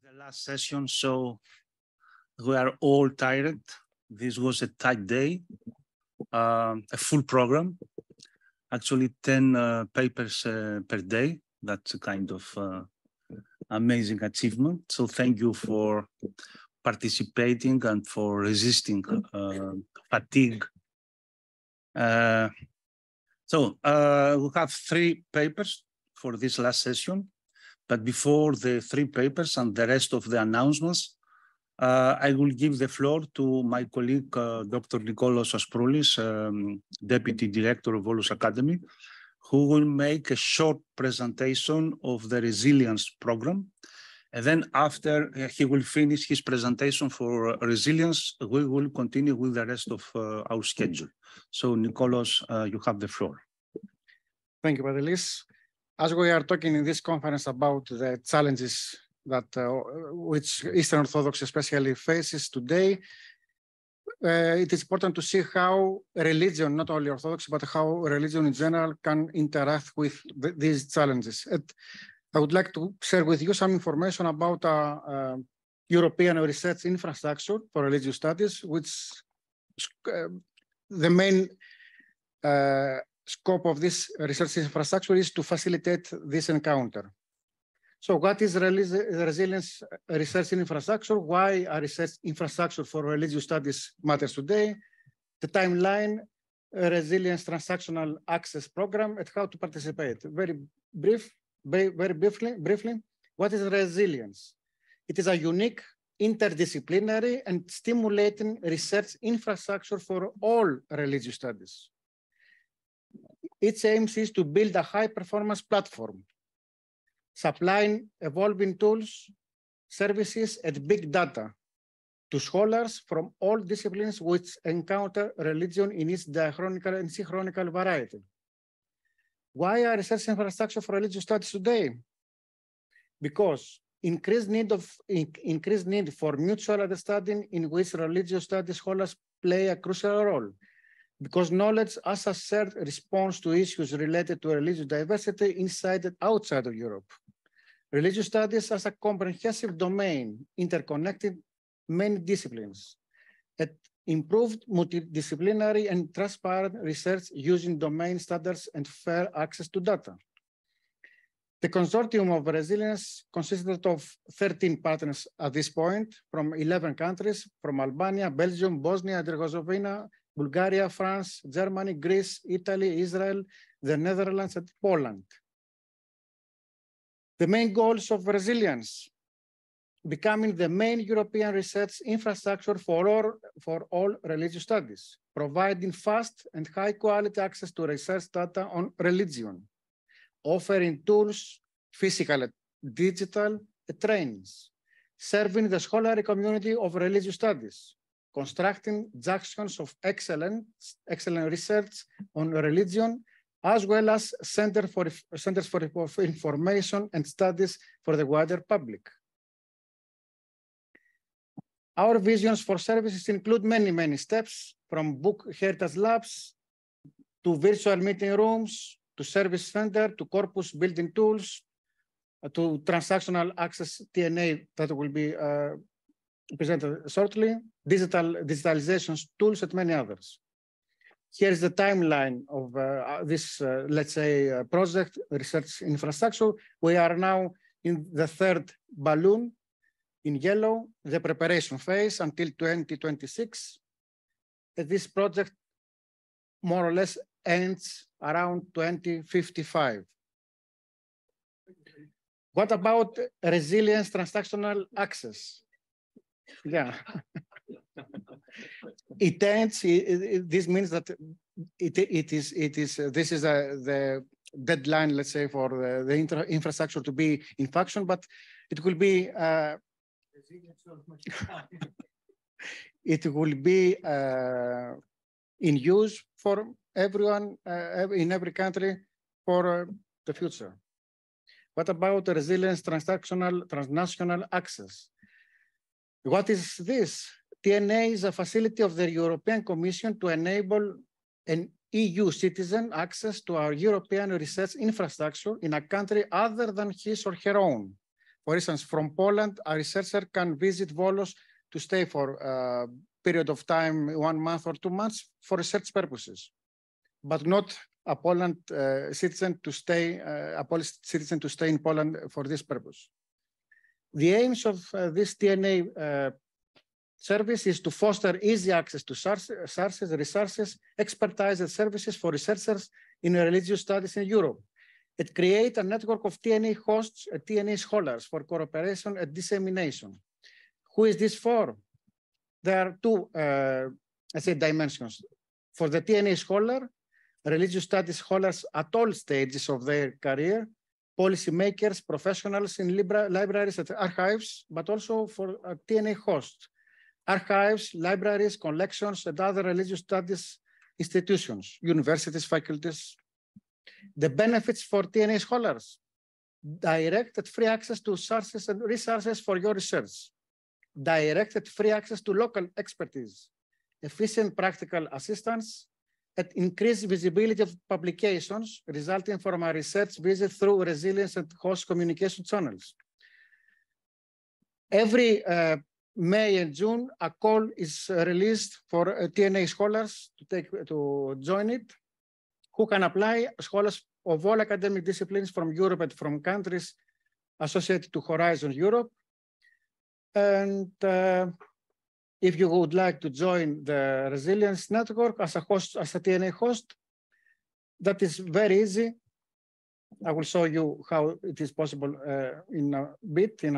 the last session, so we are all tired. This was a tight day, a full program, actually 10 papers per day. That's a kind of amazing achievement. So thank you for participating and for resisting fatigue. We have 3 papers for this last session. But before the 3 papers and the rest of the announcements, I will give the floor to my colleague, Dr. Nikolaos Asproulis, Deputy Director of Volos Academy, who will make a short presentation of the resilience program. And then after he will finish his presentation for resilience, we will continue with the rest of our schedule. So Nikolaos, you have the floor. Thank you, Pantelis. As we are talking in this conference about the challenges that which Eastern Orthodox especially faces today, it is important to see how religion, not only Orthodox, but how religion in general can interact with these challenges. And I would like to share with you some information about European research infrastructure for religious studies, which the main scope of this research infrastructure is to facilitate this encounter. So what is resilience research infrastructure? Why a research infrastructure for religious studies matters today? The timeline, resilience transactional access program, and how to participate. Very briefly, what is resilience? It is a unique, interdisciplinary and stimulating research infrastructure for all religious studies. Its aim is to build a high-performance platform, supplying evolving tools, services, and big data to scholars from all disciplines which encounter religion in its diachronical and synchronical variety. Why a research infrastructure for religious studies today? Because increased need for mutual understanding in which religious studies scholars play a crucial role. Because knowledge as a shared response to issues related to religious diversity inside and outside of Europe. Religious studies as a comprehensive domain, interconnected many disciplines. It improved multidisciplinary and transparent research using domain standards and fair access to data. The consortium of resilience consisted of 13 partners at this point from 11 countries, from Albania, Belgium, Bosnia and Herzegovina, Bulgaria, France, Germany, Greece, Italy, Israel, the Netherlands, and Poland. The main goals of resilience: becoming the main European research infrastructure for all religious studies, providing fast and high-quality access to research data on religion, offering tools, physical and digital, trainings, serving the scholarly community of religious studies, constructing junctions of excellent research on religion, as well as centers for information and studies for the wider public. Our visions for services include many steps, from book heritage labs to virtual meeting rooms, to service center, to corpus building tools, to transactional access TNA that will be presented shortly, digitalization tools, and many others. Here is the timeline of this, let's say, project research infrastructure. We are now in the 3rd balloon in yellow, the preparation phase until 2026. This project more or less ends around 2055. What about resilience transactional access? Yeah. It ends. This means that this is the deadline, let's say, for the infrastructure to be in function, but it will be it will be in use for everyone in every country for the future. What about the resilience transnational access? What is this? TNA is a facility of the European Commission to enable an EU citizen access to our European research infrastructure in a country other than his or her own For instance, from Poland, a researcher can visit Volos to stay for a period of time, 1 month or 2 months, for research purposes, but not a Poland citizen to stay, a Polish citizen to stay in Poland for this purpose. The aims of this TNA service is to foster easy access to sources, resources, expertise, and services for researchers in religious studies in Europe. It creates a network of TNA hosts and TNA scholars for cooperation and dissemination. Who is this for? There are two, dimensions. For the TNA scholar, religious studies scholars at all stages of their career, policymakers, professionals in libraries and archives, but also for TNA hosts, archives, libraries, collections, and other religious studies institutions, universities, faculties. The benefits for TNA scholars: direct and free access to sources and resources for your research, direct and free access to local expertise, efficient practical assistance, and increased visibility of publications resulting from a research visit through resilience and host communication channels. Every May and June, a call is released for TNA scholars to join it, who can apply, scholars of all academic disciplines from Europe and from countries associated to Horizon Europe. And if you would like to join the Resilience Network as a host, as a TNA host, that is very easy. I will show you how it is possible in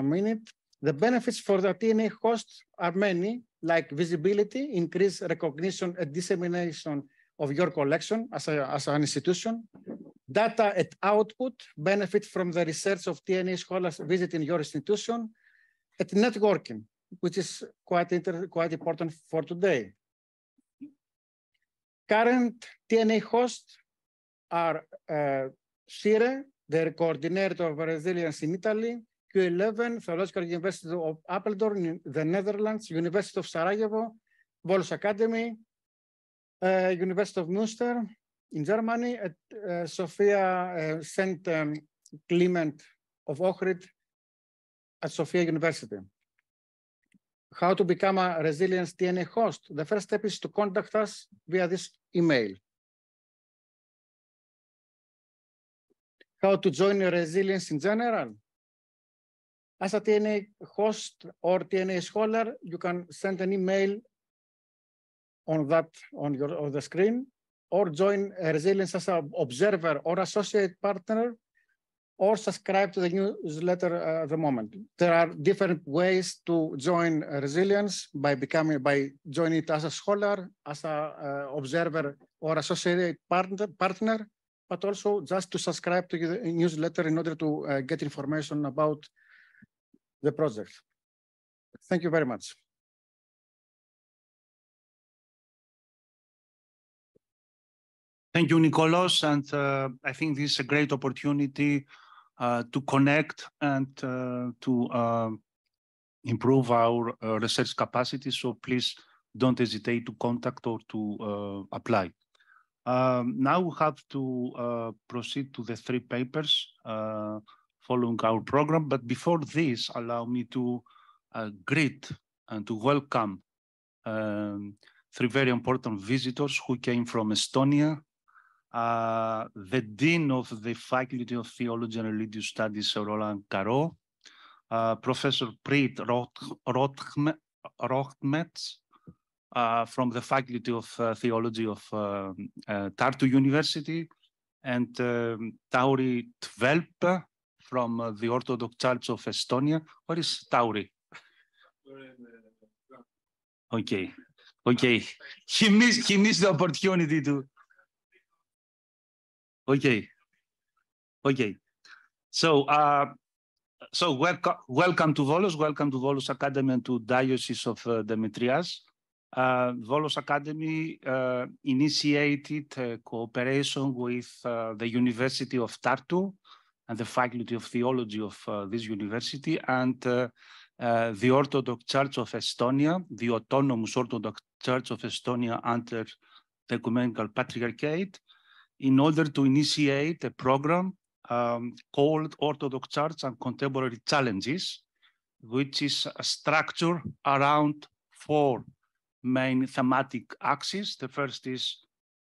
a minute. The benefits for the TNA host are many, like visibility, increased recognition and dissemination of your collection as an institution. Data and output benefit from the research of TNA scholars visiting your institution. And networking, which is quite important for today. Current TNA hosts are Shirka, the coordinator of resilience in Italy, Q11, Theological University of Apeldoorn in the Netherlands, University of Sarajevo, Volos Academy, University of Münster in Germany, at Sophia St. Clement of Ohrid at Sophia University. How to become a Resilience TNA host? The first step is to contact us via this email. How to join Resilience in general? As a TNA host or TNA scholar, you can send an email on the screen, or join Resilience as an observer or associate partner, or subscribe to the newsletter at the moment. There are different ways to join Resilience by joining it as a scholar, as an observer or associate partner, but also just to subscribe to the newsletter in order to get information about the project. Thank you very much. Thank you, Nikolaos. And I think this is a great opportunity to connect and to improve our research capacity. So please don't hesitate to contact or to apply. Now we have to proceed to the 3 papers following our program. But before this, allow me to greet and to welcome 3 very important visitors who came from Estonia. The Dean of the Faculty of Theology and Religious Studies, Roland Caro, Professor Preet Rochtmets from the Faculty of Theology of Tartu University, and Tauri Tvelp from the Orthodox Church of Estonia. Where is Tauri? Okay, okay. He missed the opportunity to. Okay, okay. So, welcome to Volos. Welcome to Volos Academy and to Diocese of Demetrias. Volos Academy initiated cooperation with the University of Tartu and the Faculty of Theology of this university, and the Orthodox Church of Estonia, the Autonomous Orthodox Church of Estonia under the Ecumenical Patriarchate, in order to initiate a program called Orthodox Church and Contemporary Challenges, which is a structure around 4 main thematic axes. The first is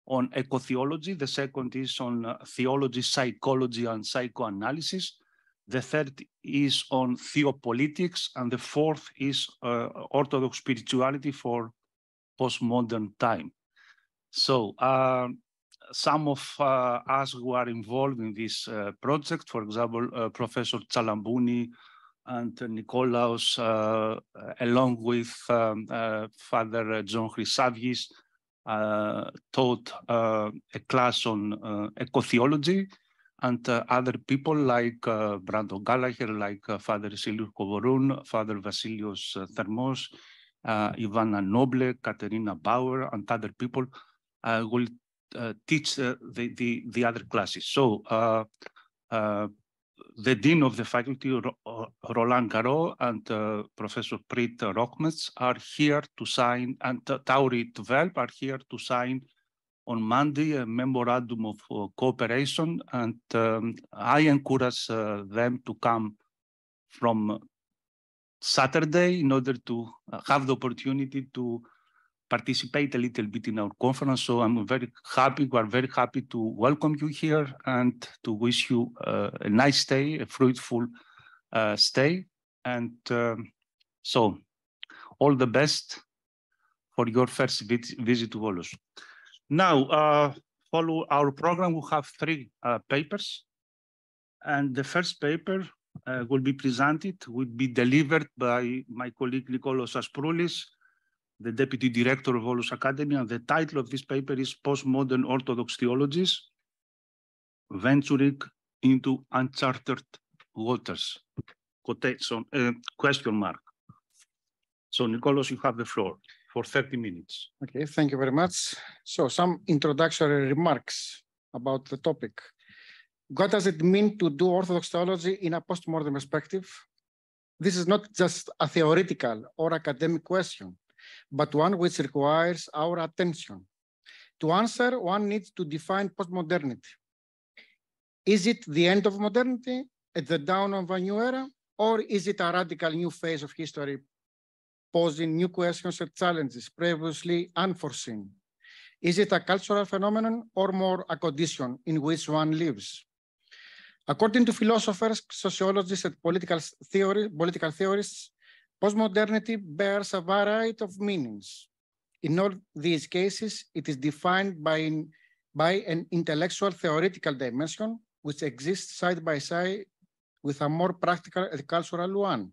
on eco-theology, the second is on theology, psychology, and psychoanalysis. The third is on theopolitics, and the fourth is Orthodox spirituality for postmodern time. So some of us who are involved in this project, for example, Professor Tsalambouni and Nikolaos, along with Father John Chrysaviis, taught a class on eco-theology, and other people like Brandon Gallagher, like Father Silius Kovorun, Father Vasilios Thermos, Ivana Noble, Katerina Bauer, and other people will teach the other classes. So the Dean of the Faculty, Roland Garot, and Professor Preet Rockmets are here to sign, and Tauri Tvelp are here to sign on Monday a memorandum of cooperation, and I encourage them to come from Saturday in order to have the opportunity to participate a little bit in our conference. So I'm very happy, we are very happy to welcome you here and to wish you a nice stay, a fruitful stay. And so all the best for your first visit to Volos. Now, follow our program, we have 3 papers. And the first paper will be presented, will be delivered by my colleague Nikolaos Asproulis, the Deputy Director of Volos Academy, and the title of this paper is Postmodern Orthodox Theologies, Venturing into Uncharted Waters, quotation, question mark. So Nikolaos, you have the floor for 30 minutes. Okay, thank you very much. So some introductory remarks about the topic. What does it mean to do Orthodox theology in a postmodern perspective? This is not just a theoretical or academic question, but one which requires our attention. To answer, one needs to define postmodernity. Is it the end of modernity, at the dawn of a new era, or is it a radical new phase of history, posing new questions and challenges previously unforeseen? Is it a cultural phenomenon or more a condition in which one lives? According to philosophers, sociologists, and political theorists, postmodernity bears a variety of meanings. In all these cases, it is defined by an intellectual theoretical dimension which exists side by side with a more practical and cultural one.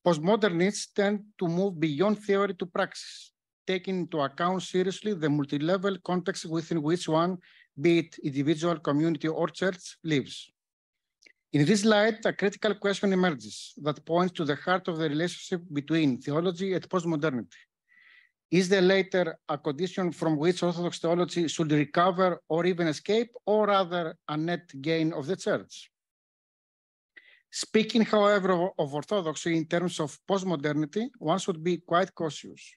Postmodernists tend to move beyond theory to praxis, taking into account seriously the multi-level context within which one, be it individual, community, or church, lives. In this light, a critical question emerges that points to the heart of the relationship between theology and postmodernity. Is the latter a condition from which Orthodox theology should recover or even escape, or rather a net gain of the Church? Speaking, however, of Orthodoxy in terms of postmodernity, one should be quite cautious.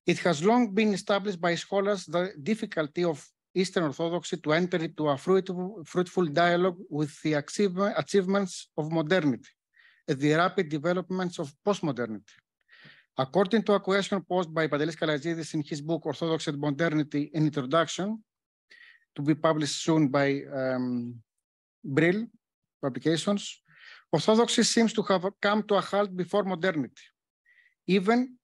It has long been established by scholars the difficulty of Eastern Orthodoxy to enter into a fruitful dialogue with the achievements of modernity and the rapid developments of postmodernity. According to a question posed by Pantelis Kalaitzidis in his book Orthodoxy and Modernity, an Introduction, to be published soon by Brill Publications, Orthodoxy seems to have come to a halt before modernity, even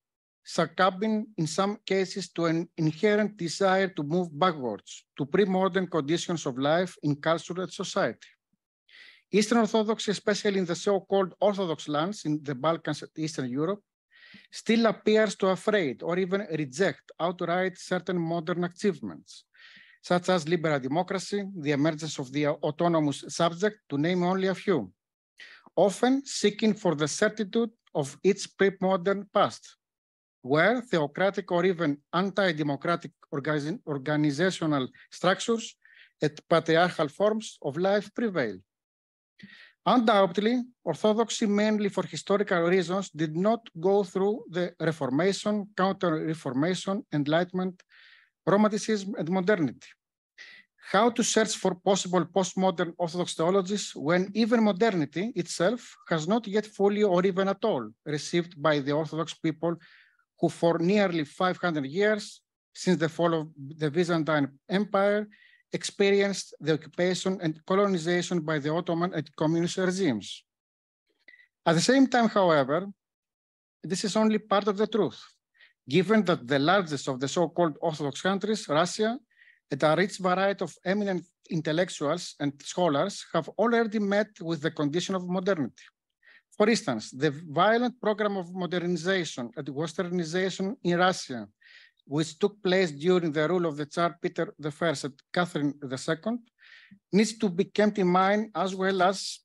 succumbing in some cases to an inherent desire to move backwards to pre-modern conditions of life in culture and society. Eastern Orthodoxy, especially in the so-called Orthodox lands in the Balkans and Eastern Europe, still appears to afraid or even reject outright certain modern achievements, such as liberal democracy, the emergence of the autonomous subject, to name only a few, often seeking for the certitude of its pre-modern past, where theocratic or even anti-democratic organizational structures and patriarchal forms of life prevail. Undoubtedly, Orthodoxy, mainly for historical reasons, did not go through the Reformation, Counter-Reformation, Enlightenment, Romanticism, and modernity. How to search for possible postmodern Orthodox theologies when even modernity itself has not yet fully or even at all received by the Orthodox people who for nearly 500 years since the fall of the Byzantine Empire experienced the occupation and colonization by the Ottoman and communist regimes. At the same time, however, this is only part of the truth, given that the largest of the so-called Orthodox countries, Russia, and a rich variety of eminent intellectuals and scholars have already met with the condition of modernity. For instance, the violent program of modernization and westernization in Russia, which took place during the rule of the Tsar Peter I and Catherine II, needs to be kept in mind, as well as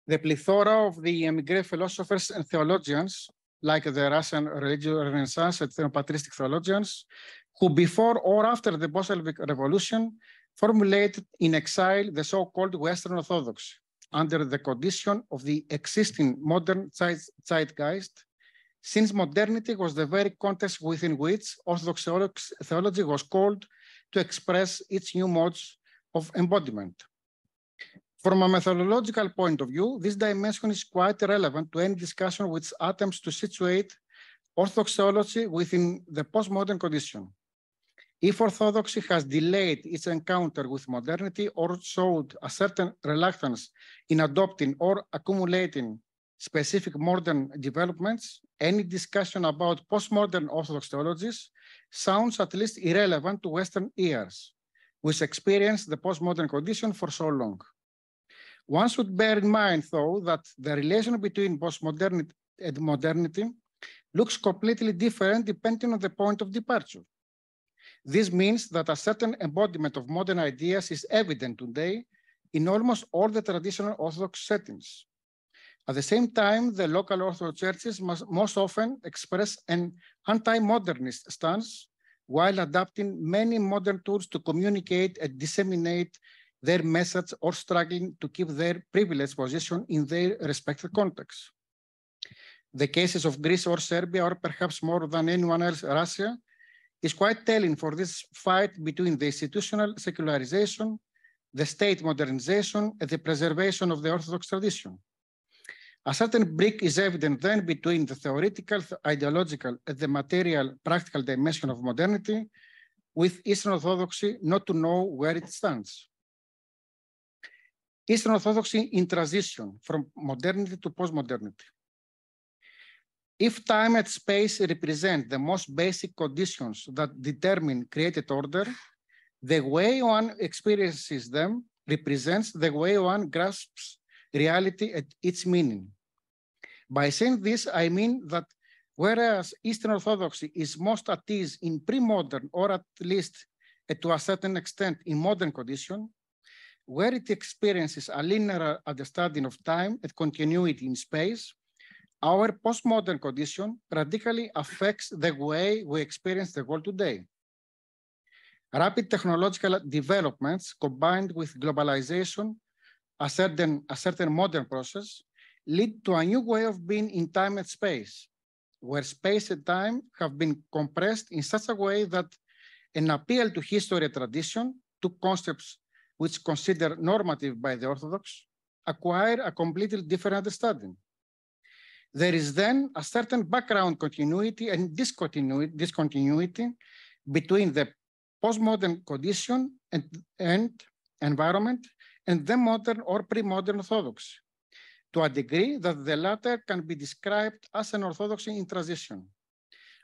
the plethora of the emigre philosophers and theologians, like the Russian religious Renaissance and patristic theologians, who before or after the Bolshevik Revolution formulated in exile the so-called Western Orthodoxy under the condition of the existing modern zeitgeist, since modernity was the very context within which Orthodox theology was called to express its new modes of embodiment. From a methodological point of view, this dimension is quite relevant to any discussion which attempts to situate Orthodox theology within the postmodern condition. If Orthodoxy has delayed its encounter with modernity or showed a certain reluctance in adopting or accumulating specific modern developments, any discussion about postmodern Orthodox theologies sounds at least irrelevant to Western ears, which experienced the postmodern condition for so long. One should bear in mind, though, that the relation between postmodernity and modernity looks completely different depending on the point of departure. This means that a certain embodiment of modern ideas is evident today in almost all the traditional Orthodox settings. At the same time, the local Orthodox churches most often express an anti-modernist stance while adapting many modern tools to communicate and disseminate their message or struggling to keep their privileged position in their respective contexts. The cases of Greece or Serbia, or perhaps more than anyone else, Russia, is quite telling for this fight between the institutional secularization, the state modernization, and the preservation of the Orthodox tradition. A certain break is evident then between the theoretical, ideological, and the material, practical dimension of modernity, with Eastern Orthodoxy not to know where it stands. Eastern Orthodoxy in transition from modernity to postmodernity. If time and space represent the most basic conditions that determine created order, the way one experiences them represents the way one grasps reality and its meaning. By saying this, I mean that whereas Eastern Orthodoxy is most at ease in pre-modern, or at least to a certain extent in modern condition, where it experiences a linear understanding of time and continuity in space, our postmodern condition radically affects the way we experience the world today. Rapid technological developments combined with globalization, a certain modern process, lead to a new way of being in time and space, where space and time have been compressed in such a way that an appeal to history and tradition, two concepts which consider normative by the Orthodox, acquire a completely different understanding. There is then a certain background continuity and discontinuity between the postmodern condition and environment and the modern or pre-modern Orthodox, to a degree that the latter can be described as an Orthodoxy in transition.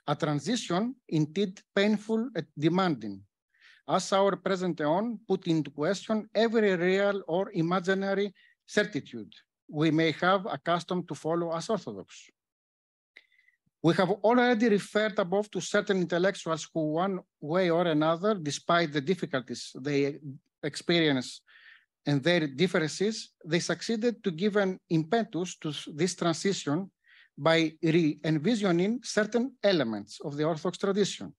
A transition indeed painful and demanding, as our present eon put into question every real or imaginary certitude we may have accustomed to follow as Orthodox. We have already referred above to certain intellectuals who, one way or another, despite the difficulties they experience and their differences, they succeeded to give an impetus to this transition by re-envisioning certain elements of the Orthodox tradition,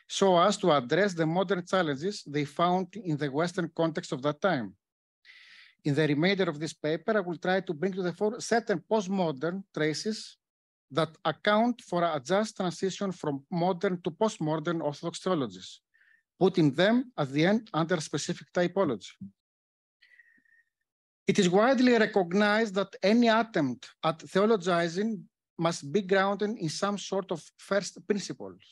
so as to address the modern challenges they found in the Western context of that time. In the remainder of this paper, I will try to bring to the fore certain postmodern traces that account for a just transition from modern to postmodern Orthodox theologies, putting them at the end under specific typology. It is widely recognized that any attempt at theologizing must be grounded in some sort of first principles.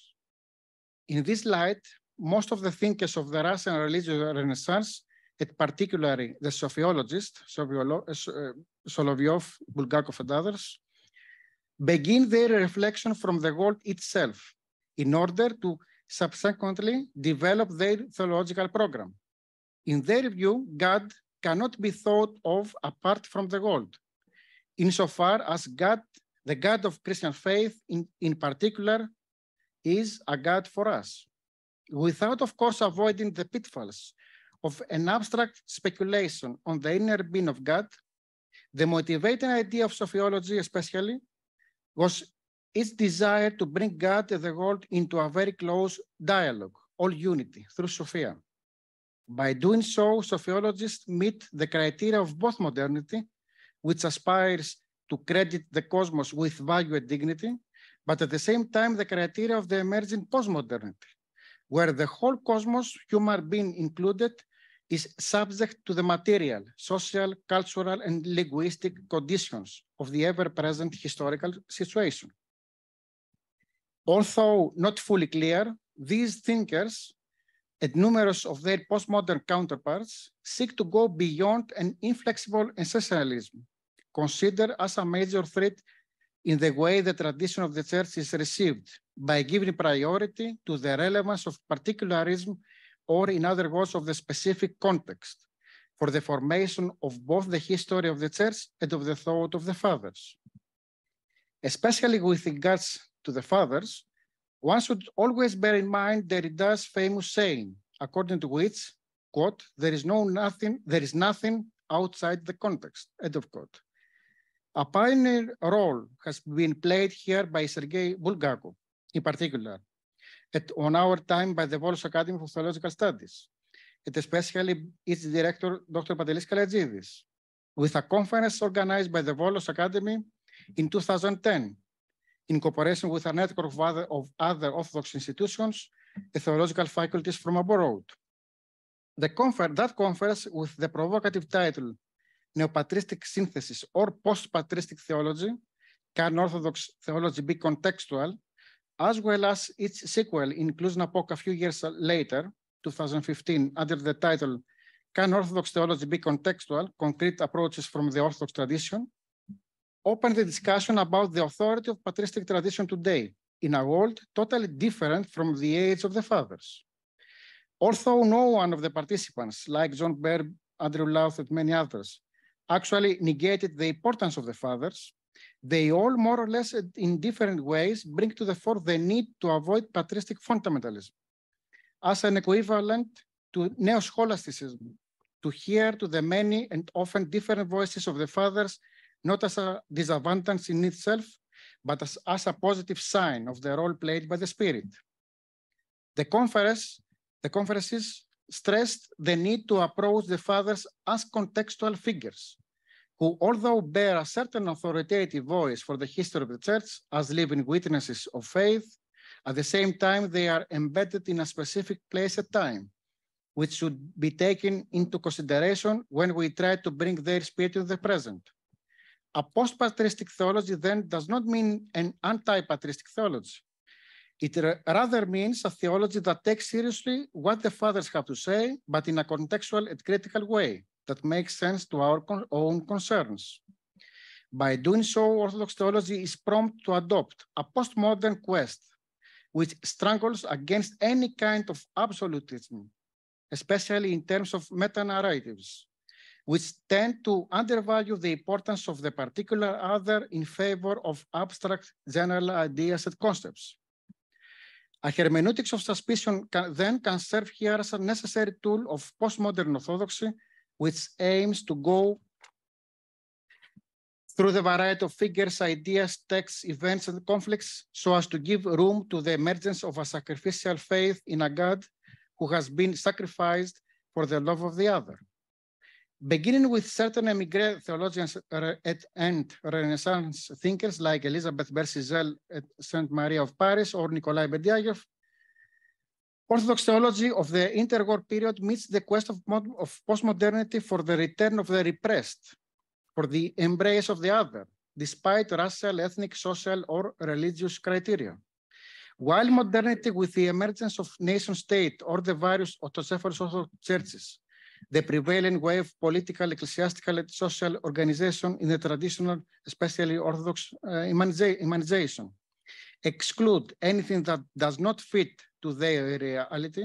In this light, most of the thinkers of the Russian religious Renaissance, and particularly the Sophiologists, Solovyov, Bulgakov, and others, begin their reflection from the world itself in order to subsequently develop their theological program. In their view, God cannot be thought of apart from the world, insofar as God, the God of Christian faith in particular, is a God for us, without, of course, avoiding the pitfalls of an abstract speculation on the inner being of God. The motivating idea of Sophiology, especially, was its desire to bring God and the world into a very close dialogue, all unity, through Sophia. By doing so, Sophiologists meet the criteria of both modernity, which aspires to credit the cosmos with value and dignity, but at the same time, the criteria of the emerging postmodernity, where the whole cosmos, human being included, is subject to the material, social, cultural, and linguistic conditions of the ever-present historical situation. Although not fully clear, these thinkers and numerous of their postmodern counterparts seek to go beyond an inflexible essentialism, considered as a major threat in the way the tradition of the church is received, by giving priority to the relevance of particularism, or in other words, of the specific context, for the formation of both the history of the church and of the thought of the fathers. Especially with regards to the fathers, one should always bear in mind Derrida's famous saying, according to which, quote, there is nothing outside the context, end of quote. A pioneer role has been played here by Sergei Bulgakov, in particular, on our time by the Volos Academy for Theological Studies, and especially its director, Dr. Pantelis Kalaitzidis, with a conference organized by the Volos Academy in 2010, in cooperation with a network of other Orthodox institutions, the theological faculties from abroad. That conference, with the provocative title, Neopatristic Synthesis or Post-Patristic Theology, Can Orthodox Theology be Contextual, as well as its sequel in Cluj-Napoca a few years later, 2015, under the title, Can Orthodox Theology be Contextual? Concrete Approaches from the Orthodox Tradition, opened the discussion about the authority of patristic tradition today in a world totally different from the age of the fathers. Although no one of the participants, like John Baird, Andrew Louth, and many others, actually negated the importance of the fathers, they all more or less in different ways bring to the fore the need to avoid patristic fundamentalism as an equivalent to neo-scholasticism, to hear to the many and often different voices of the fathers, not as a disadvantage in itself, but as a positive sign of the role played by the Spirit. The conferences stressed the need to approach the fathers as contextual figures, who, although bear a certain authoritative voice for the history of the church as living witnesses of faith, at the same time they are embedded in a specific place and time, which should be taken into consideration when we try to bring their spirit to the present. A post-patristic theology then does not mean an anti-patristic theology. It rather means a theology that takes seriously what the fathers have to say, but in a contextual and critical way that makes sense to our own concerns. By doing so, Orthodox theology is prompt to adopt a postmodern quest which struggles against any kind of absolutism, especially in terms of meta-narratives, which tend to undervalue the importance of the particular other in favor of abstract general ideas and concepts. A hermeneutics of suspicion can serve here as a necessary tool of postmodern orthodoxy, which aims to go through the variety of figures, ideas, texts, events, and conflicts, so as to give room to the emergence of a sacrificial faith in a God who has been sacrificed for the love of the other. Beginning with certain émigré theologians and Renaissance thinkers like Elizabeth Bercizel at St. Maria of Paris or Nikolai Bediaev, Orthodox theology of the interwar period meets the quest of postmodernity for the return of the repressed, for the embrace of the other, despite racial, ethnic, social, or religious criteria. While modernity, with the emergence of nation-state or the various autocephalous Orthodox churches, the prevailing way of political, ecclesiastical, and social organization in the traditional, especially Orthodox humanization, exclude anything that does not fit to their reality,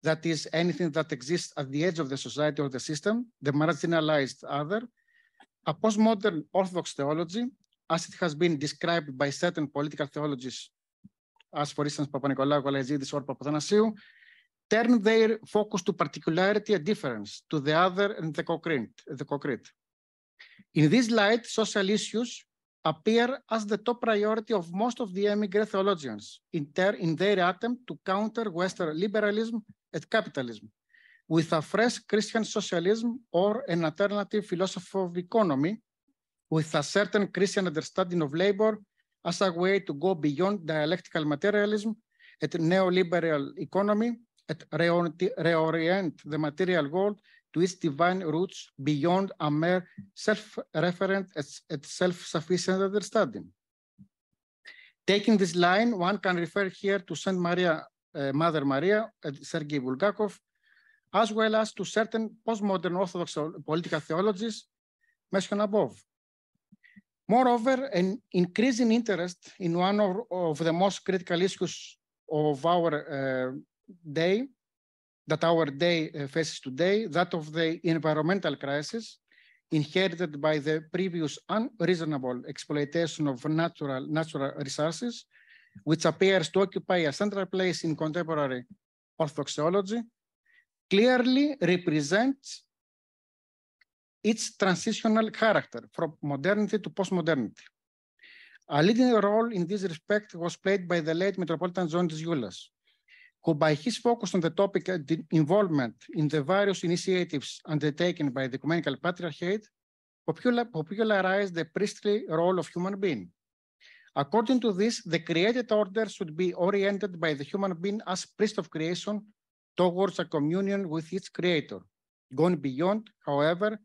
that is, anything that exists at the edge of the society or the system, the marginalized other. A postmodern Orthodox theology, as it has been described by certain political theologies, as for instance Nikolaos Kalaitzidis or Papathanasiou, turn their focus to particularity and difference, to the other and the concrete. In this light, social issues appear as the top priority of most of the emigre theologians in their attempt to counter Western liberalism and capitalism with a fresh Christian socialism or an alternative philosophy of economy with a certain Christian understanding of labor as a way to go beyond dialectical materialism and neoliberal economy and reorient the material world to its divine roots beyond a mere self-referent and self-sufficient understanding. Taking this line, one can refer here to Saint Maria, Mother Maria, and Sergei Bulgakov, as well as to certain postmodern Orthodox political theologies mentioned above. Moreover, an increasing interest in one of the most critical issues of our day, that our day faces today, that of the environmental crisis, inherited by the previous unreasonable exploitation of natural resources, which appears to occupy a central place in contemporary Orthodox theology, clearly represents its transitional character from modernity to postmodernity. A leading role in this respect was played by the late Metropolitan John Zeulas, who by his focus on the topic and involvement in the various initiatives undertaken by the Ecumenical Patriarchate, popularized the priestly role of human being. According to this, the created order should be oriented by the human being as priest of creation towards a communion with its creator, going beyond, however,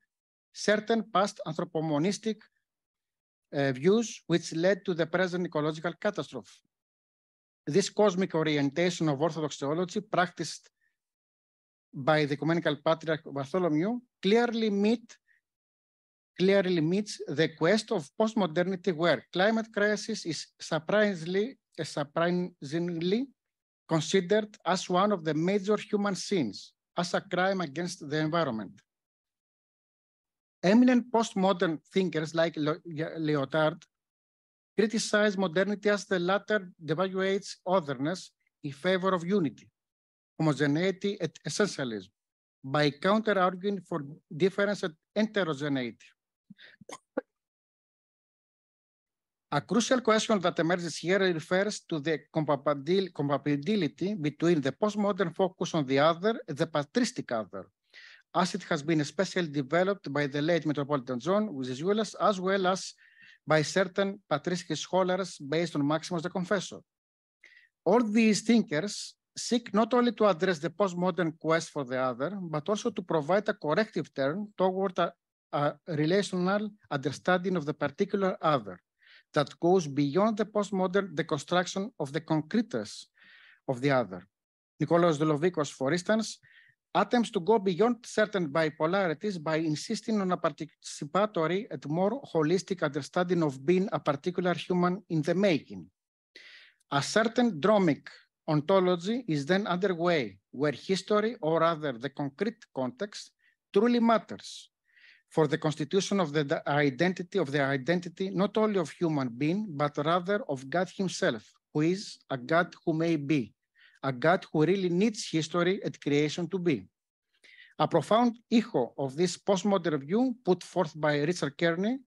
certain past anthropomonistic views which led to the present ecological catastrophe. This cosmic orientation of Orthodox theology practiced by the Ecumenical Patriarch Bartholomew clearly meets the quest of postmodernity, where climate crisis is surprisingly considered as one of the major human sins, as a crime against the environment. Eminent postmodern thinkers like Lyotard criticize modernity as the latter devaluates otherness in favor of unity, homogeneity, and essentialism, by counter-arguing for difference and heterogeneity. A crucial question that emerges here refers to the compatibility between the postmodern focus on the other and the patristic other, as it has been especially developed by the late Metropolitan John with Zeulas, as well as by certain patristic scholars based on Maximus the Confessor. All these thinkers seek not only to address the postmodern quest for the other, but also to provide a corrective turn toward a relational understanding of the particular other that goes beyond the postmodern deconstruction of the concreteness of the other. Nikolaos Dolovikos, for instance, attempts to go beyond certain bipolarities by insisting on a participatory and more holistic understanding of being a particular human in the making. A certain dromic ontology is then underway, where history, or rather the concrete context, truly matters for the constitution of the identity not only of human being, but rather of God himself, who is a God who may be, a God who really needs history and creation to be. A profound echo of this postmodern view put forth by Richard Kearney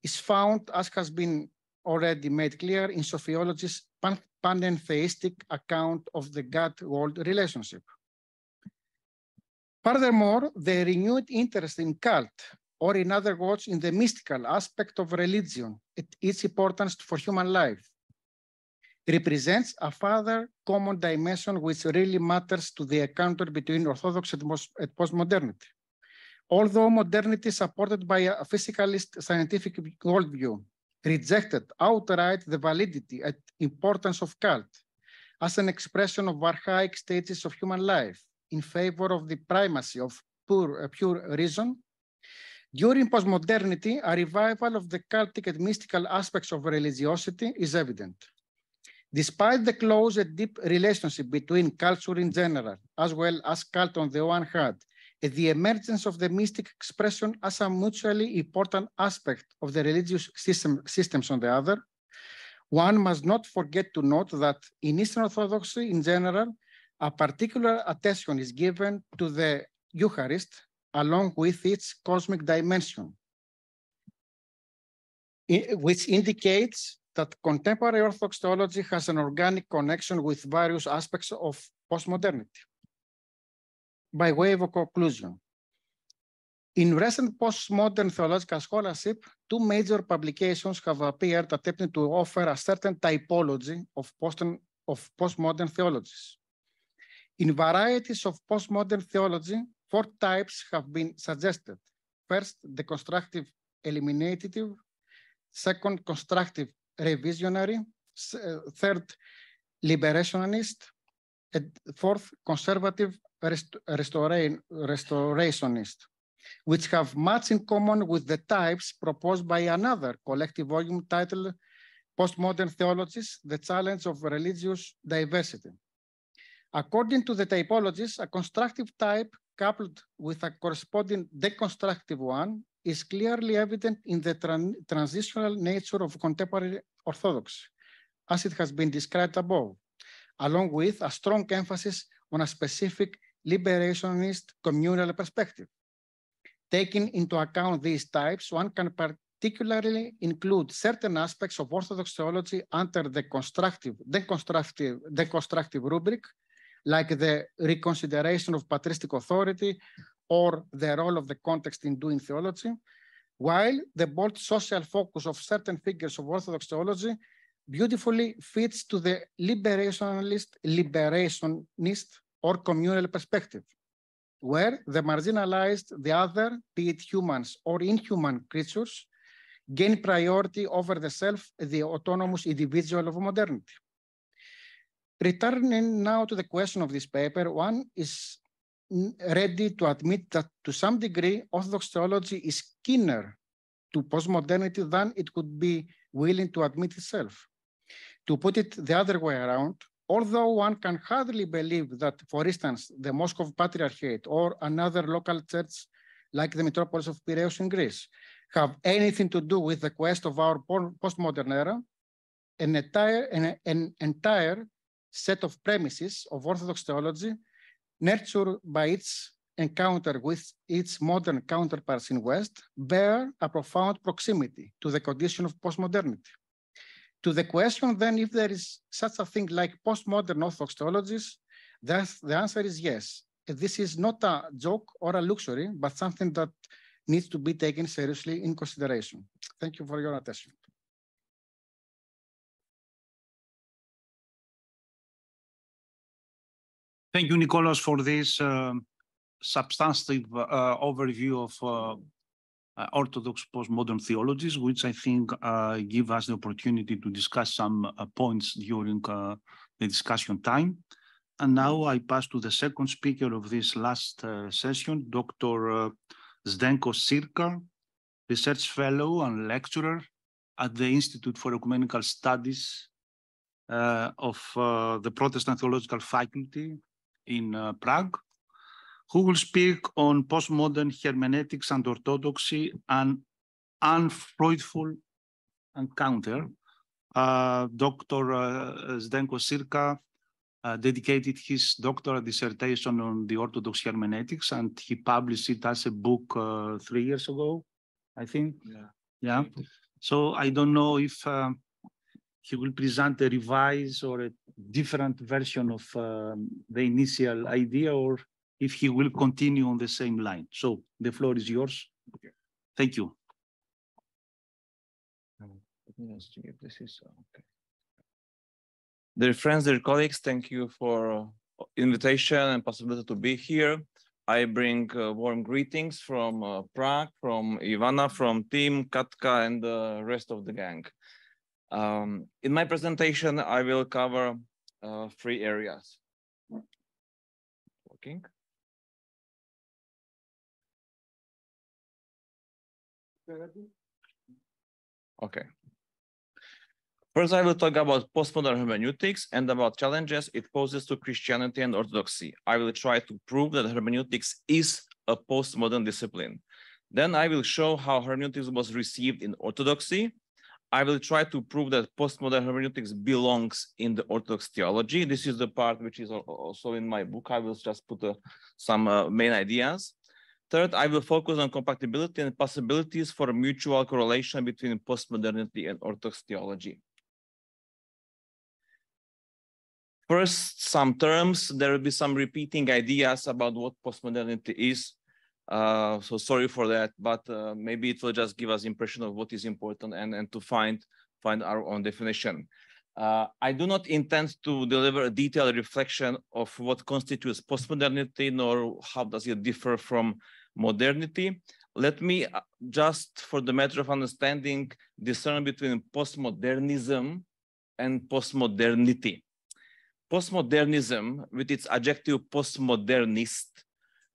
is found, as has been already made clear, in Sophiology's panentheistic account of the God-world relationship. Furthermore, the renewed interest in cult, or in other words, in the mystical aspect of religion, its importance for human life, represents a further common dimension which really matters to the encounter between Orthodoxy and postmodernity. Although modernity, supported by a physicalist scientific worldview, rejected outright the validity and importance of cult as an expression of archaic stages of human life in favor of the primacy of pure reason, during postmodernity, a revival of the cultic and mystical aspects of religiosity is evident. Despite the close and deep relationship between culture in general, as well as cult on the one hand, and the emergence of the mystic expression as a mutually important aspect of the religious systems on the other, one must not forget to note that in Eastern Orthodoxy in general, a particular attention is given to the Eucharist along with its cosmic dimension, which indicates that contemporary Orthodox theology has an organic connection with various aspects of postmodernity. By way of a conclusion, in recent postmodern theological scholarship, two major publications have appeared attempting to offer a certain typology of postmodern theologies. In varieties of postmodern theology, 4 types have been suggested. First, deconstructive eliminative. Second, constructive revisionary. Third, liberationist. And fourth, conservative restorationist, which have much in common with the types proposed by another collective volume titled Postmodern Theologies, the Challenge of Religious Diversity. According to the typologies, a constructive type coupled with a corresponding deconstructive one is clearly evident in the transitional nature of contemporary Orthodoxy, as it has been described above, along with a strong emphasis on a specific liberationist communal perspective. Taking into account these types, one can particularly include certain aspects of Orthodox theology under the deconstructive rubric, like the reconsideration of patristic authority or the role of the context in doing theology, while the bold social focus of certain figures of Orthodox theology beautifully fits to the liberationist or communal perspective, where the marginalized, the other, be it humans or inhuman creatures, gain priority over the self, the autonomous individual of modernity. Returning now to the question of this paper, one is ready to admit that to some degree, Orthodox theology is keener to postmodernity than it could be willing to admit itself. To put it the other way around, although one can hardly believe that, for instance, the Moscow Patriarchate or another local church like the Metropolis of Piraeus in Greece have anything to do with the quest of our postmodern era, an entire set of premises of Orthodox theology, nurtured by its encounter with its modern counterparts in West, bear a profound proximity to the condition of postmodernity. To the question then if there is such a thing like postmodern Orthodox theologies, the answer is yes. This is not a joke or a luxury, but something that needs to be taken seriously in consideration. Thank you for your attention. Thank you, Nikolaos, for this substantive overview of Orthodox postmodern theologies, which I think give us the opportunity to discuss some points during the discussion time. And now I pass to the second speaker of this last session, Dr. Zdenko Širka, Research Fellow and Lecturer at the Institute for Ecumenical Studies of the Protestant Theological Faculty in Prague, who will speak on postmodern hermeneutics and orthodoxy, an unfruitful encounter. Dr. Zdenko Širka dedicated his doctoral dissertation on the Orthodox hermeneutics, and he published it as a book 3 years ago, I think. Yeah. So I don't know if he will present a revised or a different version of the initial idea, or if he will continue on the same line. So the floor is yours. Okay. Thank you. Let me ask you if this is okay. Dear friends, dear colleagues, thank you for invitation and possibility to be here. I bring warm greetings from Prague, from Ivana, from Tim, Katka, and the rest of the gang. In my presentation, I will cover 3 areas. Working? Okay. First, I will talk about postmodern hermeneutics and about challenges it poses to Christianity and Orthodoxy. I will try to prove that hermeneutics is a postmodern discipline. Then I will show how hermeneutics was received in Orthodoxy. I will try to prove that postmodern hermeneutics belongs in the Orthodox theology. This is the part which is also in my book. I will just put some main ideas. Third, I will focus on compatibility and possibilities for a mutual correlation between postmodernity and Orthodox theology. First, some terms. There will be some repeating ideas about what postmodernity is. So sorry for that, but maybe it will just give us impression of what is important and to find our own definition. I do not intend to deliver a detailed reflection of what constitutes postmodernity, nor how does it differ from modernity. Let me just, for the matter of understanding, discern between postmodernism and postmodernity. Postmodernism, with its adjective postmodernist,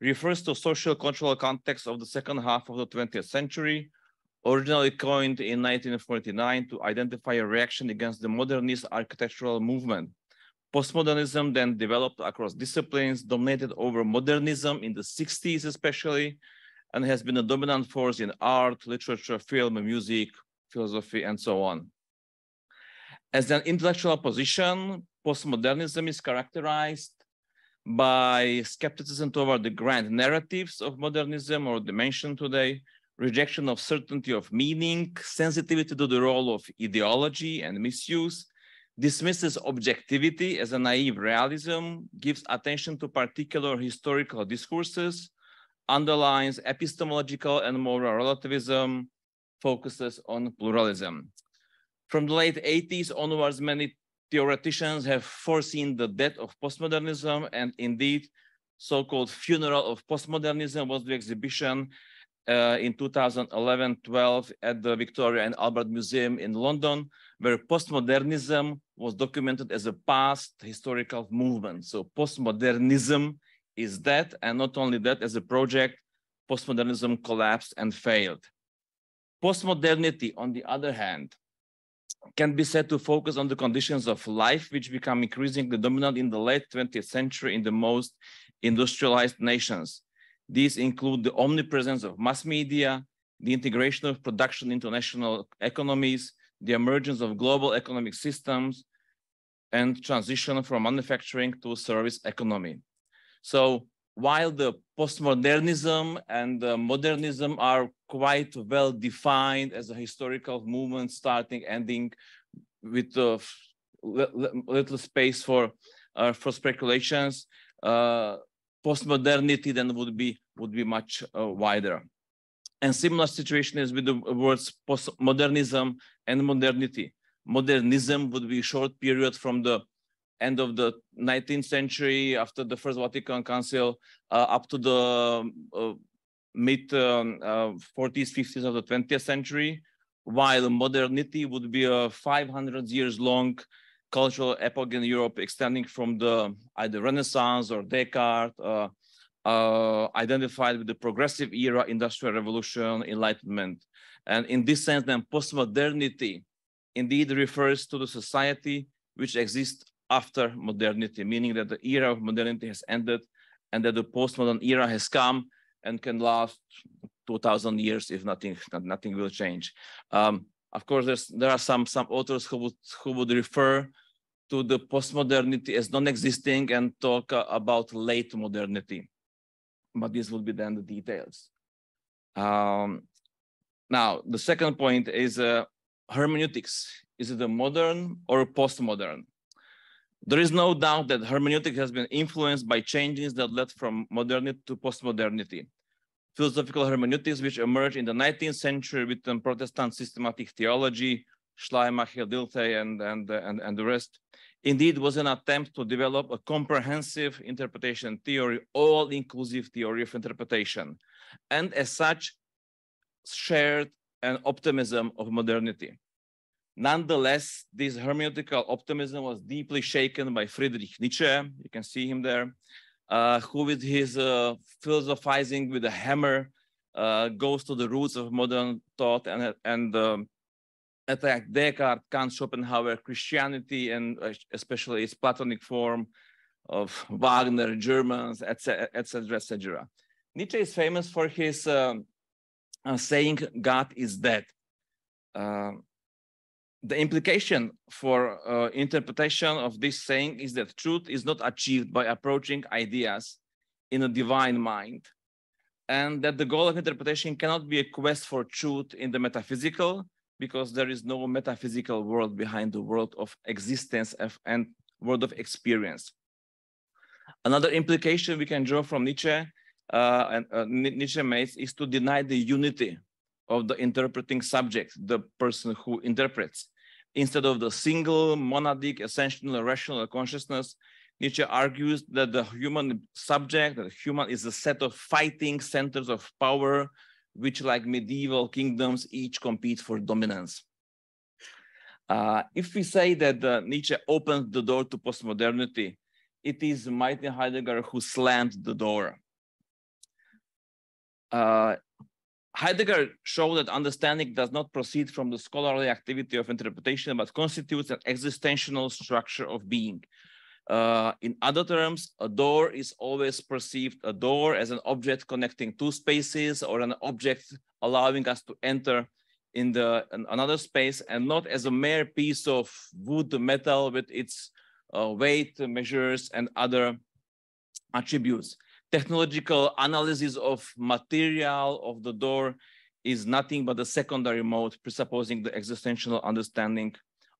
refers to social cultural context of the second half of the 20th century, originally coined in 1949 to identify a reaction against the modernist architectural movement. Postmodernism then developed across disciplines, dominated over modernism in the 60s especially, and has been a dominant force in art, literature, film, music, philosophy, and so on. As an intellectual position, postmodernism is characterized by skepticism toward the grand narratives of modernism or dimension today, rejection of certainty of meaning, sensitivity to the role of ideology and misuse, dismisses objectivity as a naive realism, gives attention to particular historical discourses, underlines epistemological and moral relativism, focuses on pluralism. From the late 80s onwards, many theoreticians have foreseen the death of postmodernism, and indeed, so-called funeral of postmodernism was the exhibition in 2011-12 at the Victoria and Albert Museum in London, where postmodernism was documented as a past historical movement. So postmodernism is dead, and not only that, as a project, postmodernism collapsed and failed. Postmodernity, on the other hand, can be said to focus on the conditions of life which become increasingly dominant in the late 20th century in the most industrialized nations. These include the omnipresence of mass media, the integration of production into national economies, the emergence of global economic systems, and transition from manufacturing to service economy. So while the postmodernism and the modernism are quite well defined as a historical movement, starting, ending, with little space for speculations, postmodernity then would be much wider. And similar situation is with the words postmodernism and modernity. Modernism would be a short period from the end of the 19th century, after the First Vatican Council, up to the mid-40s, 50s of the 20th century, while modernity would be a 500 years long cultural epoch in Europe, extending from the either Renaissance or Descartes, identified with the progressive era, Industrial Revolution, Enlightenment. And in this sense, then postmodernity indeed refers to the society which exists after modernity, meaning that the era of modernity has ended and that the postmodern era has come and can last 2000 years if nothing will change. Of course, there are some authors who would refer to the postmodernity as non-existing and talk about late modernity, but this will be then the details. Now, the second point is hermeneutics. Is it a modern or a postmodern? There is no doubt that hermeneutics has been influenced by changes that led from modernity to postmodernity. Philosophical hermeneutics, which emerged in the 19th century with the Protestant systematic theology, Schleiermacher, Dilthey, and the rest, indeed was an attempt to develop a comprehensive interpretation theory, all-inclusive theory of interpretation, and as such, shared an optimism of modernity. Nonetheless, this hermeneutical optimism was deeply shaken by Friedrich Nietzsche. You can see him there, who with his philosophizing with a hammer goes to the roots of modern thought and attacked Descartes, Kant, Schopenhauer, Christianity, and especially its Platonic form of Wagner, Germans, etc., etc. Nietzsche is famous for his saying, God is dead. The implication for interpretation of this saying is that truth is not achieved by approaching ideas in a divine mind, and that the goal of interpretation cannot be a quest for truth in the metaphysical, because there is no metaphysical world behind the world of existence and world of experience. Another implication we can draw from Nietzsche, Nietzsche makes, is to deny the unity of the interpreting subject, the person who interprets. Instead of the single, monadic, essential, rational consciousness, Nietzsche argues that the human subject, that human is a set of fighting centers of power, which, like medieval kingdoms, each compete for dominance. If we say that Nietzsche opened the door to postmodernity, it is Martin Heidegger who slammed the door. Heidegger showed that understanding does not proceed from the scholarly activity of interpretation, but constitutes an existential structure of being. In other terms, a door is always perceived, a door as an object connecting two spaces, or an object allowing us to enter in another space, and not as a mere piece of wood, metal with its weight, measures, and other attributes. Technological analysis of material of the door is nothing but a secondary mode, presupposing the existential understanding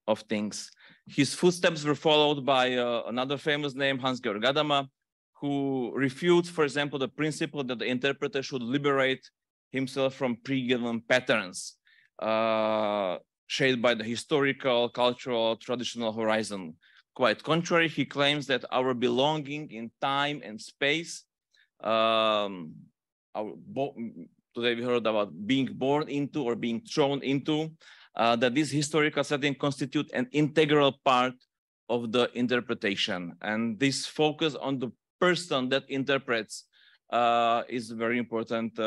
of things. His footsteps were followed by another famous name, Hans-Georg Gadamer, who refutes, for example, the principle that the interpreter should liberate himself from pre-given patterns shaped by the historical, cultural, traditional horizon. Quite contrary, he claims that our belonging in time and space, today we heard about being born into or being thrown into, that this historical setting constitute an integral part of the interpretation. And this focus on the person that interprets is a very important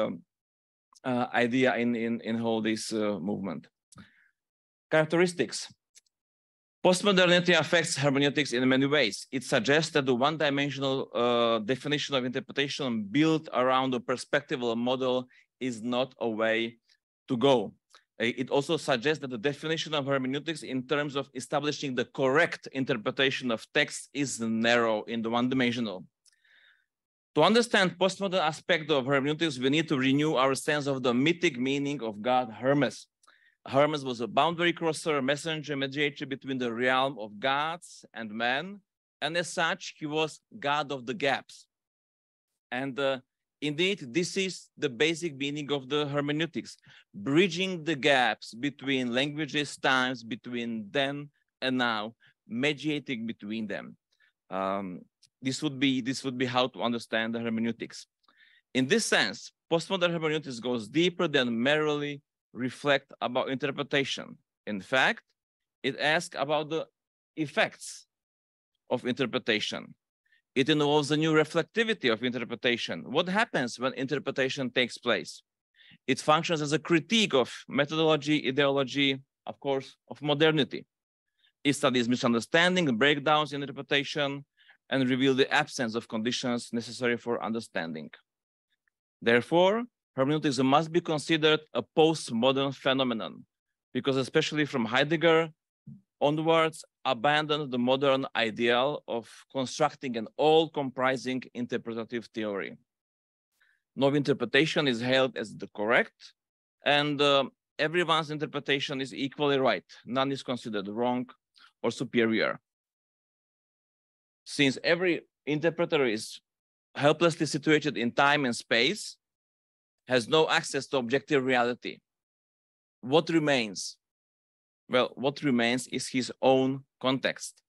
idea in whole this movement. Characteristics. Postmodernity affects hermeneutics in many ways. It suggests that the one-dimensional definition of interpretation built around a perspectival model is not a way to go. It also suggests that the definition of hermeneutics in terms of establishing the correct interpretation of text is narrow in the one-dimensional. To understand postmodern aspect of hermeneutics, we need to renew our sense of the mythic meaning of God Hermes. Hermes was a boundary crosser, a messenger, mediator between the realm of gods and men, and as such, he was God of the gaps. And indeed, this is the basic meaning of the hermeneutics, bridging the gaps between languages, times, between then and now, mediating between them. This would be how to understand the hermeneutics. In this sense, postmodern hermeneutics goes deeper than merely reflect about interpretation. In fact, it asks about the effects of interpretation. It involves a new reflectivity of interpretation. What happens when interpretation takes place? It functions as a critique of methodology, ideology, of course, of modernity. It studies misunderstanding, breakdowns in interpretation, and reveals the absence of conditions necessary for understanding. Therefore, hermeneutics must be considered a postmodern phenomenon, because especially from Heidegger onwards, abandoned the modern ideal of constructing an all-comprising interpretative theory. No interpretation is held as the correct, and everyone's interpretation is equally right. None is considered wrong or superior. Since every interpreter is helplessly situated in time and space, has no access to objective reality, what remains? well, what remains is his own context.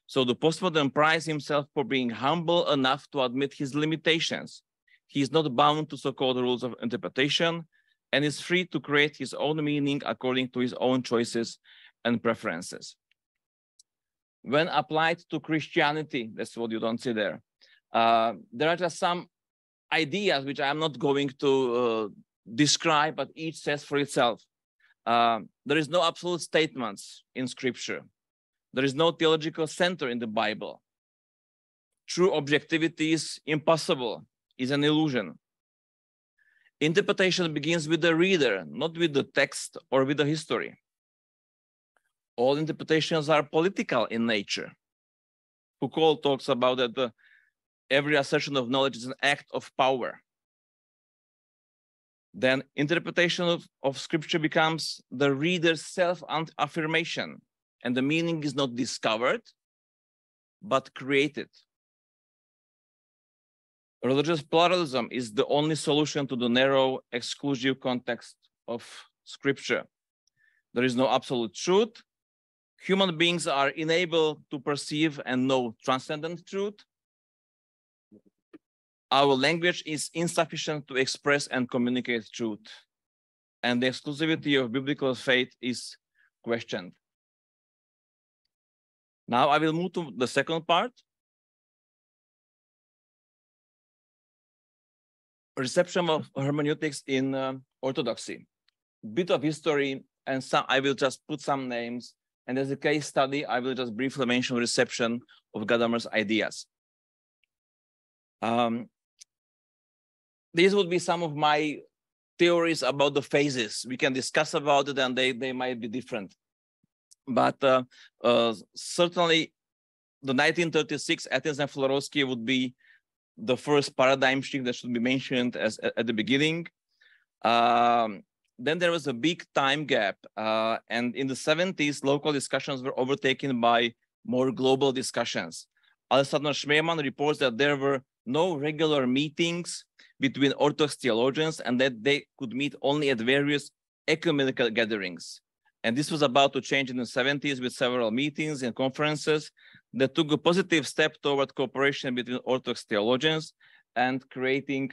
So the postmodern prides himself for being humble enough to admit his limitations. He is not bound to so-called rules of interpretation and is free to create his own meaning according to his own choices and preferences. When applied to Christianity, that's what you don't see there. There are just some ideas which I'm not going to describe, but each says for itself. There is no absolute statements in Scripture. There is no theological center in the Bible. True objectivity is impossible, is an illusion. Interpretation begins with the reader, not with the text or with the history. All interpretations are political in nature. Foucault talks about that every assertion of knowledge is an act of power. Then interpretation of Scripture becomes the reader's self-affirmation, and the meaning is not discovered, but created. Religious pluralism is the only solution to the narrow, exclusive context of Scripture. There is no absolute truth. Human beings are enabled to perceive and know transcendent truth. Our language is insufficient to express and communicate truth. And the exclusivity of biblical faith is questioned. Now I will move to the second part. Reception of hermeneutics in Orthodoxy. Bit of history, and I will just put some names. And as a case study, I will just briefly mention reception of Gadamer's ideas. These would be some of my theories about the phases. We can discuss about it, and they might be different. But certainly, the 1936 Athens and Florovsky would be the first paradigm shift that should be mentioned as at the beginning. Then there was a big time gap, and in the 70s, local discussions were overtaken by more global discussions. Alexander Schmemann reports that there were no regular meetings between Orthodox theologians and that they could meet only at various ecumenical gatherings. And this was about to change in the 70s with several meetings and conferences that took a positive step toward cooperation between Orthodox theologians and creating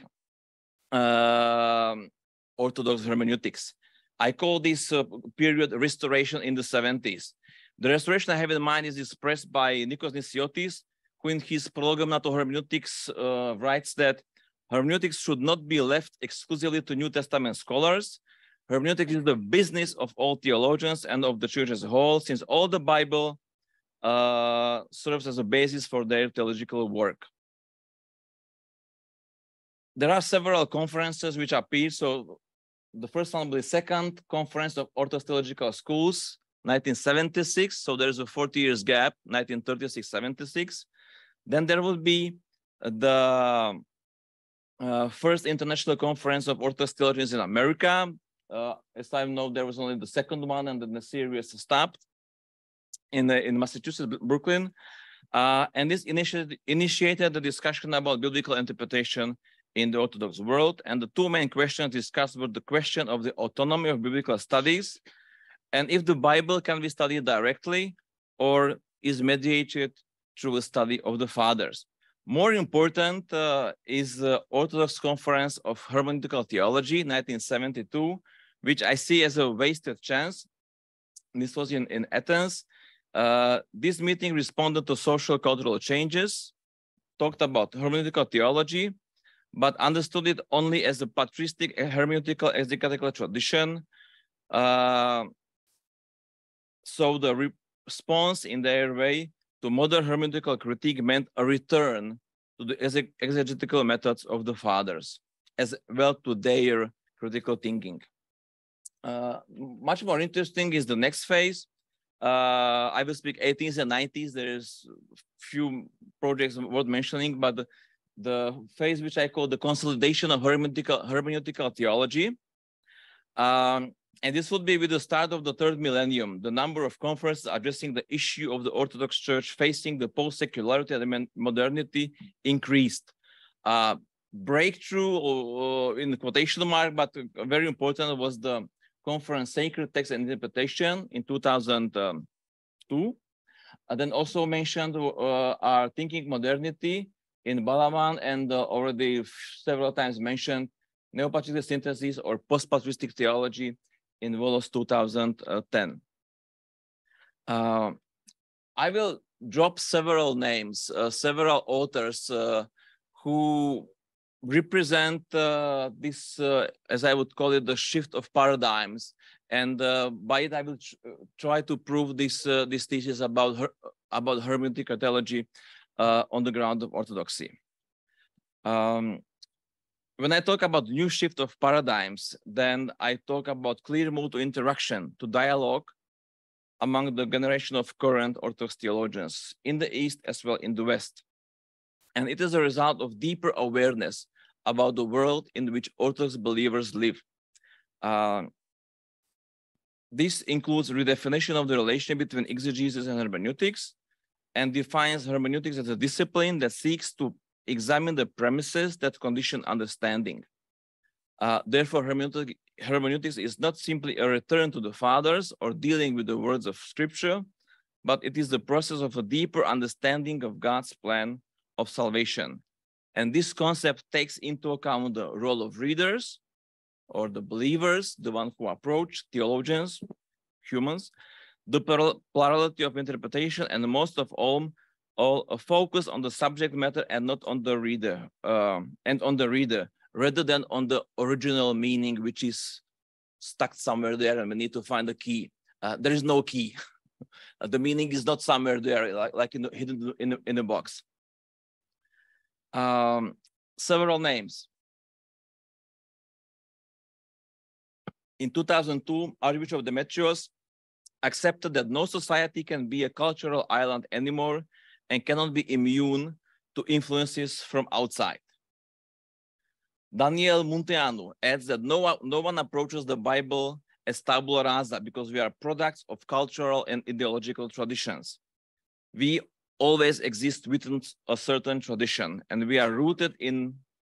Orthodox hermeneutics. I call this period restoration in the 70s. The restoration I have in mind is expressed by Nikos Nisiotis, who in his Prolegomena to Hermeneutics writes that hermeneutics should not be left exclusively to New Testament scholars. Hermeneutics is the business of all theologians and of the church as a whole, since all the Bible serves as a basis for their theological work. There are several conferences which appear. So the first one will be the Second Conference of Orthodox Theological Schools, 1976. So there's a 40 years gap, 1936-76. Then there will be the First International Conference of Orthodox Theologians in America. As I know, there was only the second one, and then the series stopped in Massachusetts, Brooklyn. And this initiated the discussion about biblical interpretation in the Orthodox world. And the two main questions discussed were the question of the autonomy of biblical studies, and if the Bible can be studied directly or is mediated through a study of the fathers. More important is the Orthodox Conference of Hermeneutical Theology, 1972, which I see as a wasted chance. This was in Athens. This meeting responded to social cultural changes, talked about hermeneutical theology, but understood it only as a patristic hermeneutical exegetical tradition. So the response in their way to modern hermeneutical critique meant a return to the exegetical methods of the fathers, as well to their critical thinking. Much more interesting is the next phase. I will speak 80s and 90s. There's few projects worth mentioning, but the phase which I call the consolidation of hermeneutical theology. And this would be with the start of the third millennium. The number of conferences addressing the issue of the Orthodox Church facing the post-secularity and modernity increased. Breakthrough in the quotation mark, but very important, was the conference Sacred Text and Interpretation in 2002. And then also mentioned our Thinking Modernity in Balaban, and already several times mentioned Neopatristic Synthesis or Post-Patristic Theology in Volos 2010. I will drop several names, several authors who represent this, as I would call it, the shift of paradigms. And by it, I will try to prove this thesis about hermeneutical theology on the ground of orthodoxy. When I talk about new shift of paradigms, then I talk about clear move to interaction, to dialogue among the generation of current Orthodox theologians in the East as well in the West. And it is a result of deeper awareness about the world in which Orthodox believers live. This includes redefinition of the relationship between exegesis and hermeneutics, and defines hermeneutics as a discipline that seeks to examine the premises that condition understanding. Therefore, hermeneutics is not simply a return to the fathers or dealing with the words of scripture, but it is the process of a deeper understanding of God's plan of salvation. And this concept takes into account the role of readers or the believers, the ones who approach theologians, humans, the plurality of interpretation, and most of all a focus on the subject matter and not on the reader, rather than on the original meaning, which is stuck somewhere there, and we need to find the key. There is no key. The meaning is not somewhere there, like hidden in a box. Several names. In 2002, Archbishop Demetrios accepted that no society can be a cultural island anymore and cannot be immune to influences from outside. Daniel Munteanu adds that no one approaches the Bible as tabula rasa because we are products of cultural and ideological traditions. We always exist within a certain tradition, and we are rooted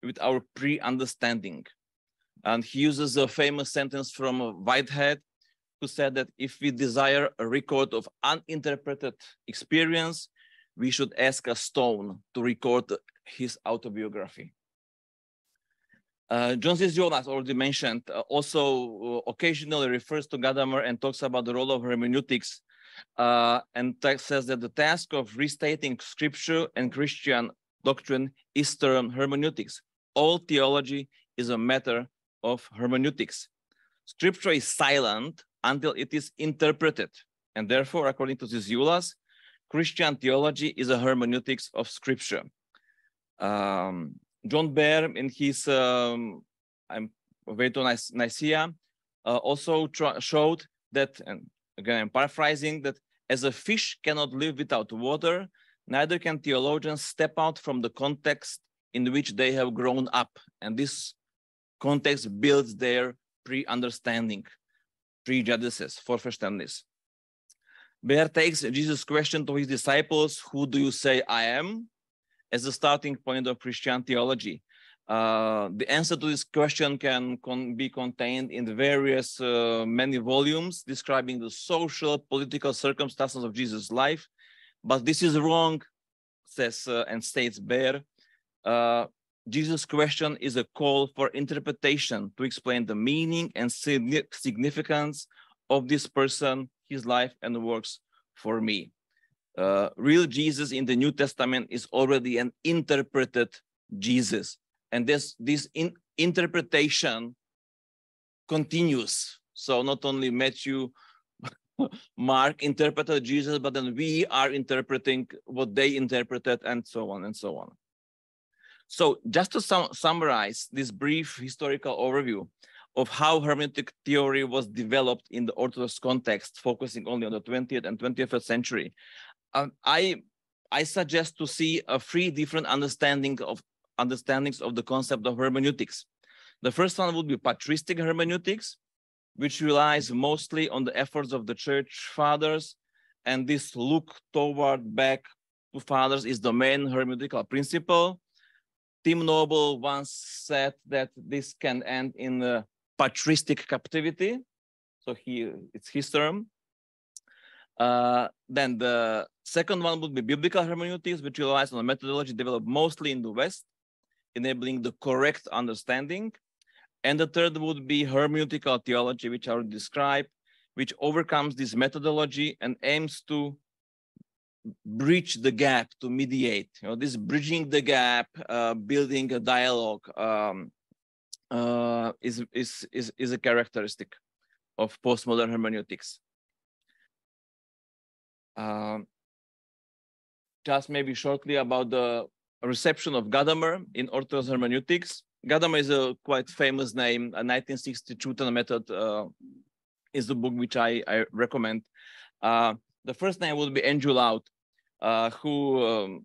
with our pre-understanding. And he uses a famous sentence from Whitehead, who said that if we desire a record of uninterpreted experience, we should ask a stone to record his autobiography. John C. Jonas, already mentioned, also occasionally refers to Gadamer and talks about the role of hermeneutics, and says that the task of restating scripture and Christian doctrine is termed hermeneutics. All theology is a matter of hermeneutics. Scripture is silent until it is interpreted, and therefore, according to Zisioulas, Christian theology is a hermeneutics of scripture. John Baer, in his Way to Nicaea, also showed that, and again, I'm paraphrasing, that as a fish cannot live without water, neither can theologians step out from the context in which they have grown up. And this context builds their pre-understanding, prejudices, Vorverständnis. Baer takes Jesus' question to his disciples, "Who do you say I am?" as the starting point of Christian theology. The answer to this question can be contained in the various many volumes describing the social, political circumstances of Jesus' life. But this is wrong, says and states Baer. Jesus' question is a call for interpretation to explain the meaning and significance of this person, his life and works for me. Real Jesus in the New Testament is already an interpreted Jesus. And this interpretation continues. So not only Matthew, Mark interpreted Jesus, but then we are interpreting what they interpreted, and so on and so on. So just to summarize this brief historical overview of how hermeneutic theory was developed in the Orthodox context, focusing only on the 20th and 21st century, I suggest to see three different understandings of the concept of hermeneutics. The first one would be patristic hermeneutics, which relies mostly on the efforts of the church fathers, and this look toward back to fathers is the main hermeneutical principle. Tim Noble once said that this can end in patristic captivity, So it's his term. Then the second one would be biblical hermeneutics, which relies on a methodology developed mostly in the West, enabling the correct understanding. And the third would be hermeneutical theology, which I already described, which overcomes this methodology and aims to bridge the gap, to mediate. You know, this bridging the gap, building a dialogue is a characteristic of postmodern hermeneutics. Just maybe shortly about the reception of Gadamer in Orthodox hermeneutics. Gadamer is a quite famous name. A 1962 method is the book which I recommend. The first name would be Andrew Loud, who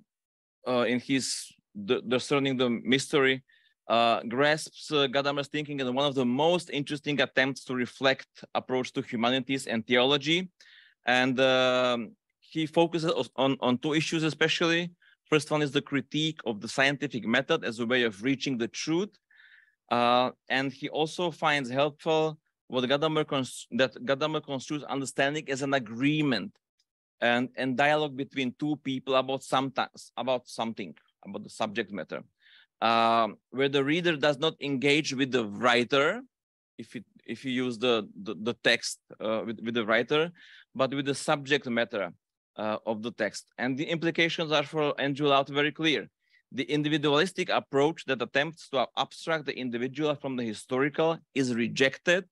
in his Discerning the Mystery grasps Gadamer's thinking as one of the most interesting attempts to reflect approach to humanities and theology. And he focuses on two issues especially. First one is the critique of the scientific method as a way of reaching the truth. And he also finds helpful what Gadamer construes understanding as an agreement and dialogue between two people about something, about the subject matter, where the reader does not engage with the writer, if you use the text with the writer, but with the subject matter of the text. And the implications are for Andrew Loud very clear. The individualistic approach that attempts to abstract the individual from the historical is rejected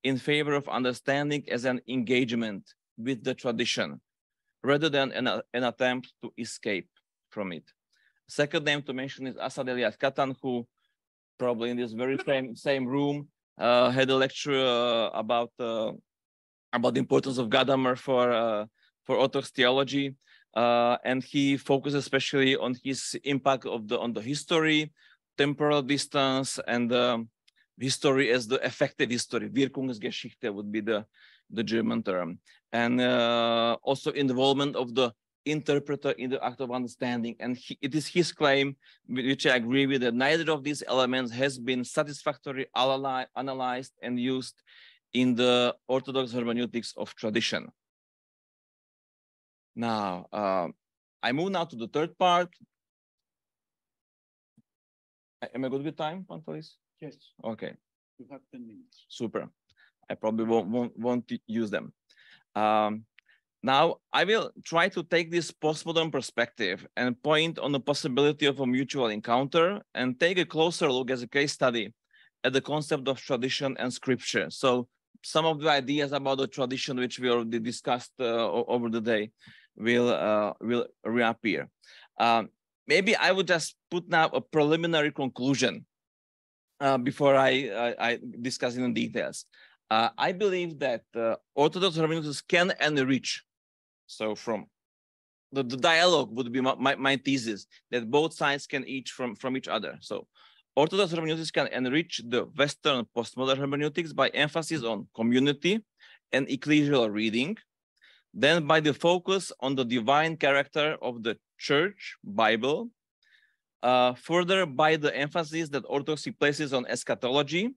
in favor of understanding as an engagement with the tradition, rather than an attempt to escape from it. Second name to mention is Asad Elias Katan, who probably in this very same room had a lecture about the importance of Gadamer for Orthodox theology, and he focuses especially on his impact on the history, temporal distance, and history as the effective history. Wirkungsgeschichte would be the German term, and also involvement of the interpreter in the act of understanding. And it is his claim, which I agree with, that neither of these elements has been satisfactorily analyzed and used in the Orthodox hermeneutics of tradition. Now, I move now to the third part. Am I good with time, Pantelis? Yes. Okay. You have 10 minutes. Super. I probably won't use them. Now, I will try to take this postmodern perspective and point on the possibility of a mutual encounter and take a closer look as a case study at the concept of tradition and scripture. So some of the ideas about the tradition, which we already discussed over the day, will reappear. Maybe I would just put now a preliminary conclusion before I discuss in the details. I believe that Orthodox hermeneutics can enrich. So from the dialogue would be my thesis, that both sides can each from each other. So Orthodox hermeneutics can enrich the Western postmodern hermeneutics by emphasis on community and ecclesial reading, then by the focus on the divine character of the Church, Bible, further by the emphasis that Orthodoxy places on eschatology,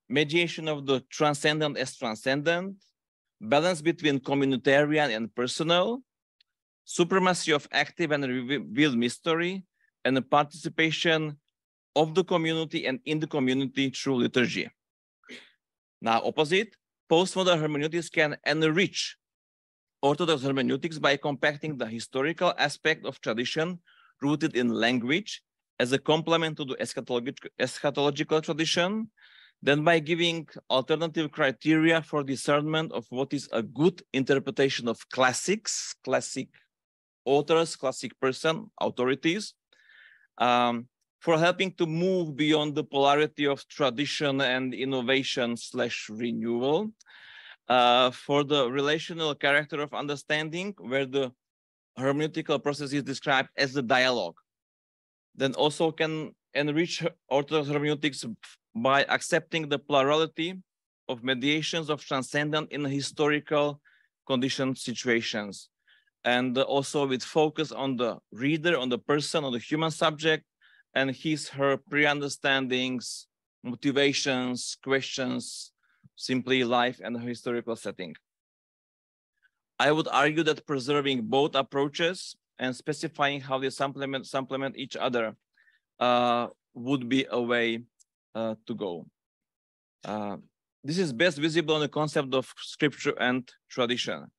mediation of the transcendent as transcendent, balance between communitarian and personal, supremacy of active and revealed mystery, and the participation of the community and in the community through liturgy. Now, opposite, postmodern hermeneutics can enrich Orthodox hermeneutics by compacting the historical aspect of tradition rooted in language as a complement to the eschatological tradition, then by giving alternative criteria for discernment of what is a good interpretation of classics, classic authors, classic person, authorities, for helping to move beyond the polarity of tradition and innovation / renewal, for the relational character of understanding, where the hermeneutical process is described as the dialogue, then also can enrich Orthodox hermeneutics by accepting the plurality of mediations of transcendent in historical conditioned situations, and also with focus on the reader, on the person, on the human subject, and her pre-understandings, motivations, questions, simply life and historical setting. I would argue that preserving both approaches and specifying how they supplement each other would be a way to go. This is best visible in the concept of scripture and tradition.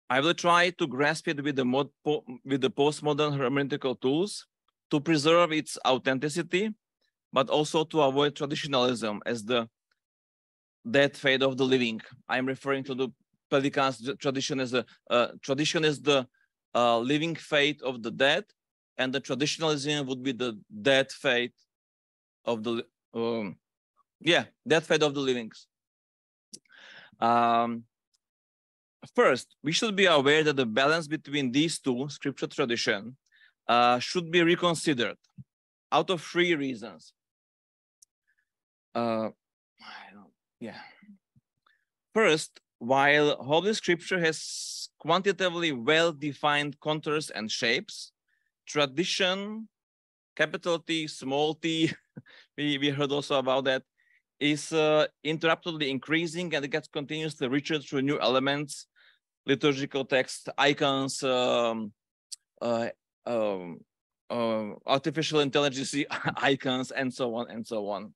I will try to grasp it with the postmodern hermeneutical tools to preserve its authenticity, but also to avoid traditionalism as the dead fate of the living. I'm referring to the Pelikan's tradition as the living fate of the dead, and the traditionalism would be the dead fate of the dead fate of the livings. First, we should be aware that the balance between these two, scripture tradition, should be reconsidered out of three reasons. First, while Holy Scripture has quantitatively well-defined contours and shapes, tradition, capital T, small t, we heard also about that, is interruptedly increasing, and it gets continuously richer through new elements, liturgical texts, icons, artificial intelligence icons, and so on and so on.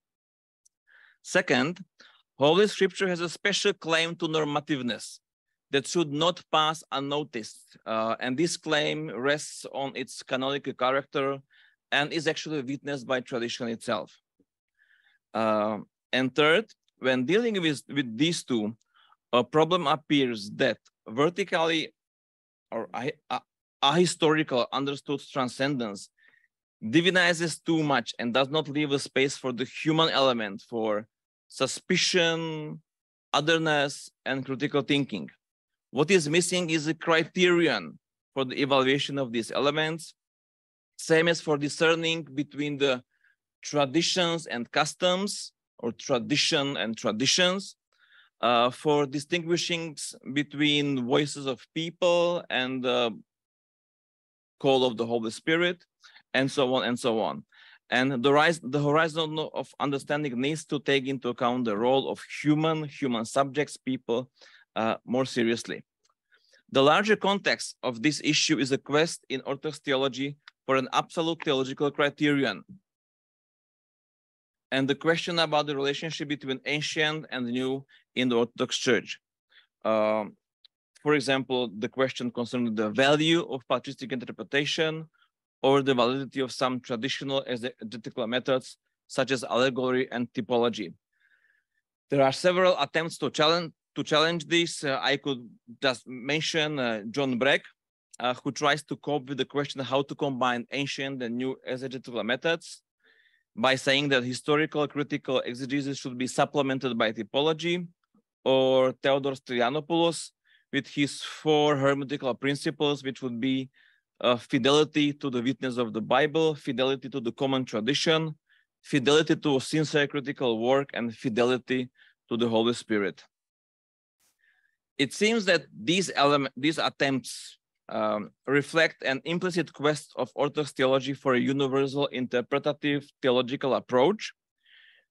Second, Holy Scripture has a special claim to normativeness that should not pass unnoticed, and this claim rests on its canonical character and is actually witnessed by tradition itself. And third, when dealing with these two, a problem appears that vertically or ahistorical understood transcendence divinizes too much and does not leave a space for the human element, for suspicion, otherness, and critical thinking. What is missing is a criterion for the evaluation of these elements, same as for discerning between the traditions and customs, or tradition and traditions, for distinguishing between voices of people and the call of the Holy Spirit, and so on and so on. And the horizon of understanding needs to take into account the role of human subjects, people, more seriously. The larger context of this issue is a quest in Orthodox theology for an absolute theological criterion, and the question about the relationship between ancient and new in the Orthodox Church. For example, the question concerning the value of patristic interpretation or the validity of some traditional exegetical methods, such as allegory and typology. There are several attempts to challenge this. I could just mention John Breck, who tries to cope with the question how to combine ancient and new exegetical methods by saying that historical critical exegesis should be supplemented by typology, or Theodor Stylianopoulos with his 4 hermeneutical principles, which would be fidelity to the witness of the Bible, fidelity to the common tradition, fidelity to sincere critical work, and fidelity to the Holy Spirit. It seems that these attempts reflect an implicit quest of Orthodox theology for a universal interpretative theological approach,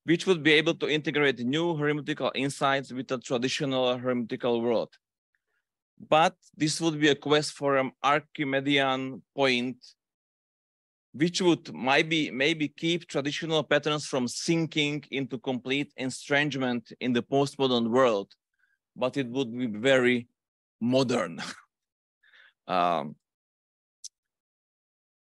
which would be able to integrate new hermeneutical insights with the traditional hermeneutical world. But this would be a quest for an Archimedean point, which would maybe keep traditional patterns from sinking into complete estrangement in the postmodern world, but it would be very modern.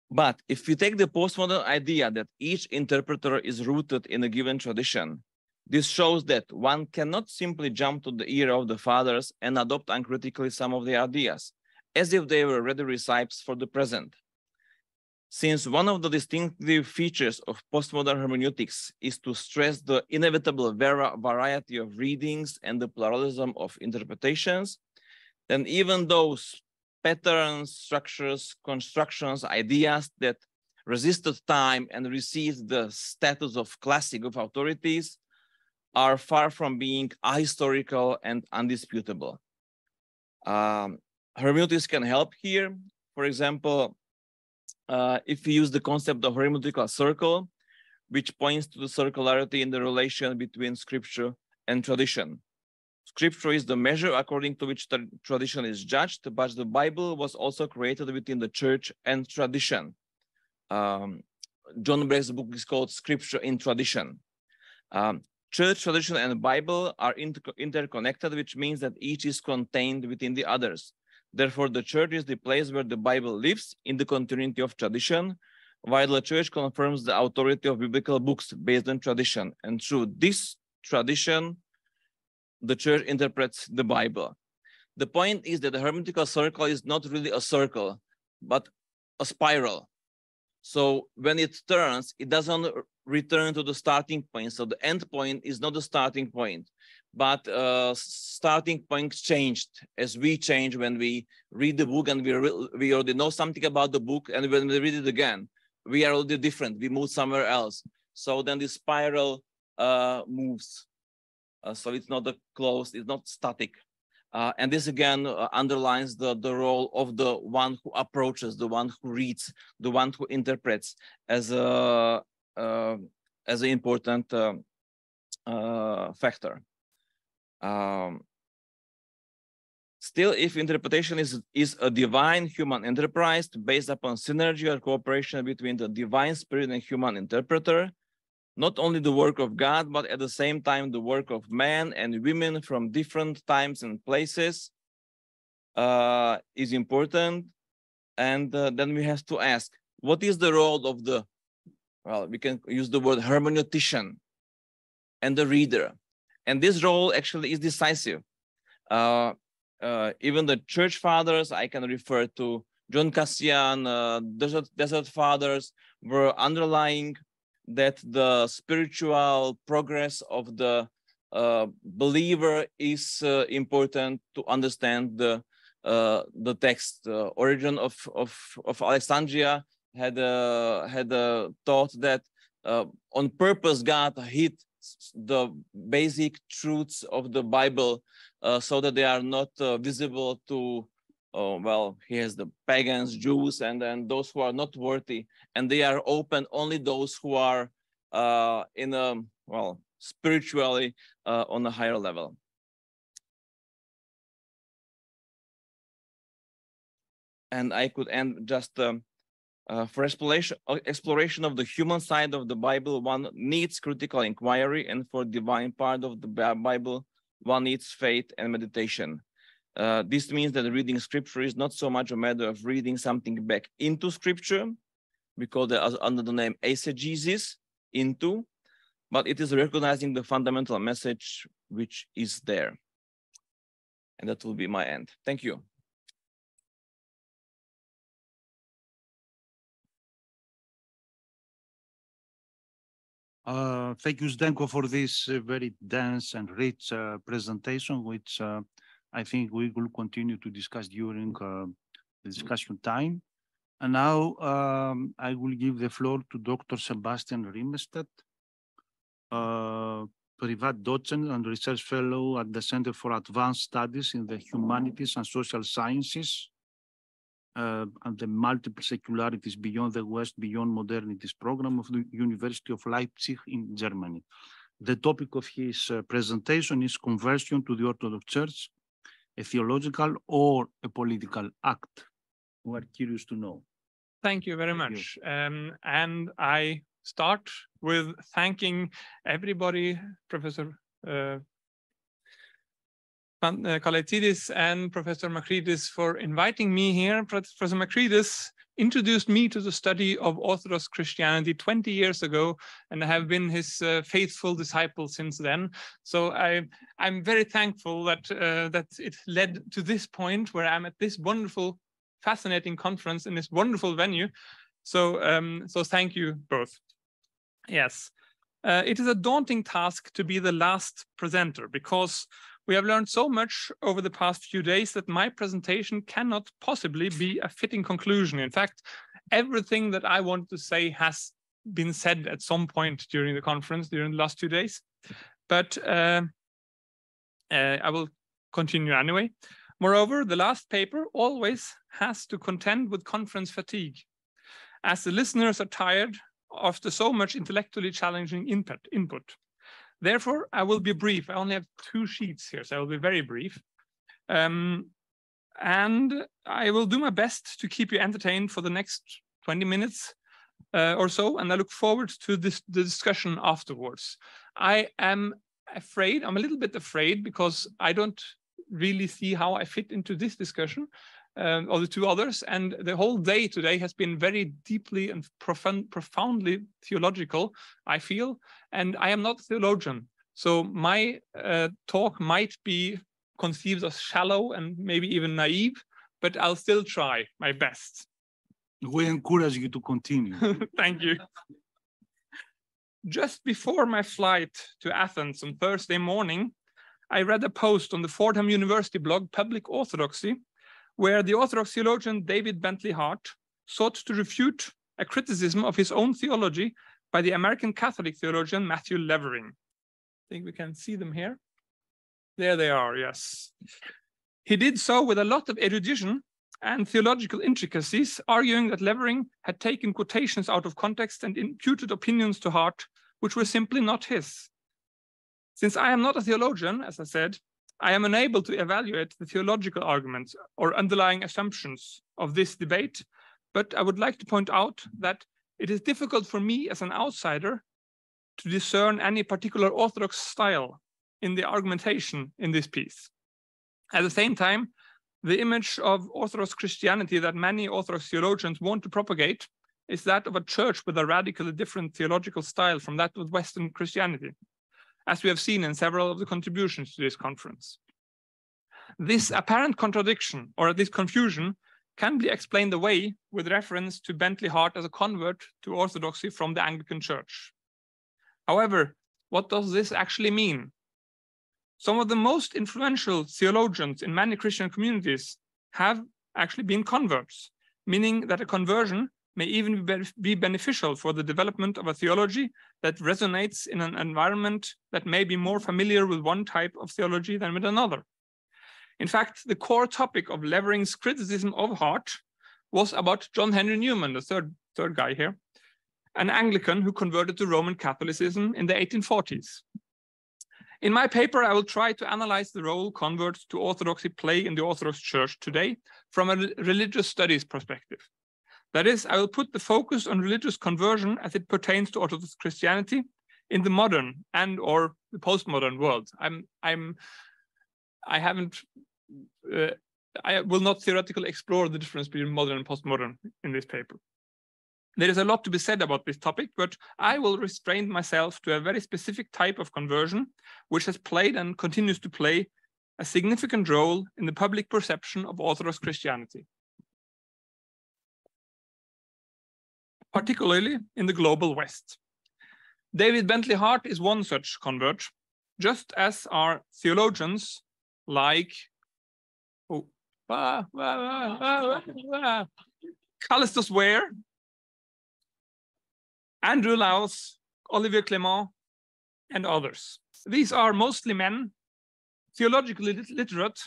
But if we take the postmodern idea that each interpreter is rooted in a given tradition, this shows that one cannot simply jump to the era of the fathers and adopt uncritically some of their ideas, as if they were ready recipes for the present. Since one of the distinctive features of postmodern hermeneutics is to stress the inevitable variety of readings and the pluralism of interpretations, then even those patterns, structures, constructions, ideas that resisted time and received the status of classic of authorities are far from being ahistorical and undisputable. Hermeneutics can help here. For example, if we use the concept of hermeneutical circle, which points to the circularity in the relation between scripture and tradition. Scripture is the measure according to which the tradition is judged, but the Bible was also created within the church and tradition. John Brake's book is called Scripture in Tradition. Church tradition and Bible are interconnected, which means that each is contained within the others. Therefore, the church is the place where the Bible lives in the continuity of tradition, while the church confirms the authority of biblical books based on tradition. And through this tradition, the church interprets the Bible. The point is that the hermeneutical circle is not really a circle, but a spiral. So when it turns, it doesn't return to the starting point. So the end point is not the starting point, but starting points changed as we change when we read the book and we already know something about the book, and when we read it again, we are already different. We move somewhere else. So then the spiral moves. So it's not a closed, it's not static. And this again underlines the role of the one who approaches, the one who reads, the one who interprets as an important factor. Still, if interpretation is a divine human enterprise based upon synergy or cooperation between the divine spirit and human interpreter, not only the work of God, but at the same time, the work of men and women from different times and places is important. And then we have to ask, what is the role of the, well, we can use the word hermeneutician and the reader. And this role actually is decisive. Even the church fathers, I can refer to John Cassian, Desert Fathers, were underlying that the spiritual progress of the believer is important to understand the text. Origin of Alexandria had thought that on purpose God hid the basic truths of the Bible so that they are not visible to well, he has the pagans, Jews, and then those who are not worthy, and they are open only those who are in a, well, spiritually on a higher level. And I could end just for exploration of the human side of the Bible, one needs critical inquiry, and for divine part of the Bible, one needs faith and meditation. This means that reading scripture is not so much a matter of reading something back into scripture, because they are under the name eisegesis, into, but it is recognizing the fundamental message which is there. And that will be my end. Thank you. Thank you, Zdenko, for this very dense and rich presentation, which I think we will continue to discuss during the discussion time. And now I will give the floor to Dr. Sebastian Rimestad, Privatdozent and Research Fellow at the Center for Advanced Studies in the Humanities and Social Sciences and the Multiple Secularities Beyond the West, Beyond Modernities program of the University of Leipzig in Germany. The topic of his presentation is Conversion to the Orthodox Church, a theological or a political act. We are curious to know. Thank you very much. And I start with thanking everybody, Professor Kalaitzidis and Professor Makridis, for inviting me here. Professor Makridis introduced me to the study of Orthodox Christianity 20 years ago, and I have been his faithful disciple since then. So I'm very thankful that that it led to this point where I'm at this wonderful, fascinating conference in this wonderful venue. So so thank you both. Yes, it is a daunting task to be the last presenter, because we have learned so much over the past few days that my presentation cannot possibly be a fitting conclusion. In fact, everything that I wanted to say has been said at some point during the conference, during the last 2 days. But I will continue anyway. Moreover, the last paper always has to contend with conference fatigue. as the listeners are tired after so much intellectually challenging input. Therefore, I will be brief. I only have 2 sheets here, so I will be very brief. And I will do my best to keep you entertained for the next 20 minutes or so, and I look forward to the discussion afterwards. I am afraid, I'm a little bit afraid, because I don't really see how I fit into this discussion or the 2 others, and the whole day today has been very deeply and profoundly theological, I feel, and I am not a theologian, so my talk might be conceived as shallow and maybe even naive, but I'll still try my best. We encourage you to continue. Thank you. Just before my flight to Athens on Thursday morning, I read a post on the Fordham University blog Public Orthodoxy, where the Orthodox theologian David Bentley Hart sought to refute a criticism of his own theology by the American Catholic theologian Matthew Levering. I think we can see them here. There they are, yes. He did so with a lot of erudition and theological intricacies, arguing that Levering had taken quotations out of context and imputed opinions to Hart, which were simply not his. Since I am not a theologian, as I said, I am unable to evaluate the theological arguments or underlying assumptions of this debate, but I would like to point out that it is difficult for me as an outsider to discern any particular Orthodox style in the argumentation in this piece. At the same time, the image of Orthodox Christianity that many Orthodox theologians want to propagate is that of a church with a radically different theological style from that of Western Christianity, as we have seen in several of the contributions to this conference. This apparent contradiction, or at least confusion, can be explained away with reference to Bentley Hart as a convert to Orthodoxy from the Anglican Church. However, what does this actually mean? Some of the most influential theologians in many Christian communities have actually been converts, meaning that a conversion may even be beneficial for the development of a theology that resonates in an environment that may be more familiar with one type of theology than with another. In fact, the core topic of Levering's criticism of Hart was about John Henry Newman, the third guy here, an Anglican who converted to Roman Catholicism in the 1840s. In my paper, I will try to analyze the role converts to Orthodoxy play in the Orthodox Church today from a religious studies perspective. That is, I will put the focus on religious conversion as it pertains to Orthodox Christianity in the modern and or the postmodern world. I will not theoretically explore the difference between modern and postmodern in this paper. There is a lot to be said about this topic, but I will restrain myself to a very specific type of conversion, which has played and continues to play a significant role in the public perception of Orthodox Christianity, particularly in the global West. David Bentley Hart is one such convert, just as are theologians like Callistus Ware, Andrew Laus, Olivier Clément, and others. These are mostly men, theologically literate,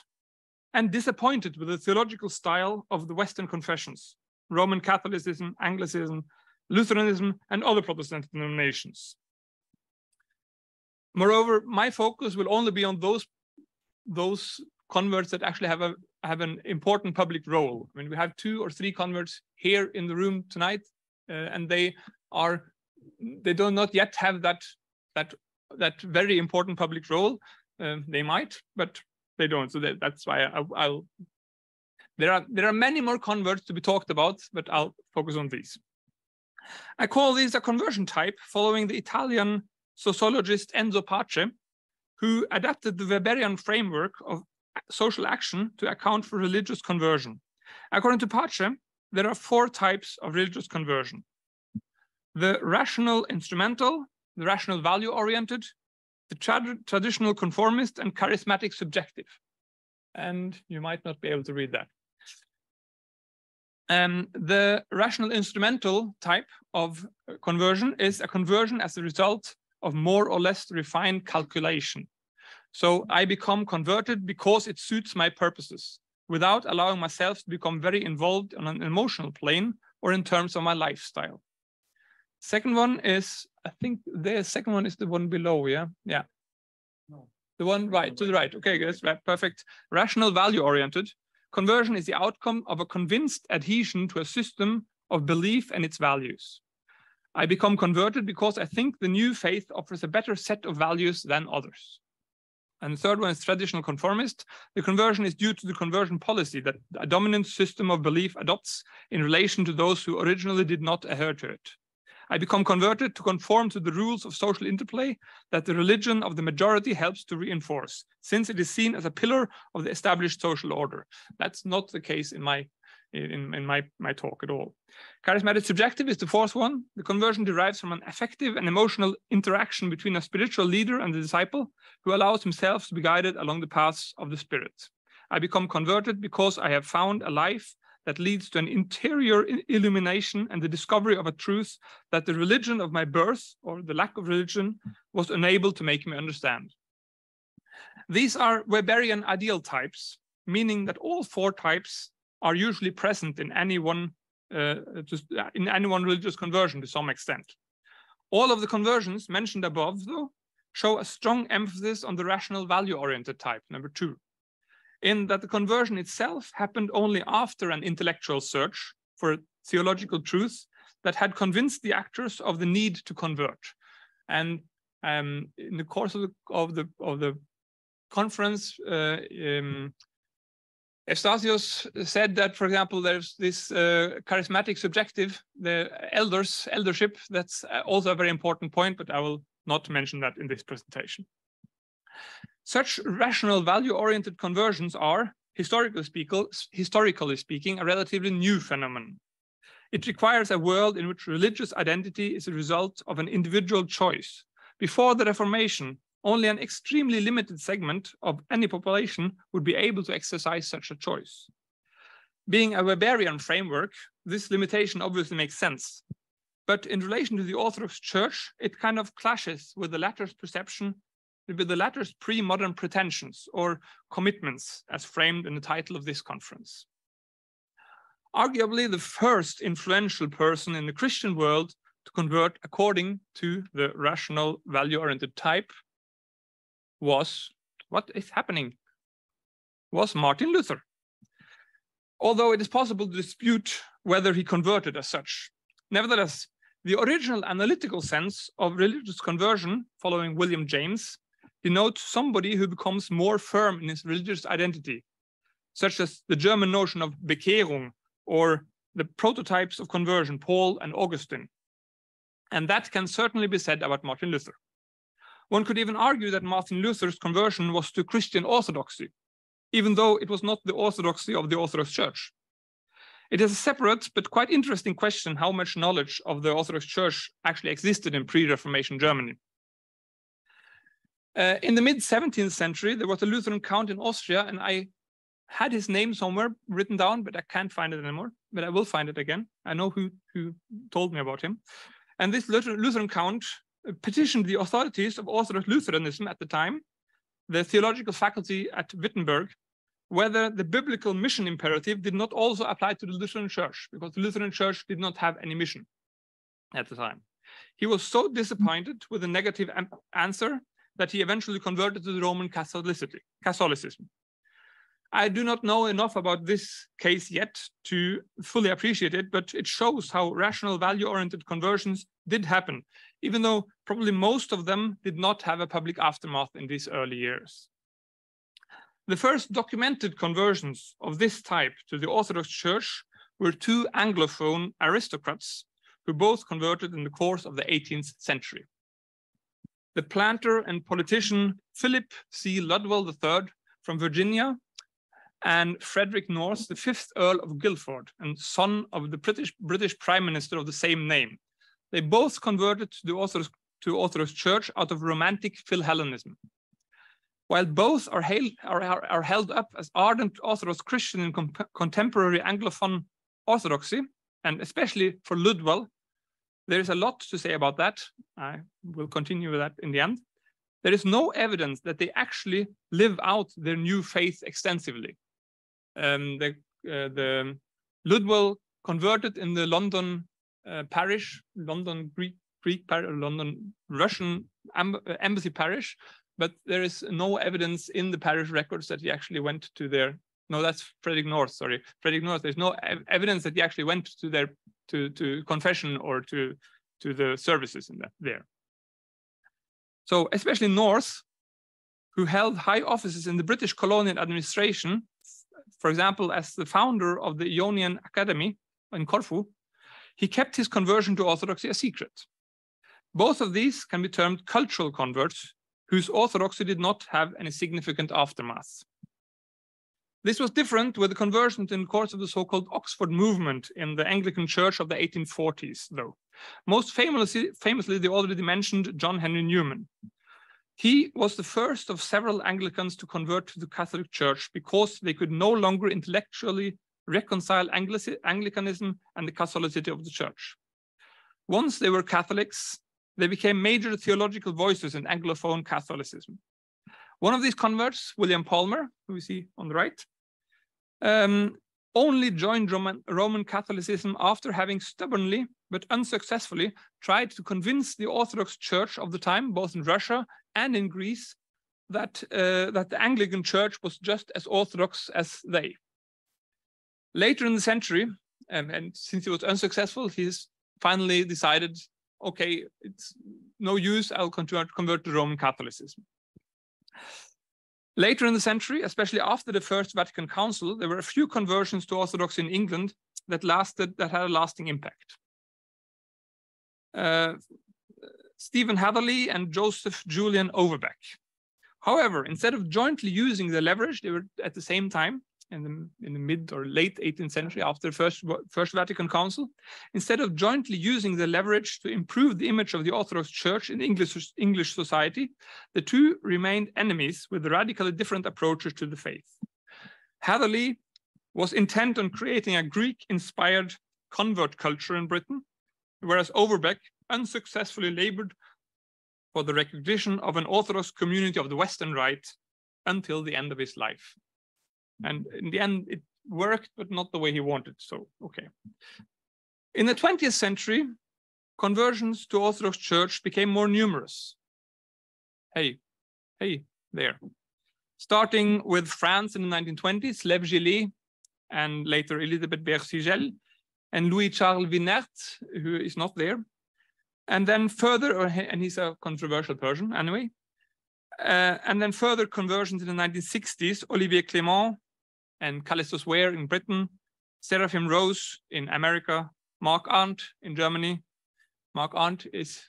and disappointed with the theological style of the Western confessions, Roman Catholicism, Anglicanism, Lutheranism, and other Protestant denominations. Moreover, my focus will only be on those converts that actually have an important public role. I mean, we have 2 or 3 converts here in the room tonight, and they do not yet have that very important public role. They might, but they don't. So that's why there are many more converts to be talked about, but I'll focus on these. I call these a conversion type following the Italian sociologist Enzo Pace, who adapted the Weberian framework of social action to account for religious conversion. According to Pace, there are 4 types of religious conversion: the rational instrumental, the rational value-oriented, the traditional conformist, and charismatic subjective. And you might not be able to read that. The rational instrumental type of conversion is a conversion as a result of more or less refined calculation. So I become converted because it suits my purposes, without allowing myself to become very involved on an emotional plane or in terms of my lifestyle. Second one is, I think the second one is the one below, yeah? Yeah. No. The one right, to the right. Okay, guys, right, perfect. Rational, value-oriented. Conversion is the outcome of a convinced adhesion to a system of belief and its values. I become converted because I think the new faith offers a better set of values than others. And the third one is traditional conformist. The conversion is due to the conversion policy that a dominant system of belief adopts in relation to those who originally did not adhere to it. I become converted to conform to the rules of social interplay that the religion of the majority helps to reinforce, since it is seen as a pillar of the established social order. That's not the case in my talk at all. Charismatic subjective is the fourth one. The conversion derives from an affective and emotional interaction between a spiritual leader and the disciple who allows himself to be guided along the paths of the Spirit. I become converted because I have found a life that leads to an interior illumination and the discovery of a truth that the religion of my birth, or the lack of religion, was unable to make me understand. These are Weberian ideal types, meaning that all four types are usually present in any one religious conversion to some extent. All of the conversions mentioned above, though, show a strong emphasis on the rational value-oriented type, number 2. In that the conversion itself happened only after an intellectual search for theological truth that had convinced the actors of the need to convert. And in the course of the conference, Eustatius said that, for example, there's this charismatic subjective, the eldership. That's also a very important point, but I will not mention that in this presentation. Such rational value-oriented conversions are, historically speaking, a relatively new phenomenon. It requires a world in which religious identity is a result of an individual choice. Before the Reformation, only an extremely limited segment of any population would be able to exercise such a choice. Being a Weberian framework, this limitation obviously makes sense. But in relation to the Orthodox Church, it kind of clashes with the latter's perception, with the latter's pre-modern pretensions or commitments as framed in the title of this conference. Arguably, the first influential person in the Christian world to convert according to the rational value-oriented type was Martin Luther. Although it is possible to dispute whether he converted as such. Nevertheless, the original analytical sense of religious conversion following William James denotes somebody who becomes more firm in his religious identity, such as the German notion of Bekehrung or the prototypes of conversion, Paul and Augustine. And that can certainly be said about Martin Luther. One could even argue that Martin Luther's conversion was to Christian orthodoxy, even though it was not the orthodoxy of the Orthodox Church. It is a separate but quite interesting question how much knowledge of the Orthodox Church actually existed in pre-Reformation Germany. In the mid-17th century, there was a Lutheran count in Austria, and I had his name somewhere written down, but I can't find it anymore, but I will find it again. I know who told me about him. And this Lutheran count petitioned the authorities of Orthodox Lutheranism at the time, the theological faculty at Wittenberg, whether the biblical mission imperative did not also apply to the Lutheran Church, because the Lutheran Church did not have any mission at the time. He was so disappointed with the negative answer that he eventually converted to the Roman Catholicism. I do not know enough about this case yet to fully appreciate it, but it shows how rational value-oriented conversions did happen, even though probably most of them did not have a public aftermath in these early years. The first documented conversions of this type to the Orthodox Church were two Anglophone aristocrats who both converted in the course of the 18th century. The planter and politician Philip C. Ludwell III from Virginia and Frederick North, the 5th Earl of Guildford and son of the British Prime Minister of the same name. They both converted to the Orthodox Church out of romantic Philhellenism. While both are held up as ardent Orthodox Christian in contemporary Anglophone Orthodoxy, and especially for Ludwell, there is a lot to say about that. I will continue with that in the end. There is no evidence that they actually live out their new faith extensively. The Ludwell converted in the London parish, London Greek parish, London Russian embassy parish, but there is no evidence in the parish records that he actually went to their. No, that's Frederick North. Sorry, Frederick North. There's no evidence that he actually went to their to confession or to the services in there. So especially North, who held high offices in the British colonial administration, for example, as the founder of the Ionian Academy in Corfu, he kept his conversion to Orthodoxy a secret. Both of these can be termed cultural converts, whose Orthodoxy did not have any significant aftermath. This was different with the conversions in the course of the so-called Oxford movement in the Anglican Church of the 1840s, though. Most famously, the already mentioned John Henry Newman. He was the first of several Anglicans to convert to the Catholic Church because they could no longer intellectually reconcile Anglicanism and the Catholicity of the Church. Once they were Catholics, they became major theological voices in Anglophone Catholicism. One of these converts, William Palmer, who we see on the right, only joined Roman Catholicism after having stubbornly but unsuccessfully tried to convince the Orthodox Church of the time, both in Russia and in Greece, that the Anglican Church was just as Orthodox as they. Later in the century, and since he was unsuccessful, he's finally decided, okay, it's no use, I'll convert to Roman Catholicism. Later in the century, especially after the First Vatican Council, there were a few conversions to Orthodoxy in England that had a lasting impact. Stephen Hatherley and Joseph Julian Overbeck. However, instead of jointly using the leverage, they were at the same time in the mid or late 18th century after the First Vatican Council, instead of jointly using the leverage to improve the image of the Orthodox Church in English society, the two remained enemies with radically different approaches to the faith. Hatherley was intent on creating a Greek-inspired convert culture in Britain, whereas Overbeck unsuccessfully labored for the recognition of an Orthodox community of the Western Rite until the end of his life. And in the end, it worked, but not the way he wanted. So, okay. In the 20th century, conversions to Orthodox Church became more numerous. Hey there. Starting with France in the 1920s, Lev Gillet, and later Elisabeth Bersigel, and Louis-Charles Vinert, who is not there. And then further, and he's a controversial person anyway. And then further conversions in the 1960s, Olivier Clément and Callistus Ware in Britain, Seraphim Rose in America, Mark Arndt in Germany. Mark Arndt is,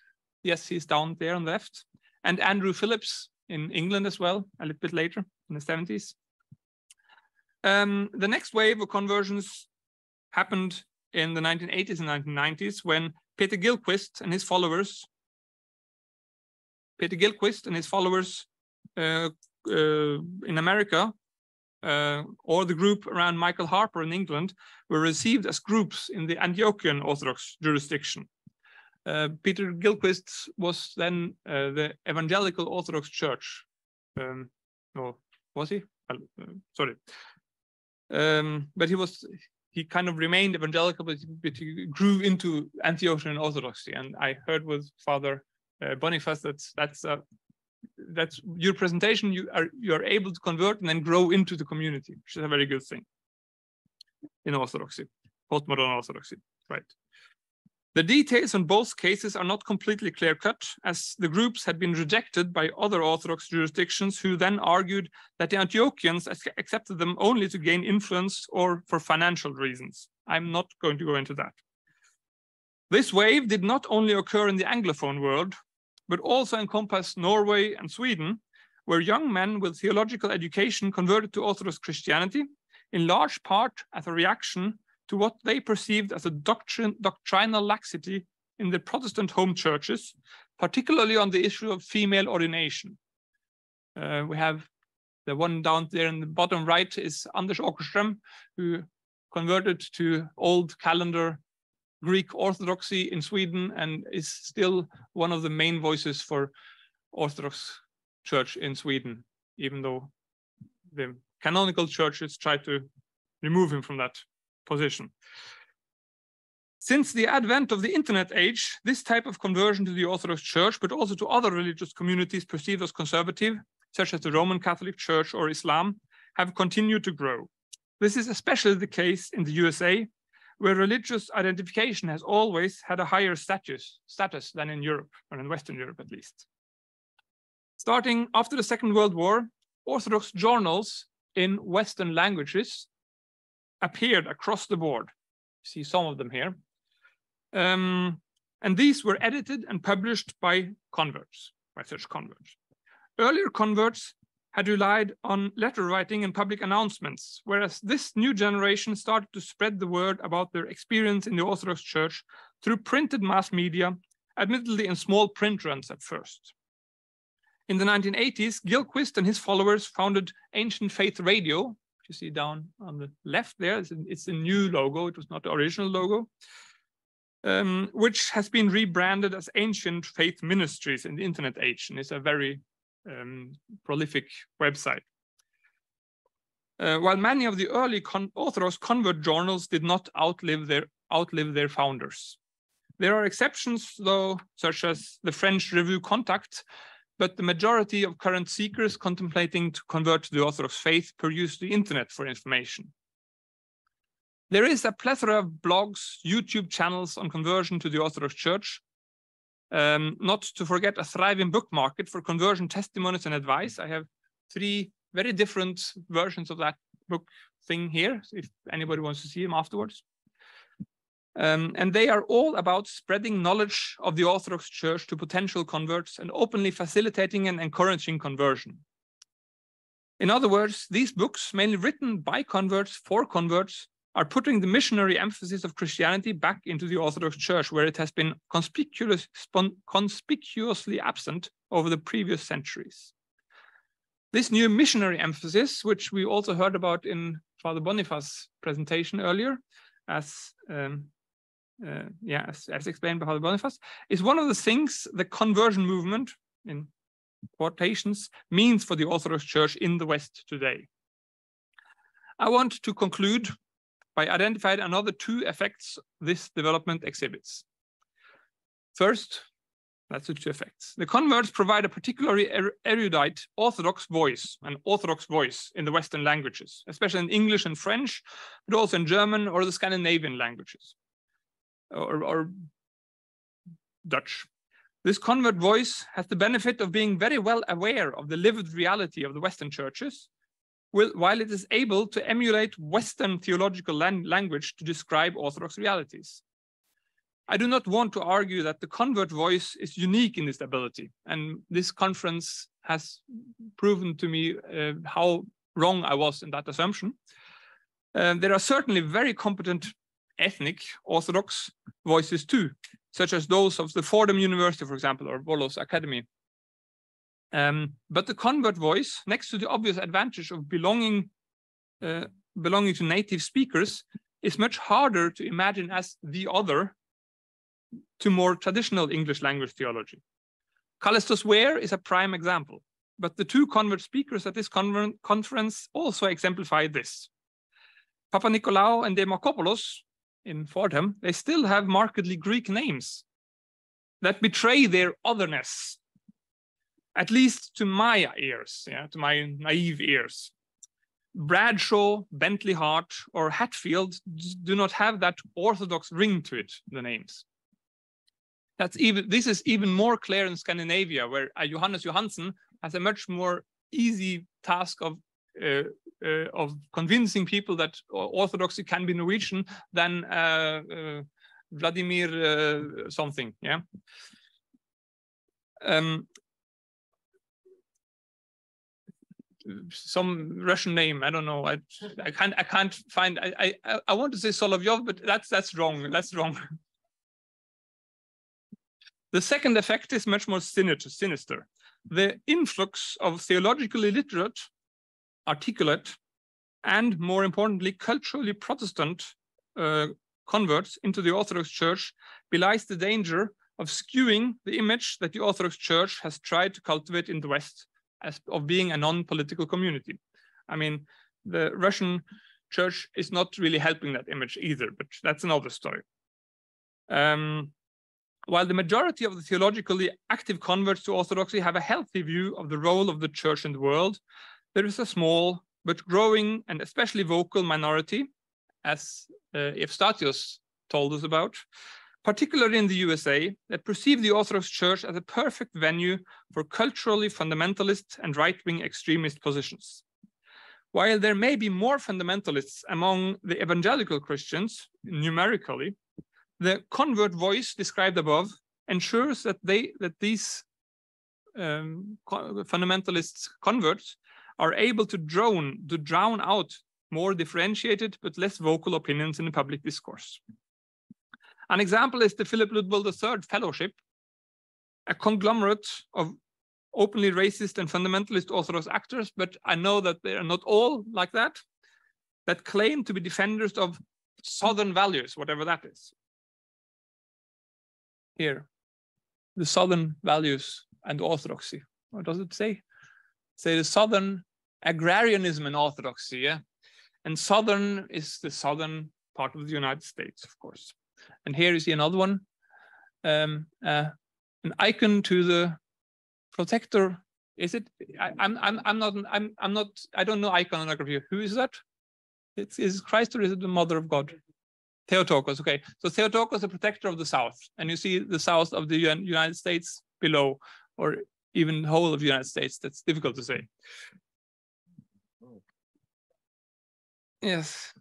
yes, he's down there on the left. And Andrew Phillips in England as well, a little bit later in the 70s. The next wave of conversions happened in the 1980s and 1990s when Peter Gilchrist and his followers in America, or the group around Michael Harper in England, were received as groups in the Antiochian Orthodox jurisdiction. Peter Gilchrist was then the Evangelical Orthodox Church. Or was he? Sorry. But he kind of remained evangelical, but he grew into Antiochian Orthodoxy. And I heard with Father Boniface that's your presentation. You are able to convert and then grow into the community, which is a very good thing in Orthodoxy, postmodern Orthodoxy, right? The details on both cases are not completely clear-cut, as the groups had been rejected by other Orthodox jurisdictions who then argued that the Antiochians accepted them only to gain influence or for financial reasons. I'm not going to go into that. This wave did not only occur in the Anglophone world, but also encompass Norway and Sweden, where young men with theological education converted to Orthodox Christianity, in large part as a reaction to what they perceived as a doctrinal laxity in the Protestant home churches, particularly on the issue of female ordination. We have the one down there in the bottom right is Anders Åkerström, who converted to old calendar Greek Orthodoxy in Sweden and is still one of the main voices for Orthodox Church in Sweden, even though the canonical churches try to remove him from that position. Since the advent of the internet age, this type of conversion to the Orthodox Church, but also to other religious communities perceived as conservative, such as the Roman Catholic Church or Islam, have continued to grow. This is especially the case in the USA, where religious identification has always had a higher status than in Europe, or in Western Europe at least. Starting after the Second World War, Orthodox journals in Western languages appeared across the board. You see some of them here. And these were edited and published by converts, by such converts. Earlier converts had relied on letter writing and public announcements, whereas this new generation started to spread the word about their experience in the Orthodox Church through printed mass media, admittedly in small print runs at first. In the 1980s, Gilchrist and his followers founded Ancient Faith Radio, which you see down on the left there. It's a new logo, it was not the original logo, which has been rebranded as Ancient Faith Ministries in the internet age, and it's a very prolific website. While many of the early Orthodox convert journals did not outlive their founders. There are exceptions, though, such as the French review Contact, but the majority of current seekers contemplating to convert to the Orthodox faith peruse the internet for information. There is a plethora of blogs, YouTube channels on conversion to the Orthodox Church, not to forget a thriving book market for conversion testimonies and advice. I have 3 very different versions of that book thing here, if anybody wants to see them afterwards. And they are all about spreading knowledge of the Orthodox Church to potential converts and openly facilitating and encouraging conversion. In other words, these books, mainly written by converts for converts, are putting the missionary emphasis of Christianity back into the Orthodox Church, where it has been conspicuously absent over the previous centuries. This new missionary emphasis, which we also heard about in Father Boniface's presentation earlier, as explained by Father Boniface, is one of the things the conversion movement, in quotations, means for the Orthodox Church in the West today. I want to conclude by identifying another 2 effects this development exhibits. First, that's the 2 effects. The converts provide a particularly erudite Orthodox voice, an Orthodox voice in the Western languages, especially in English and French, but also in German or the Scandinavian languages, or Dutch. This convert voice has the benefit of being very well aware of the lived reality of the Western churches, while it is able to emulate Western theological language to describe Orthodox realities. I do not want to argue that the convert voice is unique in this ability, and this conference has proven to me how wrong I was in that assumption. There are certainly very competent ethnic Orthodox voices too, such as those of the Fordham University, for example, or Volos Academy. But the convert voice, next to the obvious advantage of belonging to native speakers, is much harder to imagine as the other to more traditional English language theology. Kallistos Ware is a prime example, but the 2 convert speakers at this conference also exemplify this. Papa Nikolaou and Demarkopoulos in Fordham, they still have markedly Greek names that betray their otherness, at least to my ears, to my naive ears. Bradshaw, Bentley Hart, or Hatfield do not have that Orthodox ring to it, the names. This is even more clear in Scandinavia, where Johannes Johansson has a much more easy task of convincing people that Orthodoxy can be Norwegian than Vladimir something, some Russian name, I don't know. I can't find. I want to say Solovyov, but that's wrong. That's wrong. The second effect is much more sinister. The influx of theologically literate, articulate, and more importantly, culturally Protestant converts into the Orthodox Church belies the danger of skewing the image that the Orthodox Church has tried to cultivate in the West as of being a non-political community. I mean, the Russian Church is not really helping that image either, but that's another story. While the majority of the theologically active converts to Orthodoxy have a healthy view of the role of the church in the world, there is a small but growing and especially vocal minority, as Evstatios told us about, particularly in the USA, that perceive the Orthodox Church as a perfect venue for culturally fundamentalist and right-wing extremist positions. While there may be more fundamentalists among the evangelical Christians, numerically, the convert voice described above ensures that these fundamentalist converts are able to drown out more differentiated but less vocal opinions in the public discourse. An example is the Philip Ludwig III Fellowship, a conglomerate of openly racist and fundamentalist Orthodox actors, but I know that they are not all like that claim to be defenders of Southern values, whatever that is. Here, the Southern values and Orthodoxy. What does it say? Say the Southern agrarianism and Orthodoxy, yeah? And Southern is the southern part of the United States, of course. And here you see another one, an icon to the protector. Is it? I don't know iconography. Who is that? Is it Christ or is it the Mother of God? Theotokos. Okay, so Theotokos, the protector of the South, and you see the south of the United States below, or even the whole of the United States. That's difficult to say. Yes.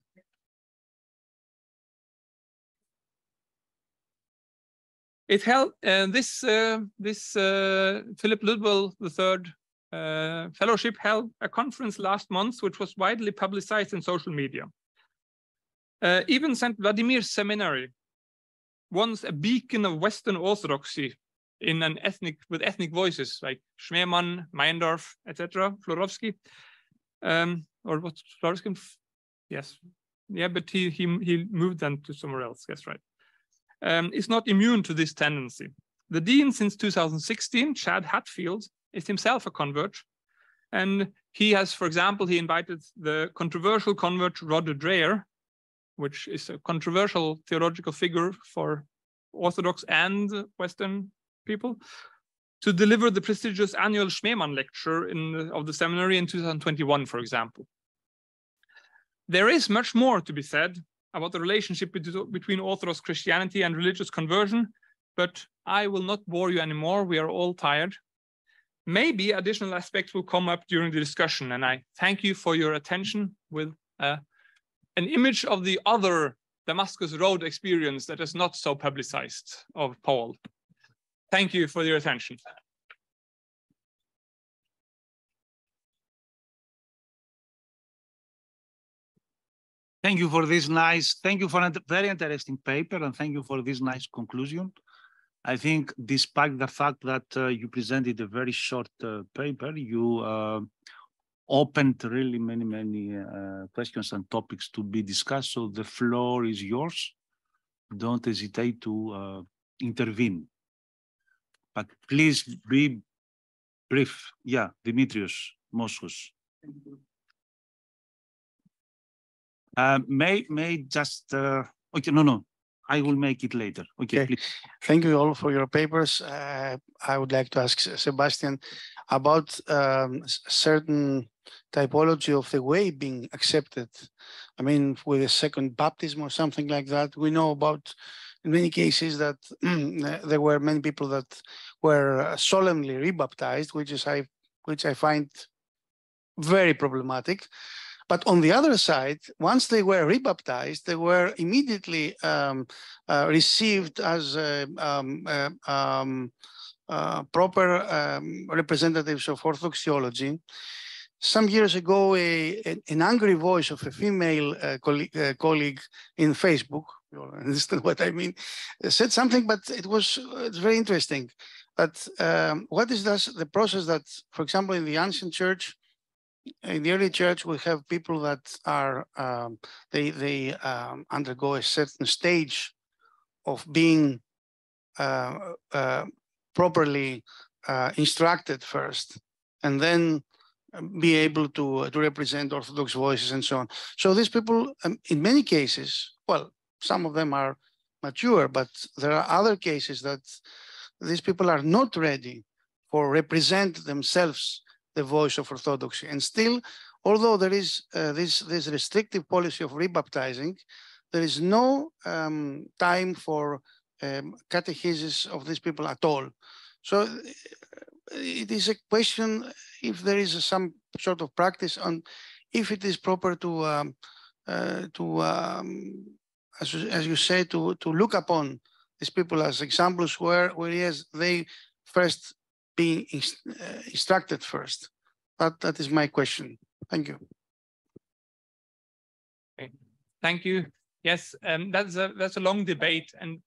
It held this Philip Ludwig III Fellowship held a conference last month, which was widely publicized in social media. Even St. Vladimir's Seminary, once a beacon of Western Orthodoxy in an with ethnic voices like Schmemann, Meyendorff, etc., Florovsky, or what's Florovsky? Yes, yeah, but he moved then to somewhere else. That's right. Is not immune to this tendency. The dean since 2016, Chad Hatfield, is himself a convert, and he has, for example, he invited the controversial convert Rod Dreher, which is a controversial theological figure for Orthodox and Western people, to deliver the prestigious annual Schmemann lecture of the seminary in 2021, for example. There is much more to be said about the relationship between Orthodox Christianity and religious conversion, but I will not bore you anymore. We are all tired. Maybe additional aspects will come up during the discussion, and I thank you for your attention with an image of the other Damascus Road experience that is not so publicized of Paul. Thank you for your attention. Thank you for a very interesting paper, and thank you for this nice conclusion. I think despite the fact that you presented a very short paper, you opened really many questions and topics to be discussed. So the floor is yours. Don't hesitate to intervene. But please be brief. Yeah, Dimitrios Moschus. May just okay, no, I will make it later. Okay, please. Thank you all for your papers. I would like to ask Sebastian about certain typology of the way being accepted. I mean, with a second baptism or something like that. We know about in many cases that there were many people that were solemnly rebaptized, which I find very problematic. But on the other side, once they were rebaptized, they were immediately received as proper representatives of Orthodox theology. Some years ago, an angry voice of a female colleague in Facebook, you understand what I mean, said something, but it's very interesting. But what is the process that, for example, in the ancient church, in the early church, we have people that are, they undergo a certain stage of being properly instructed first, and then be able to represent Orthodox voices and so on. So these people, in many cases, well, some of them are mature, but there are other cases that these people are not ready for represent themselves the voice of Orthodoxy. And still, although there is this restrictive policy of rebaptizing, there is no time for catechesis of these people at all. So it is a question if there is some sort of practice on if it is proper to as you say, to look upon these people as examples whereas they first being instructed first. That is my question. Thank you. Okay. Thank you. Yes, that's a long debate, and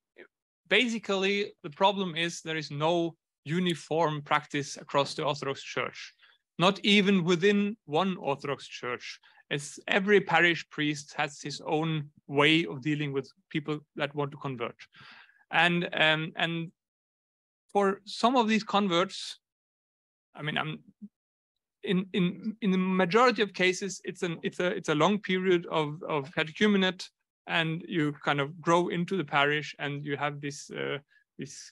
basically the problem is there is no uniform practice across the Orthodox Church, not even within one Orthodox Church. As every parish priest has his own way of dealing with people that want to convert, and for some of these converts, I mean, in the majority of cases, it's a long period of catechumenate, and you kind of grow into the parish, and you have these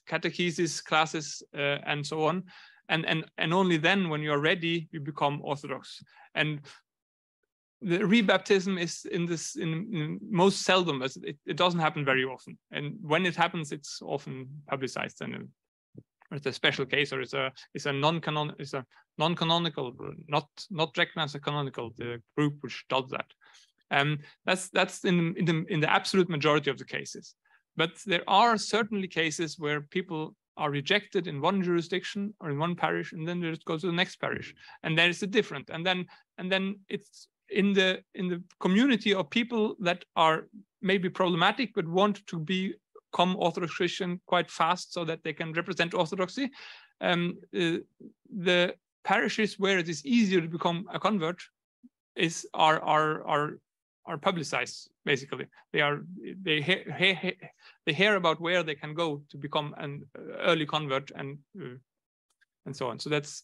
catechesis classes and so on, and only then, when you are ready, you become Orthodox. And the rebaptism is in most seldom, as it doesn't happen very often, and when it happens, it's often publicized, and it's a special case, or it's a non-canonical, not recognized as canonical, the group which does that. That's in the absolute majority of the cases. But there are certainly cases where people are rejected in one jurisdiction or in one parish, and then they just go to the next parish, and there is a different. And then it's in the community of people that are maybe problematic but want to become Orthodox Christian quite fast so that they can represent Orthodoxy. The parishes where it is easier to become a convert are publicized. Basically, they hear about where they can go to become an early convert, and so on. So that's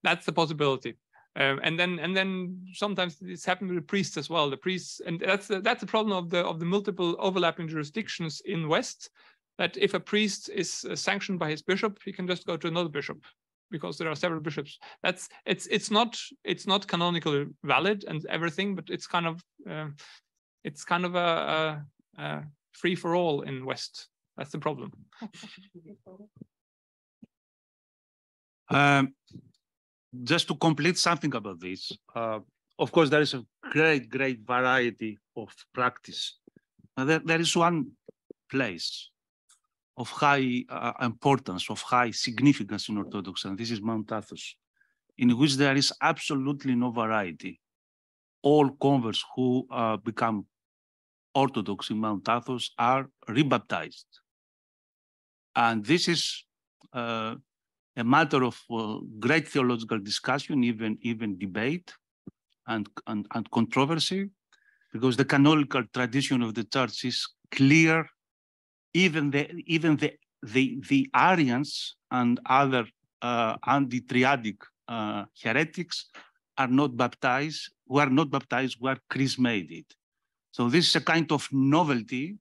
the possibility. And then sometimes this happens with the priests as well. The priests, and that's the problem of the multiple overlapping jurisdictions in West. That if a priest is sanctioned by his bishop, he can just go to another bishop, because there are several bishops. It's not canonically valid and everything, but it's kind of a free for all in West. That's the problem. Just to complete something about this, of course, there is a great variety of practice. There is one place of high importance, of high significance in Orthodoxy, and this is Mount Athos, in which there is absolutely no variety. All converts who become Orthodox in Mount Athos are rebaptized. And this is a matter of great theological discussion, even debate and controversy, because the canonical tradition of the church is clear. Even the Arians and other anti-triadic heretics are not baptized, were chrismated. So this is a kind of novelty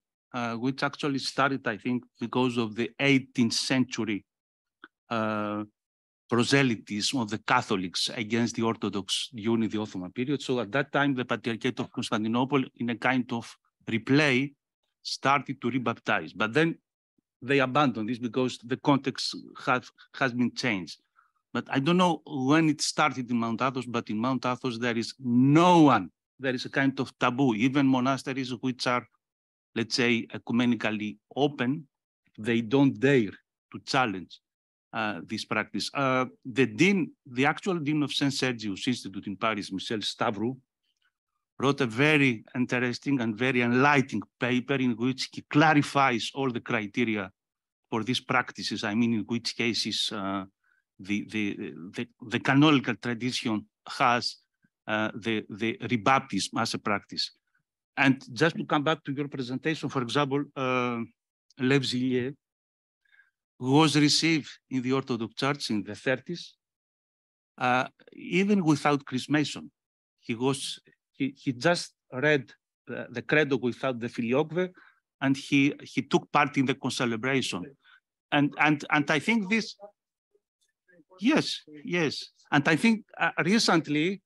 which actually started, I think, because of the 18th century proselytism of the Catholics against the Orthodox during the Ottoman period. So at that time, the Patriarchate of Constantinople, in a kind of replay, started to rebaptize. But then they abandoned this because the context has been changed. But I don't know when it started in Mount Athos, but in Mount Athos, there is no one. There is a kind of taboo. Even monasteries which are, let's say, ecumenically open, they don't dare to challenge this practice. The actual dean of St. Sergius Institute in Paris, Michel Stavrou, wrote a very interesting and very enlightening paper in which he clarifies all the criteria for these practices. I mean, in which cases the canonical tradition has the rebaptism as a practice. And just to come back to your presentation, for example, Leipzig was received in the Orthodox Church in the 30s, even without chrismation. He just read the credo without the filioque, and he took part in the concelebration. And I think this, yes. And I think recently,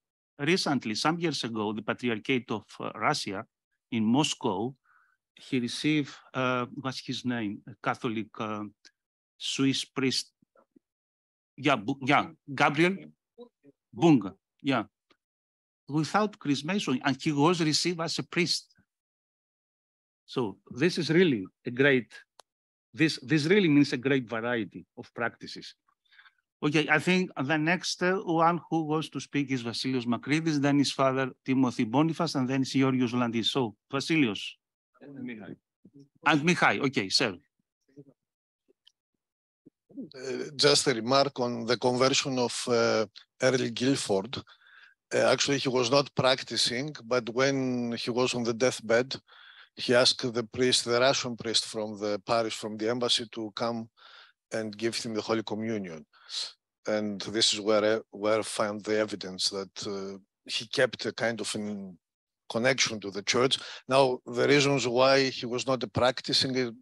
some years ago, the Patriarchate of Russia in Moscow, he received, what's his name? A Catholic Swiss priest. Gabriel Bunga, without chrismation, and he was received as a priest. So this is really a great, this really means a great variety of practices. Okay, I think the next one who wants to speak is Vasilios Makridis, then his father Timothy Boniface, and then Georgios Landis. So Vasilios. And Mihai, okay, sir. Just a remark on the conversion of Earl Guilford. Actually, he was not practicing, but when he was on the deathbed, he asked the priest, the Russian priest from the parish, from the embassy, to come and give him the Holy Communion. And this is where I found the evidence that he kept a kind of an connection to the church. Now, the reasons why he was not practicing,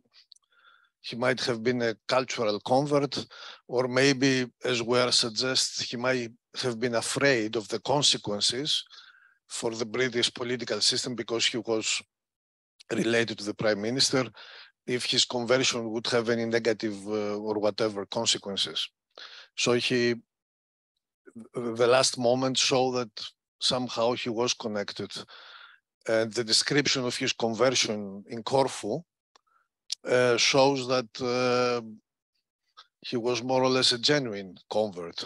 he might have been a cultural convert, or maybe, as Ware suggests, he might have been afraid of the consequences for the British political system because he was related to the Prime Minister, if his conversion would have any negative or whatever consequences. So the last moment show that somehow he was connected. And the description of his conversion in Corfu shows that he was more or less a genuine convert.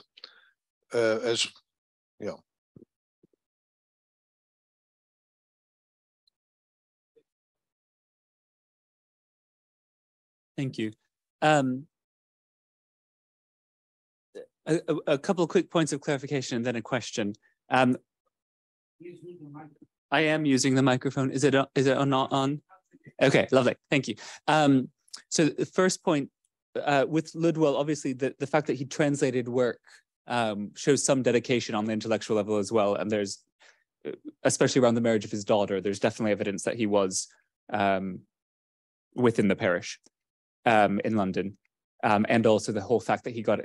Thank you. A couple of quick points of clarification and then a question. I am using the microphone. Is it not on? Okay, lovely. Thank you. So the first point with Ludwell, obviously the fact that he translated work shows some dedication on the intellectual level as well. And there's, especially around the marriage of his daughter, there's definitely evidence that he was within the parish in London. And also the whole fact that he got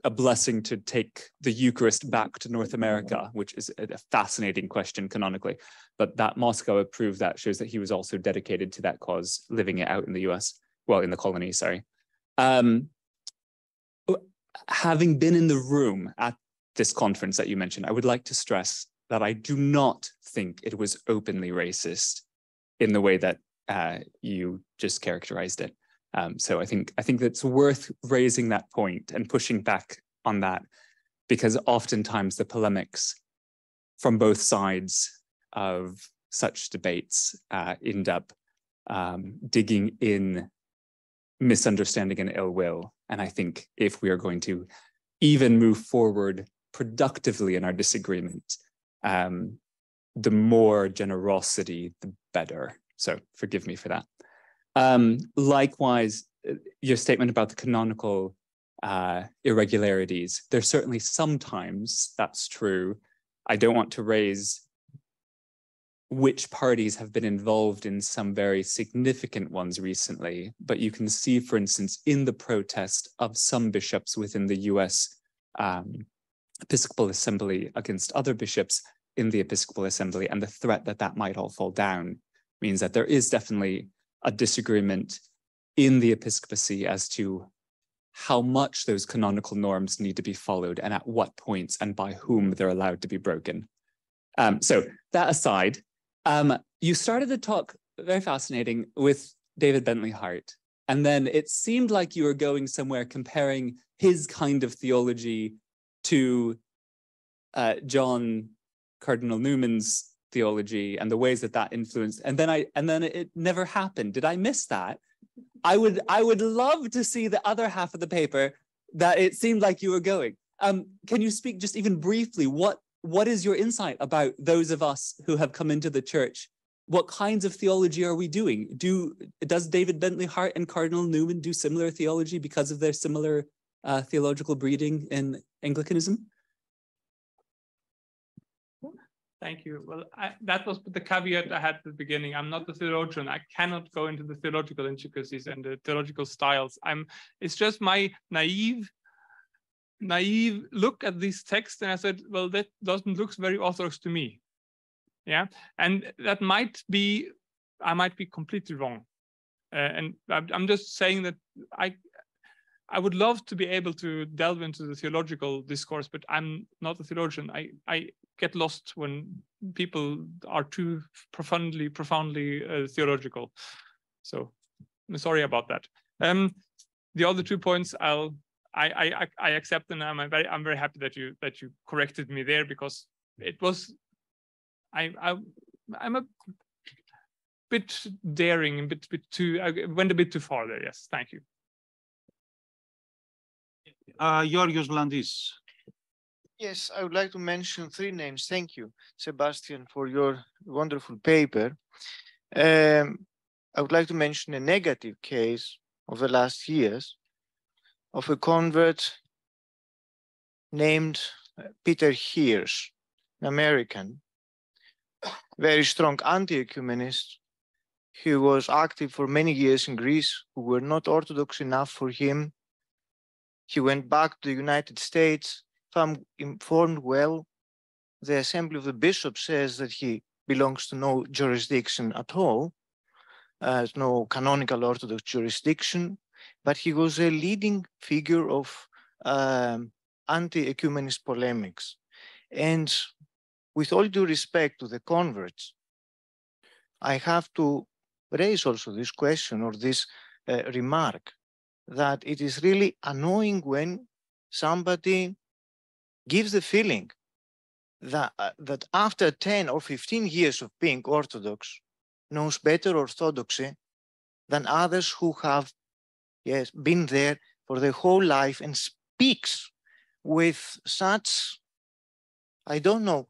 a blessing to take the Eucharist back to North America, which is a fascinating question canonically. But that Moscow approved that shows that he was also dedicated to that cause, living it out in the US, well, in the colonies, sorry. Having been in the room at this conference that you mentioned, I would like to stress that I do not think it was openly racist in the way that you just characterized it. So I think it's worth raising that point and pushing back on that, because oftentimes the polemics from both sides of such debates end up digging in misunderstanding and ill will. And I think if we are going to even move forward productively in our disagreement, the more generosity, the better. So forgive me for that. Likewise, your statement about the canonical irregularities, there's certainly sometimes that's true. I don't want to raise which parties have been involved in some very significant ones recently, but you can see, for instance, in the protest of some bishops within the US Episcopal Assembly against other bishops in the Episcopal Assembly, and the threat that that might all fall down means that there is definitely a disagreement in the episcopacy as to how much those canonical norms need to be followed and at what points and by whom they're allowed to be broken. So that aside, you started the talk, very fascinating, with David Bentley Hart. And then it seemed like you were going somewhere comparing his kind of theology to John Cardinal Newman's theology and the ways that that influenced, and then it never happened. Did I miss that? I would love to see the other half of the paper that it seemed like you were going. Can you speak just even briefly, what is your insight about those of us who have come into the church? What kinds of theology are we doing? Does David Bentley Hart and Cardinal Newman do similar theology because of their similar theological breeding in Anglicanism? Thank you. Well, that was the caveat I had at the beginning. I'm not a theologian. I cannot go into the theological intricacies and the theological styles. It's just my naive look at these texts, and I said, well, that doesn't look very Orthodox to me. Yeah, and that might be, I might be completely wrong. And I'm just saying that I would love to be able to delve into the theological discourse, but I'm not a theologian. I get lost when people are too profoundly theological. So I'm sorry about that. The other 2 points I accept, and I'm very happy that you corrected me there, because it was I'm a bit daring, a bit too, I went a bit too far there. Yes, thank you. Georgios Vlandis. Yes, I would like to mention 3 names. Thank you, Sebastian, for your wonderful paper. I would like to mention a negative case of the last years of a convert named Peter Hirsch, an American, very strong anti-ecumenist. He was active for many years in Greece, who were not Orthodox enough for him. He went back to the United States. If I'm informed well, the Assembly of the Bishops says that he belongs to no jurisdiction at all, no canonical Orthodox jurisdiction, but he was a leading figure of anti-ecumenist polemics. And with all due respect to the converts, I have to raise also this question or this remark that it is really annoying when somebody gives the feeling that, that after 10 or 15 years of being Orthodox knows better Orthodoxy than others who have, yes, been there for their whole life and speaks with such, I don't know,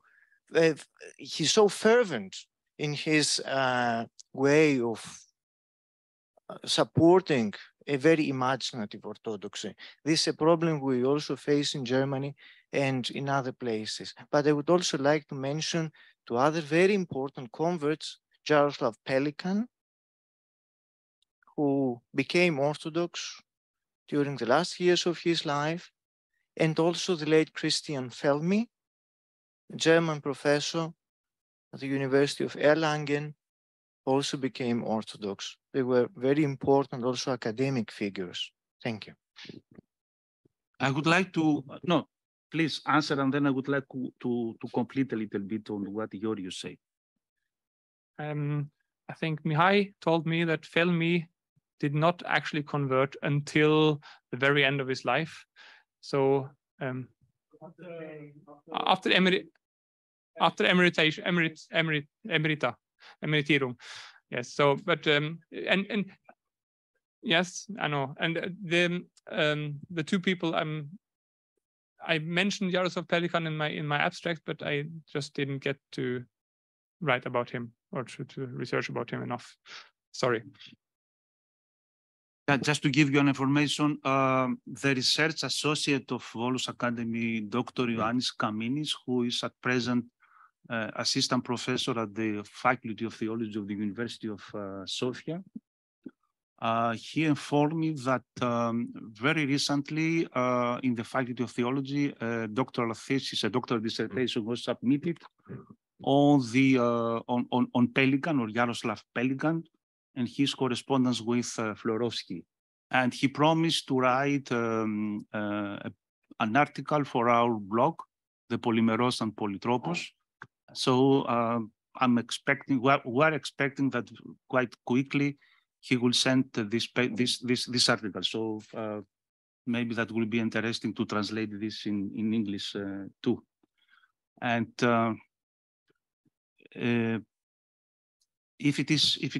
he's so fervent in his way of supporting a very imaginative Orthodoxy. This is a problem we also face in Germany and in other places. But I would also like to mention 2 other very important converts, Jaroslav Pelikan, who became Orthodox during the last years of his life, and also the late Christian Felmy, a German professor at the University of Erlangen, also became Orthodox. They were very important also academic figures. Thank you. I would like to, no, please answer, and then I would like to complete a little bit on what Georgios said. I think Mihai told me that Felmy did not actually convert until the very end of his life. So after emeritirum. Yes. So, but and yes, I know. And the 2 people I mentioned Jaroslav Pelikan in my abstract, but I just didn't get to write about him or to research about him enough. Sorry. Just to give you an information, the research associate of Volos Academy, Dr. Ioannis Kaminis, who is at present assistant professor at the Faculty of Theology of the University of Sofia, he informed me that very recently in the Faculty of Theology, a doctoral thesis, a doctoral dissertation was submitted on the on Pelikan, or Jaroslav Pelikan, and his correspondence with Florovsky. And he promised to write an article for our blog, The Polymeros and Polytropos. So I'm expecting, we're expecting that quite quickly he will send this article. So maybe that will be interesting to translate this in English too. And if it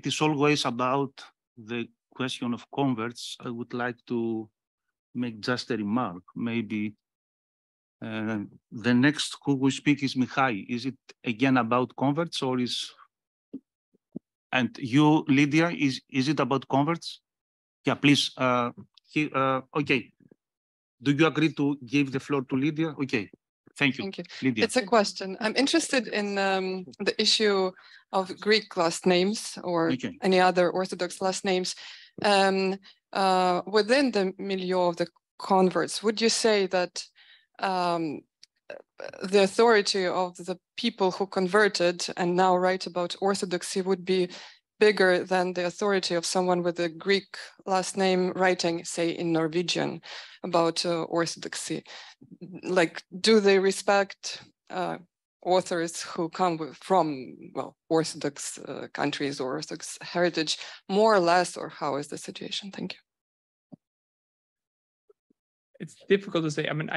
is always about the question of converts, I would like to make just a remark. Maybe the next who will speak is Mihai. Is it again about converts, or is, and you, Lydia, is it about converts? Yeah, please. Okay. Do you agree to give the floor to Lydia? Okay. Thank you. Thank you. Lydia. It's a question. I'm interested in the issue of Greek last names or any other Orthodox last names. Within the milieu of the converts, would you say that the authority of the people who converted and now write about Orthodoxy would be bigger than the authority of someone with a Greek last name writing, say, in Norwegian about Orthodoxy? Like, do they respect authors who come from, well, Orthodox countries or Orthodox heritage more or less, or how is the situation? Thank you. It's difficult to say. I mean,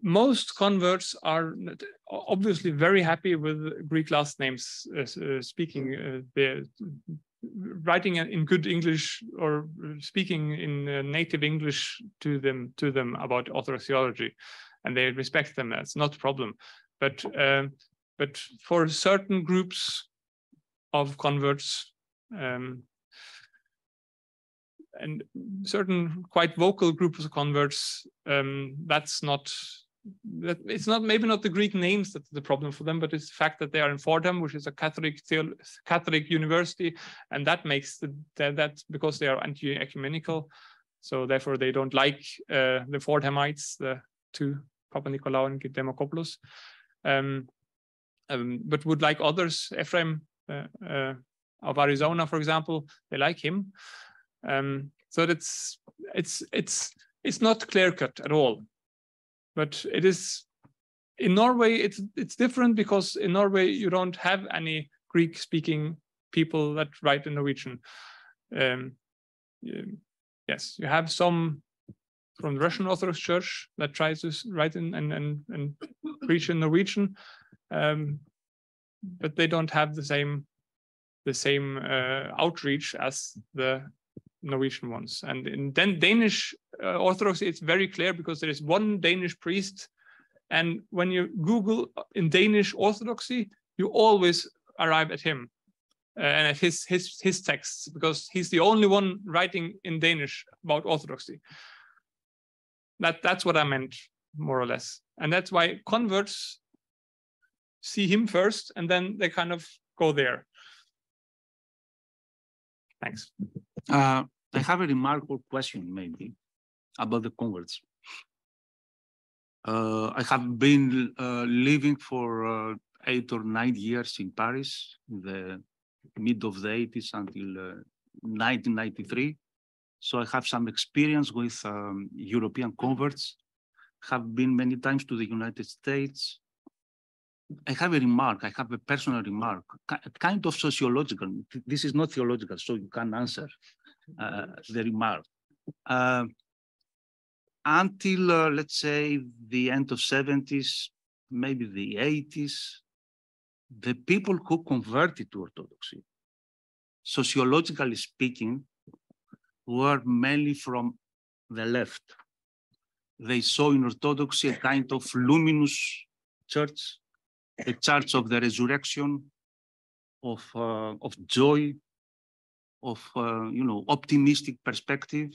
most converts are obviously very happy with Greek last names, speaking, they're writing in good English or speaking in native English to them about Orthodox theology, and they respect them. That's not a problem. But for certain groups of converts and certain quite vocal groups of converts, it's not maybe not the Greek names that's the problem for them, but it's the fact that they are in Fordham, which is a Catholic university, and that makes that because they are anti-ecumenical, so therefore they don't like the Fordhamites, the two, Papa Nikolaou and Demokopoulos, but would like others. Ephraim of Arizona, for example, they like him. So it's not clear-cut at all, but it is in Norway. It's different because in Norway you don't have any Greek-speaking people that write in Norwegian. Yes, you have some from the Russian Orthodox Church that tries to write in and preach in Norwegian, but they don't have the same outreach as the Norwegian ones. And in Danish Orthodoxy, it's very clear because there is one Danish priest, and when you Google in Danish Orthodoxy, you always arrive at him and at his texts, because he's the only one writing in Danish about Orthodoxy. That's what I meant, more or less. And that's why converts see him first, and then they kind of go there. Thanks. I have a remarkable question, maybe, about the converts. I have been living for 8 or 9 years in Paris, in the mid of the 80s until 1993. So I have some experience with European converts, have been many times to the United States. I have a remark, I have a personal remark, kind of sociological. This is not theological, so you can answer the remark. Until, let's say, the end of 70s, maybe the 80s, the people who converted to Orthodoxy, sociologically speaking, were mainly from the left. They saw in Orthodoxy a kind of luminous church, a church of the resurrection, of joy, of optimistic perspective,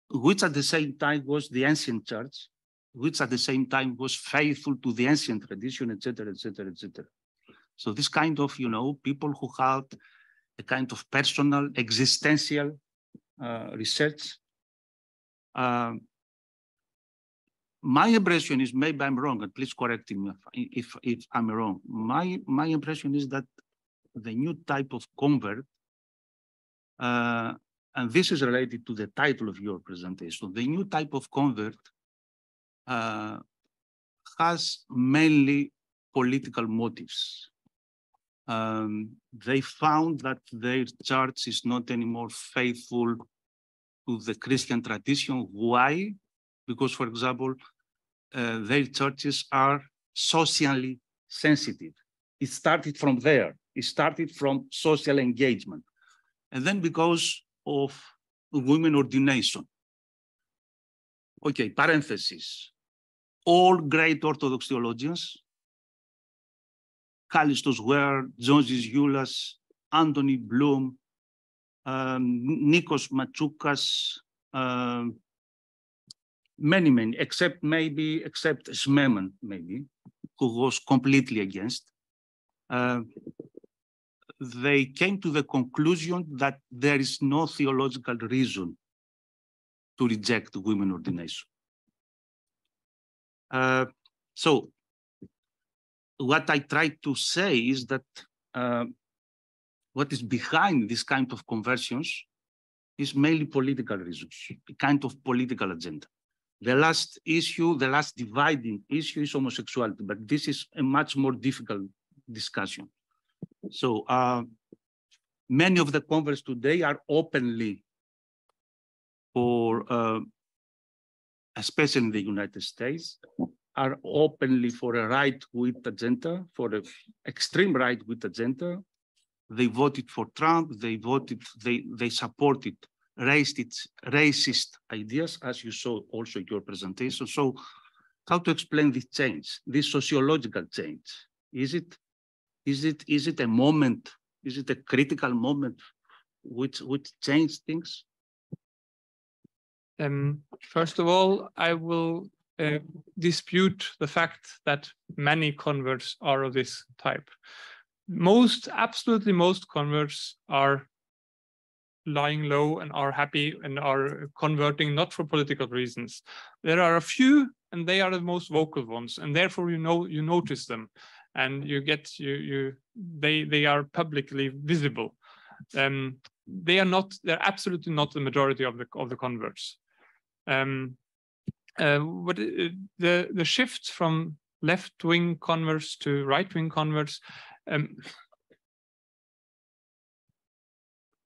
which at the same time was the ancient church, which at the same time was faithful to the ancient tradition, etc., etc., etc. So this kind of, people who had a kind of personal, existential research. My impression is, maybe I'm wrong, and please correct me if I'm wrong. My impression is that the new type of convert, and this is related to the title of your presentation, the new type of convert has mainly political motives. They found that their church is not anymore faithful to the Christian tradition. Why? Because, for example, their churches are socially sensitive. It started from there. It started from social engagement. And then because of women ordination. Okay, parenthesis. All great Orthodox theologians, Kallistos Ware, Josis Ioulas, Anthony Bloom, Nikos Matsoukas, many, except Schmemann, maybe, who was completely against. They came to the conclusion that there is no theological reason to reject women ordination. So what I try to say is that what is behind this kind of conversions is mainly political reasons, a kind of political agenda. The last issue, the last dividing issue is homosexuality, but this is a much more difficult discussion. So many of the converts today are openly for, especially in the United States, are openly for a right-wing agenda, for an extreme right-wing agenda. They voted for Trump, they supported racist ideas, as you saw also in your presentation. So how to explain this change, this sociological change? Is it a moment, is it a critical moment which changed things? First of all, I will dispute the fact that many converts are of this type. Absolutely most converts are lying low and are happy and are converting not for political reasons. There are a few, and they are the most vocal ones, and therefore you notice them, and they are publicly visible. They're absolutely not the majority of the converts. But the shift from left-wing converts to right-wing converts,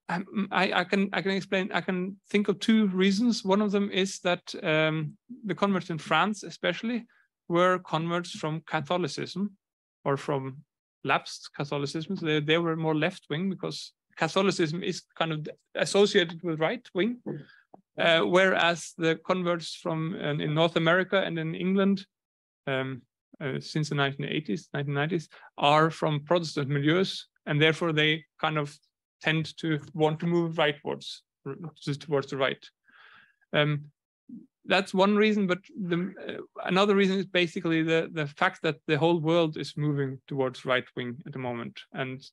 I can explain. I can think of two reasons. One of them is that the converts in France, especially, were converts from Catholicism or from lapsed Catholicism. So they were more left-wing because Catholicism is kind of associated with right-wing, whereas the converts from in North America and in England since the 1990s are from Protestant milieus, and therefore they kind of tend to want to move rightwards, towards the right. That's one reason, but another reason is basically the fact that the whole world is moving towards right-wing at the moment. And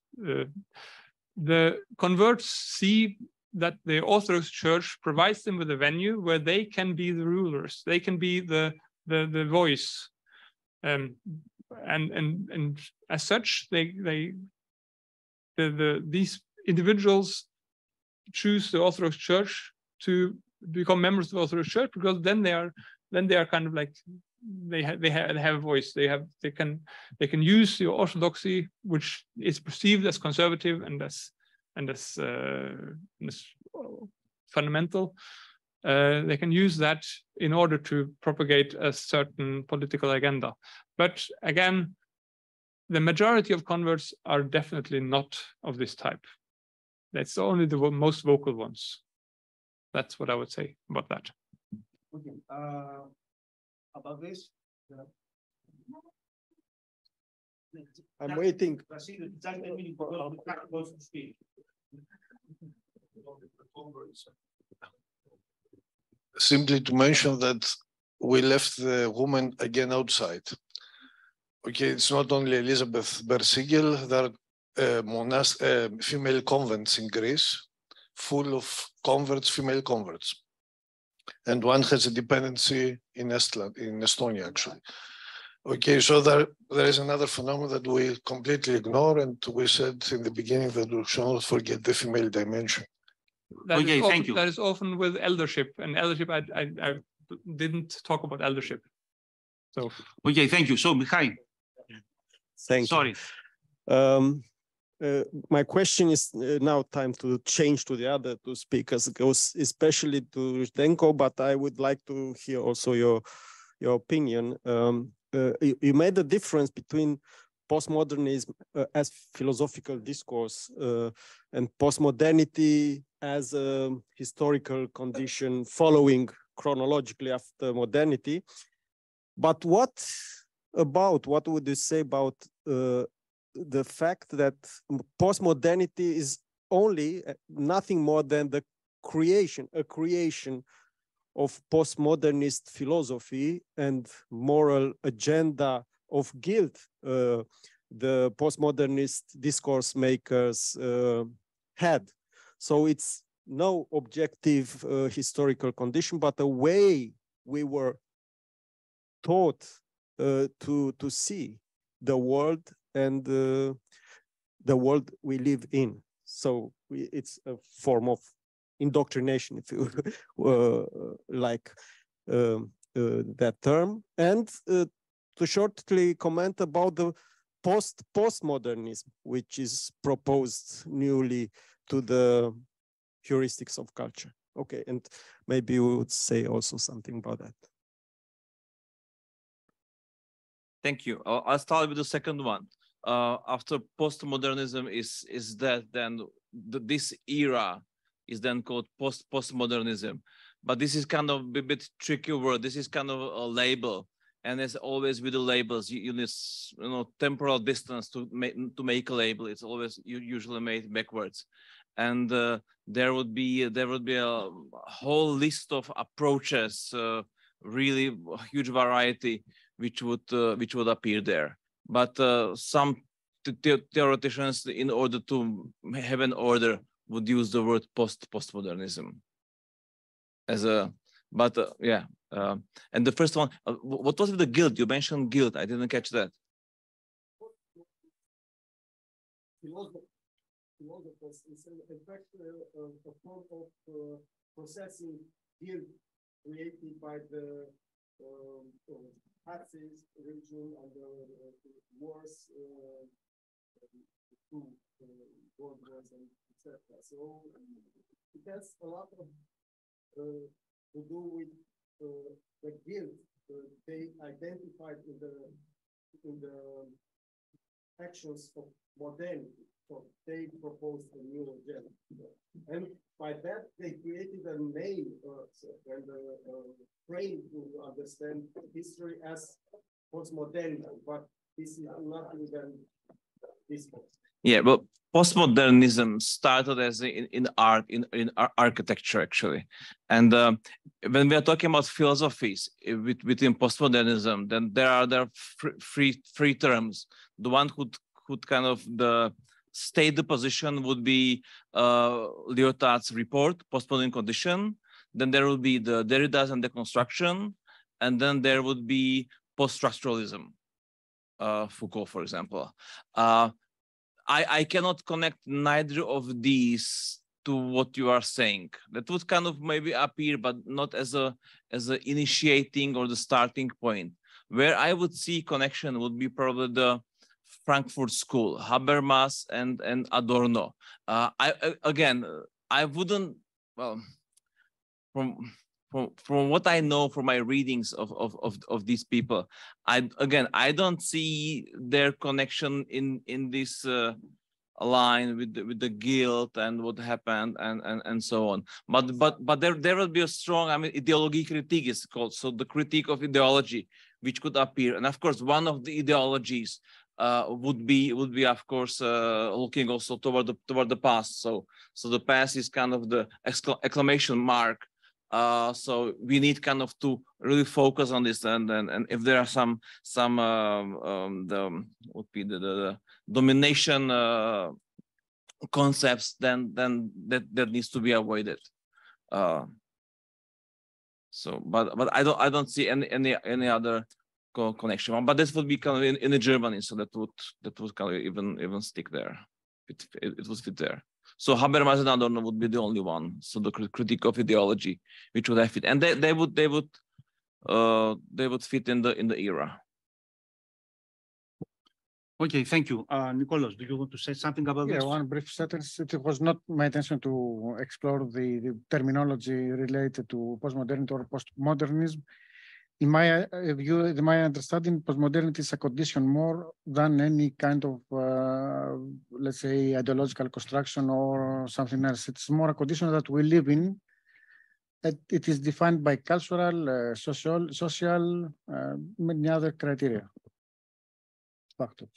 the converts see that the Orthodox Church provides them with a venue where they can be the rulers, they can be the voice. And as such, these individuals choose the Orthodox Church to become members of the Orthodox Church, because then they are kind of like they have a voice. They can use the Orthodoxy, which is perceived as conservative and as fundamental. They can use that in order to propagate a certain political agenda. But again, the majority of converts are definitely not of this type. That's only the most vocal ones. That's what I would say about that. Okay. About this? I'm waiting. Simply to mention that we left the woman again outside. Okay, it's not only Elizabeth Bersigel, there are female convents in Greece, full of converts, female converts. And one has a dependency in Estonia, actually. Okay, so there is another phenomenon that we completely ignore, and we said in the beginning that we should not forget the female dimension. Thank you. That is often with eldership, and eldership, I didn't talk about eldership. So. Okay, thank you. So, Mikhail. Thank you. Sorry. My question is now time to change to the other two speakers, goes especially to Zdenko, but I would like to hear also your opinion. You made the difference between postmodernism as philosophical discourse and postmodernity as a historical condition following chronologically after modernity. But what would you say about the fact that postmodernity is only nothing more than a creation of postmodernist philosophy and moral agenda of guilt the postmodernist discourse makers had. So it's no objective historical condition, but a way we were taught to see the world and the world we live in. So it's a form of indoctrination, if you like that term. And to shortly comment about the postmodernism, which is proposed newly to the heuristics of culture. Okay, and maybe we would say also something about that. Thank you. I'll start with the second one. After postmodernism is that, then this era is then called postmodernism. But this is kind of a bit tricky word. This is kind of a label. And as always with the labels, you need temporal distance to make a label. It's always usually made backwards. And there would be a whole list of approaches, really a huge variety, which would appear there. But some theoreticians, in order to have an order, would use the word postmodernism as a. But yeah, and the first one, what was with the guilt? You mentioned guilt. I didn't catch that. Philosophers is in fact a form of processing guilt created by the Nazis region and the wars, two world wars, and etc. So it has a lot of to do with the guilt they identified in the actions of modernity. So they proposed a new agenda, and by that they created a name and a frame to understand history as postmodernity. But this is nothing than this. Yeah, well, postmodernism started as in art, in architecture actually, and when we are talking about philosophies within postmodernism, then there are three terms. The one who kind of state the position would be Lyotard's report, Postmodern Condition. Then there will be the Derrida's and deconstruction, and then there would be post-structuralism, Foucault, for example. I cannot connect neither of these to what you are saying. That would kind of maybe appear, but not as a initiating or the starting point. Where I would see connection would be probably the Frankfurt School, Habermas and Adorno. I wouldn't, well, from what I know from my readings of these people, I don't see their connection in this line with the guilt and what happened and so on. But there will be a strong, ideology critique is called, so the critique of ideology which could appear, and of course one of the ideologies would be of course looking also toward the past. So the past is kind of the exclamation mark. So we need kind of to really focus on this, and if there are some the domination concepts, then that needs to be avoided. So but I don't see any other connection, but this would be kind of in Germany, so that would kind of even stick there. It would fit there. So Habermas and Adorno would be the only one. So the critique of ideology, which would have fit, and they would fit in the era. Okay, thank you. Nikolaos, do you want to say something about this? Yeah, one brief sentence. It was not my intention to explore the terminology related to postmodernity or postmodernism. In my view, in my understanding, postmodernity is a condition more than any kind of, let's say, ideological construction or something else. It's more a condition that we live in. It is defined by cultural, social, many other criteria, factors.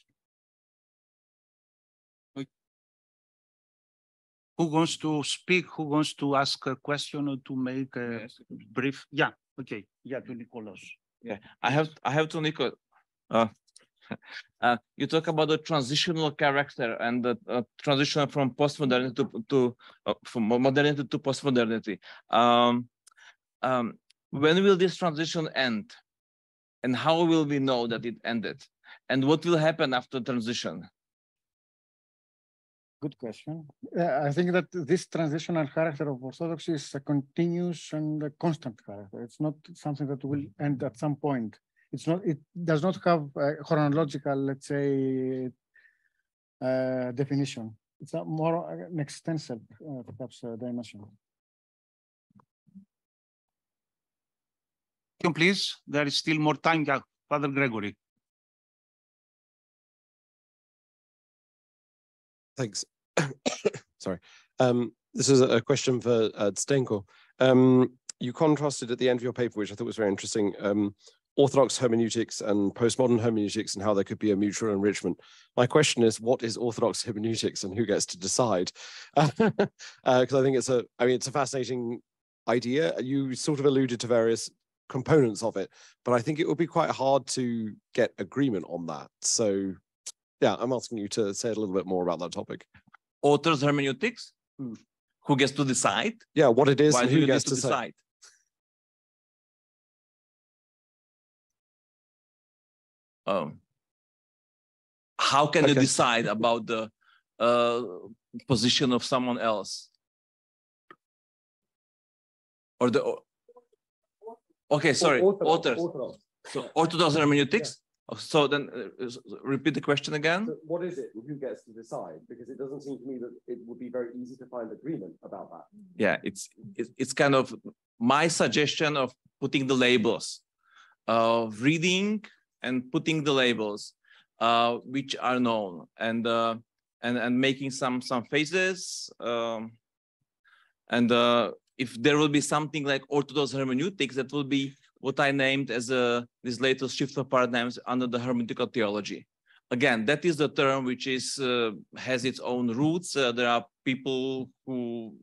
Who wants to speak? Who wants to ask a question or to make a brief? Yeah, okay. Yeah, to Nikolaos. Yeah, I have to Nikolaos. You talk about the transitional character and the transition from postmodernity from modernity to postmodernity. When will this transition end? And how will we know that it ended? And what will happen after transition? Good question. I think that this transitional character of Orthodoxy is a continuous and a constant character. It's not something that will end at some point. It's not. It does not have a chronological, let's say, definition. It's a more an extensive, perhaps, dimension. Please, there is still more time. Yeah, Father Gregory. Thanks. Sorry. This is a question for Zdenko. You contrasted at the end of your paper, which I thought was very interesting, Orthodox hermeneutics and postmodern hermeneutics and how there could be a mutual enrichment. My question is, what is Orthodox hermeneutics and who gets to decide? Because I think it's a fascinating idea. You sort of alluded to various components of it, but I think it would be quite hard to get agreement on that. So yeah, I'm asking you to say a little bit more about that topic. Orthodox hermeneutics? Who gets to decide? Yeah, what it is Why and who gets to decide? How can you decide about the position of someone else? Or the okay, sorry, Orthodox. So Orthodox hermeneutics. Yeah. So then repeat the question again. So what is it and who gets to decide? Because it doesn't seem to me that it would be very easy to find agreement about that. Yeah, it's kind of my suggestion of putting the labels, of reading and putting the labels, which are known, and making some phases, and if there will be something like Orthodox hermeneutics, that will be what I named as this latest shift of paradigms under the hermeneutical theology. Again, that is the term which is has its own roots. There are people who,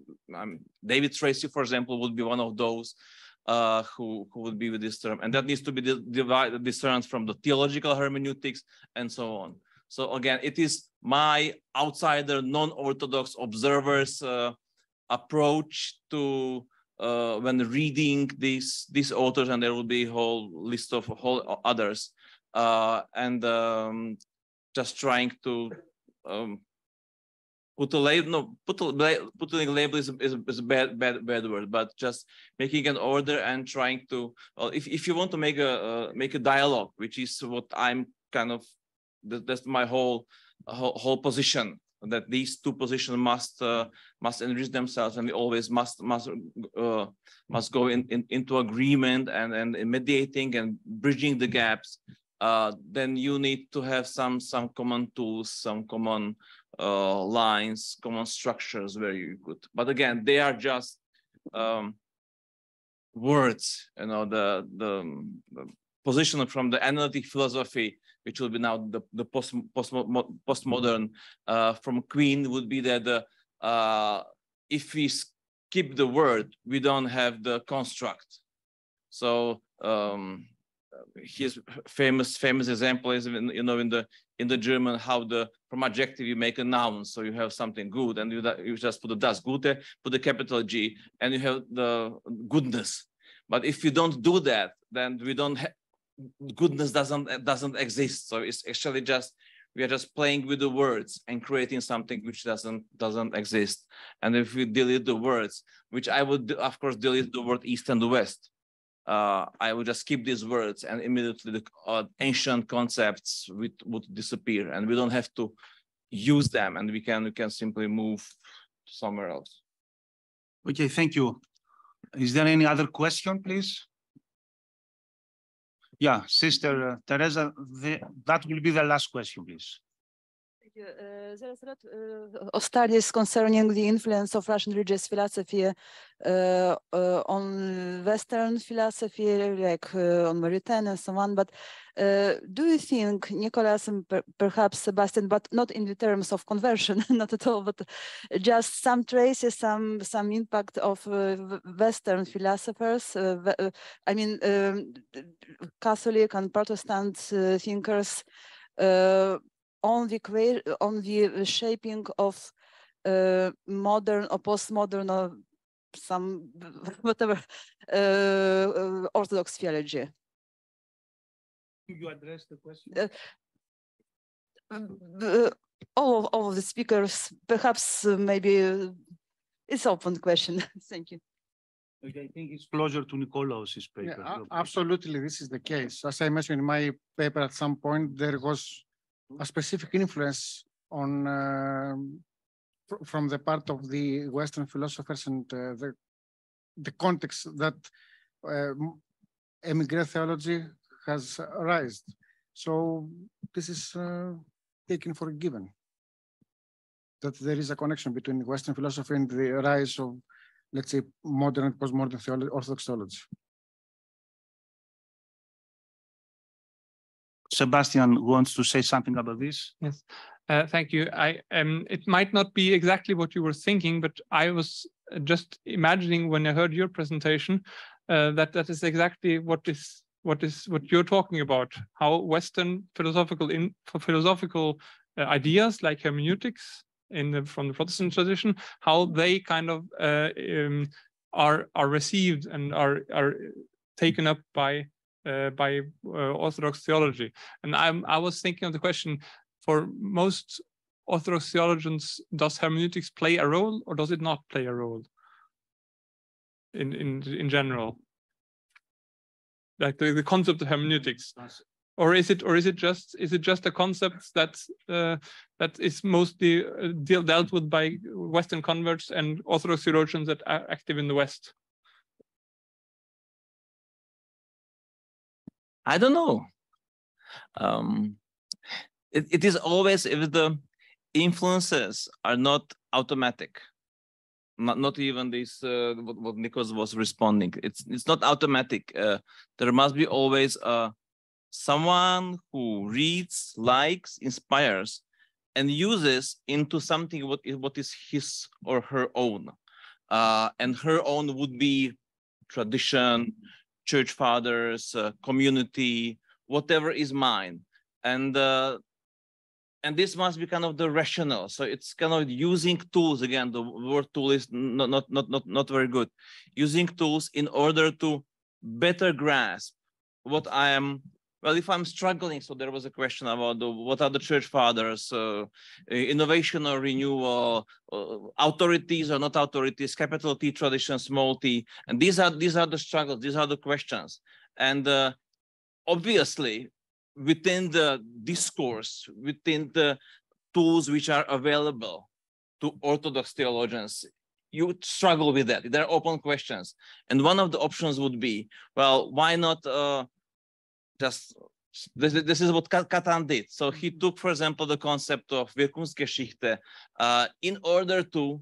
David Tracy, for example, would be one of those who would be with this term, and that needs to be discerned from the theological hermeneutics and so on. So again, it is my outsider, non-Orthodox observers' approach to when reading these authors, and there will be a whole list of whole others, and just trying to put a label. No, putting a label is a bad word, but just making an order and trying to. If you want to make a dialogue, which is what I'm kind of, that's my whole position, that these two positions must enrich themselves, and we always must go into agreement and mediating and bridging the gaps. Then you need to have some common tools, some common lines, common structures where you could. But again, they are just words. You know, the position from the analytic philosophy, which will be now the postmodern from Queen, would be that if we skip the word, we don't have the construct. So his famous example is, you know, in the German, how from adjective you make a noun. So you have something good, and you just put the das Gute, put the capital G, and you have the goodness. But if you don't do that, then we don't have, goodness doesn't exist. So it's actually just, we are just playing with the words and creating something which doesn't exist. And if we delete the words, which I would of course delete the word East and the West, I would just keep these words, and immediately the ancient concepts would disappear, and we don't have to use them, and we can simply move somewhere else. Okay, thank you. Is there any other question, please? Yeah, Sister Teresa, that will be the last question, please. you. There is a lot of studies concerning the influence of Russian religious philosophy on Western philosophy, like on Mauritania and so on. But do you think, Nikolaos and perhaps Sebastian, but not in the terms of conversion, not at all, but just some traces, some impact of Western philosophers, I mean, Catholic and Protestant thinkers, on the shaping of modern or postmodern or some whatever Orthodox theology? You address the question? All of the speakers, perhaps maybe it's open question. Thank you. I think it's closer to Nikolaos' paper. Yeah, absolutely, this is the case. As I mentioned in my paper, at some point there was a specific influence on from the part of the Western philosophers and the context that emigre theology has arisen. So this is taken for a given, that there is a connection between Western philosophy and the rise of, let's say, modern and postmodern Orthodox theology. Sebastian wants to say something about this. Yes, thank you. It might not be exactly what you were thinking, but I was just imagining when I heard your presentation that is exactly what you're talking about. How Western philosophical ideas like hermeneutics from the Protestant tradition, how they kind of are received and are taken up by Orthodox theology. And I was thinking of the question, for most Orthodox theologians, does hermeneutics play a role or does it not play a role in general? Like the concept of hermeneutics, or is it just a concept that is mostly dealt with by Western converts and Orthodox theologians that are active in the West? I don't know. It is always if the influences are not automatic, not even this what Nikos was responding. It's not automatic. There must be always someone who reads, likes, inspires, and uses into something what is his or her own, and her own would be tradition, church fathers, community, whatever is mine, and this must be kind of the rational. So it's kind of using tools. Again, the word tool is not very good. Using tools in order to better grasp what I am. Well, if I'm struggling, so there was a question about what are the church fathers, innovation or renewal, authorities or not authorities, capital T tradition, small t, and these are the struggles, these are the questions, and obviously within the discourse, within the tools which are available to Orthodox theologians, you struggle with that. There are open questions, and one of the options would be, well, why not? This is what Katan did. So he took, for example, the concept of Wirkungsgeschichte in order to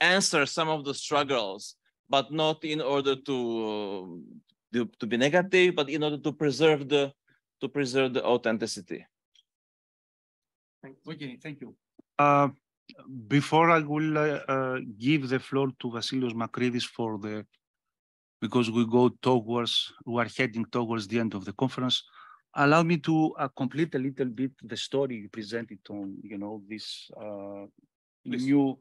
answer some of the struggles, but not in order to be negative, but in order to preserve the authenticity. Okay, thank you. Before I will give the floor to Vasilios Makridis for because we are heading towards the end of the conference. Allow me to complete a little bit the story you presented on, this new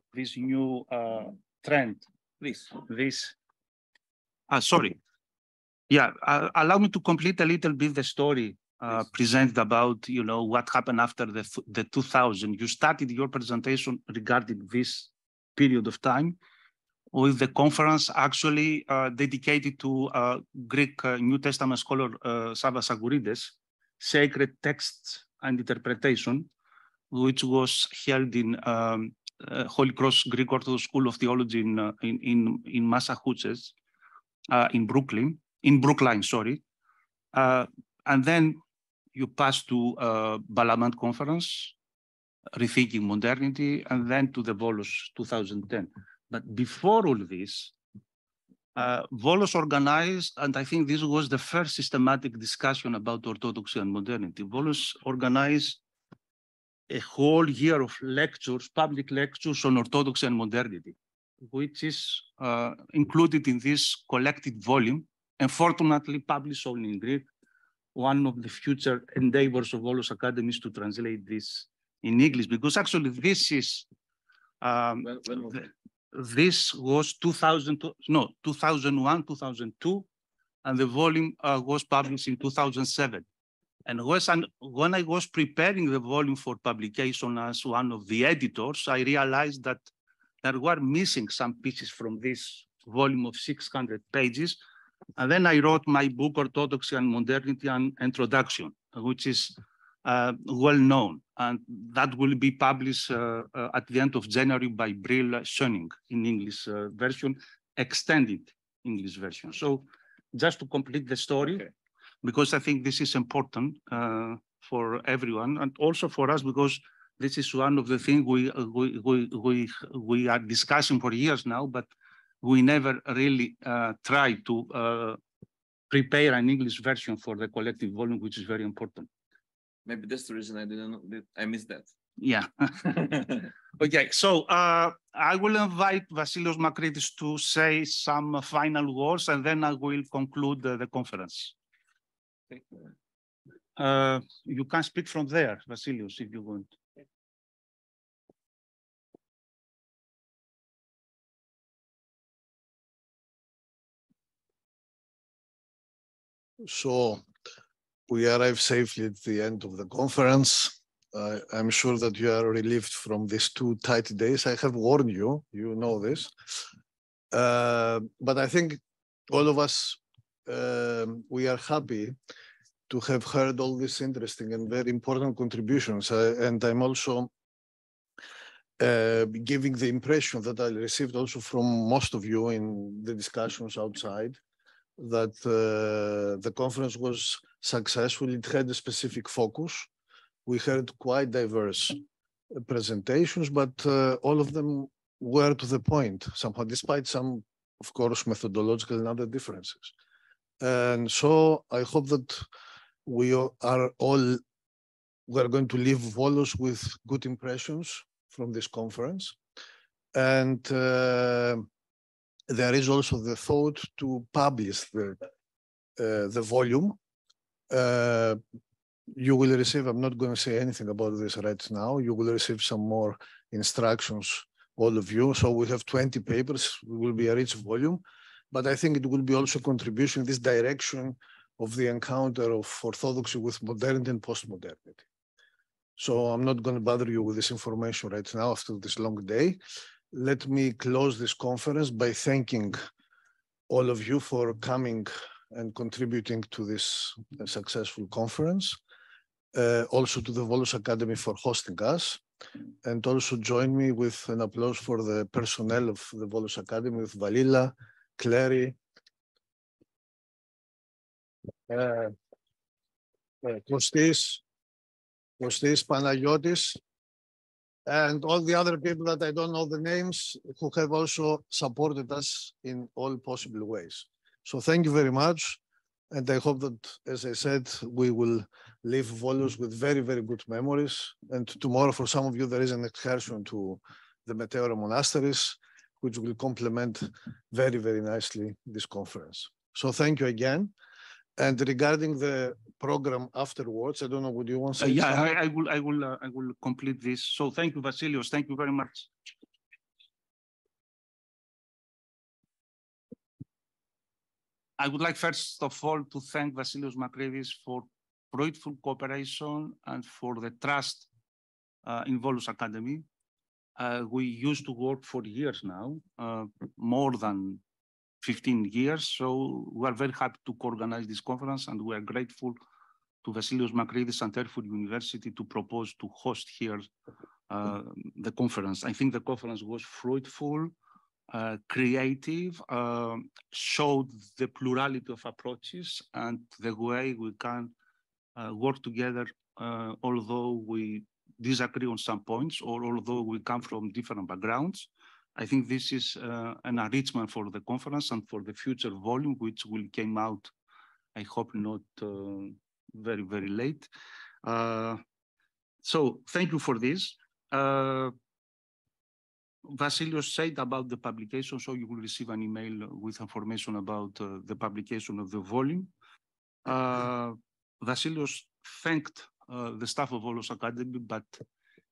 trend. Sorry. Yeah, allow me to complete a little bit the story presented about, what happened after the 2000. You started your presentation regarding this period of time with the conference actually dedicated to Greek New Testament scholar Savas Agourides, Sacred Texts and Interpretation, which was held in Holy Cross Greek Orthodox School of Theology in Massachusetts, in Brookline, sorry. And then you pass to Balamant Conference, Rethinking Modernity, and then to the Volos 2010. But before all this, Volos organized, and I think this was the first systematic discussion about Orthodoxy and modernity. Volos organized a whole year of lectures, public lectures on Orthodoxy and modernity, which is included in this collected volume, and fortunately published only in Greek. One of the future endeavors of Volos Academy is to translate this in English, because actually this is, this was 2001, 2002, and the volume was published in 2007. And when I was preparing the volume for publication as one of the editors, I realized that there were missing some pieces from this volume of 600 pages. And then I wrote my book, Orthodoxy and Modernity, and Introduction, which is well known. And that will be published at the end of January by Brill Schöning in English version, extended English version. So just to complete the story, okay, because I think this is important for everyone, and also for us, because this is one of the things we are discussing for years now, but we never really tried to prepare an English version for the collective volume, which is very important. Maybe that's the reason I didn't know that. I missed that. Yeah. Okay, so I will invite Vasilios Makridis to say some final words, and then I will conclude the conference. You can speak from there, Vasilios, if you want. So we arrived safely at the end of the conference. I'm sure that you are relieved from these 2 tight days. I have warned you, you know this. But I think all of us, we are happy to have heard all these interesting and very important contributions. And I'm also giving the impression that I received also from most of you in the discussions outside, that the conference was successful. It had a specific focus. We heard quite diverse presentations, but all of them were to the point somehow, despite some, of course, methodological and other differences. And so I hope that we are going to leave Volos with good impressions from this conference. And there is also the thought to publish the volume. You will receive, I'm not going to say anything about this right now, you will receive some more instructions, all of you. So we have 20 papers, it will be a rich volume, but I think it will be also contribution in this direction of the encounter of Orthodoxy with modernity and post-modernity. So I'm not going to bother you with this information right now after this long day. Let me close this conference by thanking all of you for coming and contributing to this successful conference. Also to the Volos Academy for hosting us. And also join me with an applause for the personnel of the Volos Academy, with Valila, Clary, Kostis, Panagiotis, and all the other people that I don't know the names, who have also supported us in all possible ways. So thank you very much. And I hope that, as I said, we will leave Volos with very, very good memories. And tomorrow, for some of you, there is an excursion to the Meteora monasteries, which will complement very, very nicely this conference. So thank you again. And regarding the program afterwards, I don't know, would you want to say something? I will complete this. So thank you, Vasilios. Thank you very much. I would like, first of all, to thank Vasilios Makridis for fruitful cooperation and for the trust in Volos Academy. We used to work for years now, more than 15 years. So we are very happy to co-organize this conference, and we are grateful to Vasilios Makridis and Erfurt University to propose to host here the conference. I think the conference was fruitful, creative, showed the plurality of approaches and the way we can work together, although we disagree on some points or although we come from different backgrounds. I think this is an enrichment for the conference and for the future volume, which will come out, I hope not very, very late. So thank you for this. Vasilios said about the publication, so you will receive an email with information about the publication of the volume. Vasilios thanked the staff of Volos Academy, but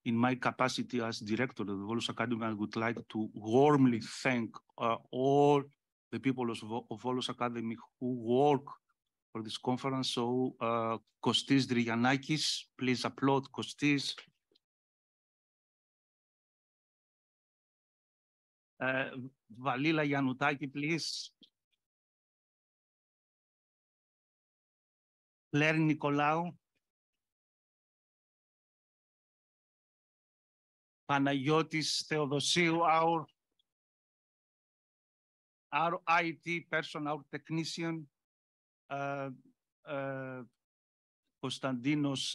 in my capacity as director of the Volos Academy, I would like to warmly thank all the people of Volos Academy who work for this conference. So Kostis Drianakis, please applaud Kostis. Valila Yanutaki, please. Claire Nikolaou. Panagiotis Theodosiou, our IT person, our technician, Konstantinos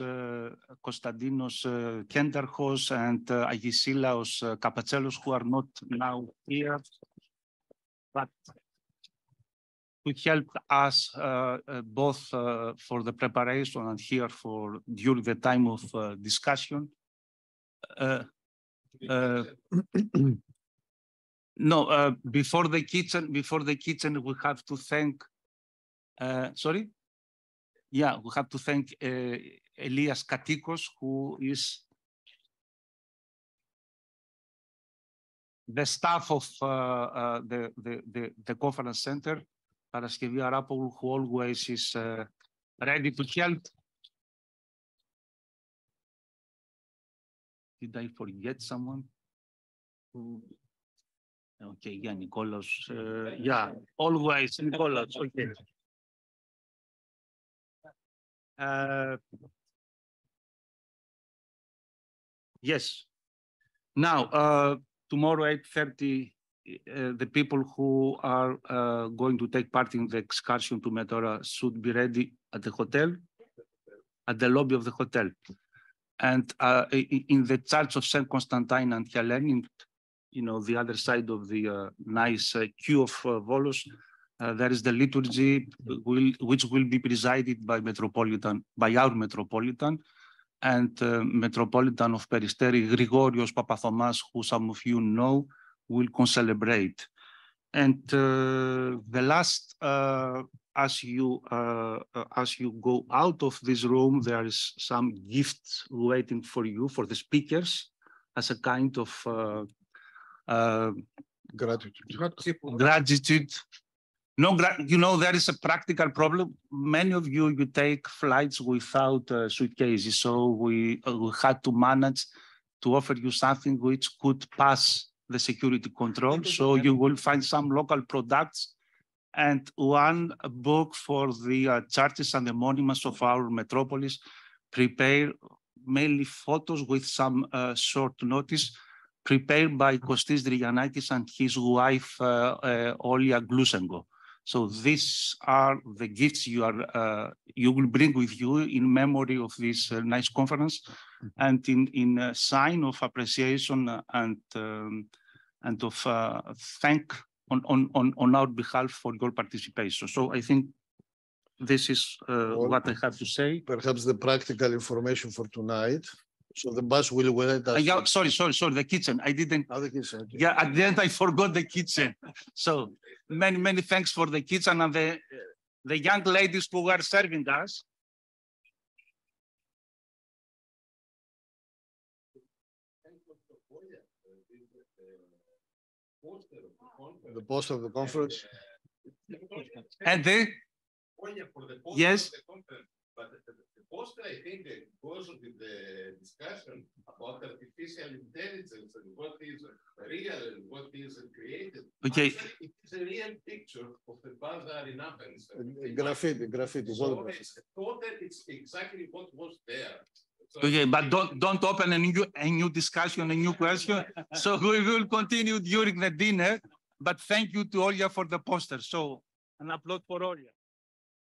Kenterhos and Agisilaos Kapatselos, who are not now here, but who helped us both for the preparation and here for during the time of discussion. No, before the kitchen, we have to thank. Sorry. Yeah, we have to thank Elias Katikos, who is the staff of the conference center, Paraskevi Arapoulou, who always is ready to help. Did I forget someone? Okay, yeah, Nikolaos. Yeah, always Nikolaos. Okay. Yes. Now, tomorrow 8:30, the people who are going to take part in the excursion to Meteora should be ready at the hotel, at the lobby of the hotel. And in the Church of St. Constantine and Hellenic, you know, the other side of the nice queue of Volos, there is the liturgy which will be presided by our Metropolitan and Metropolitan of Peristeri, Grigorios Papathomas, who some of you know, will concelebrate. And the last, as you go out of this room, there is some gifts waiting for you, for the speakers, as a kind of gratitude. No, you know, there is a practical problem. Many of you take flights without suitcases, so we had to manage to offer you something which could pass the security control. So you will find some local products and one book for the churches and the monuments of our metropolis, prepared mainly photos with some short notice, prepared by Kostis Drianakis and his wife, Olia Glusenko. So these are the gifts you will bring with you in memory of this nice conference, and in a sign of appreciation and of thank on our behalf for your participation. So I think this is what I have to say. Perhaps the practical information for tonight. So the bus will wait us. Yeah, sorry, the kitchen. I didn't. Oh, the kitchen. Okay. Yeah, at the end I forgot the kitchen. So many thanks for the kitchen and the young ladies who were serving us. The poster of the conference. And yes. But the poster, I think, goes with the discussion about artificial intelligence and what is real and what is created. Okay. Actually, it is a real picture of the bazaar in Athens. Graffiti. So it's exactly what was there. So okay, but don't open a new discussion, a new question. So we will continue during the dinner. But thank you to Olya for the poster. So an applaud for Olya.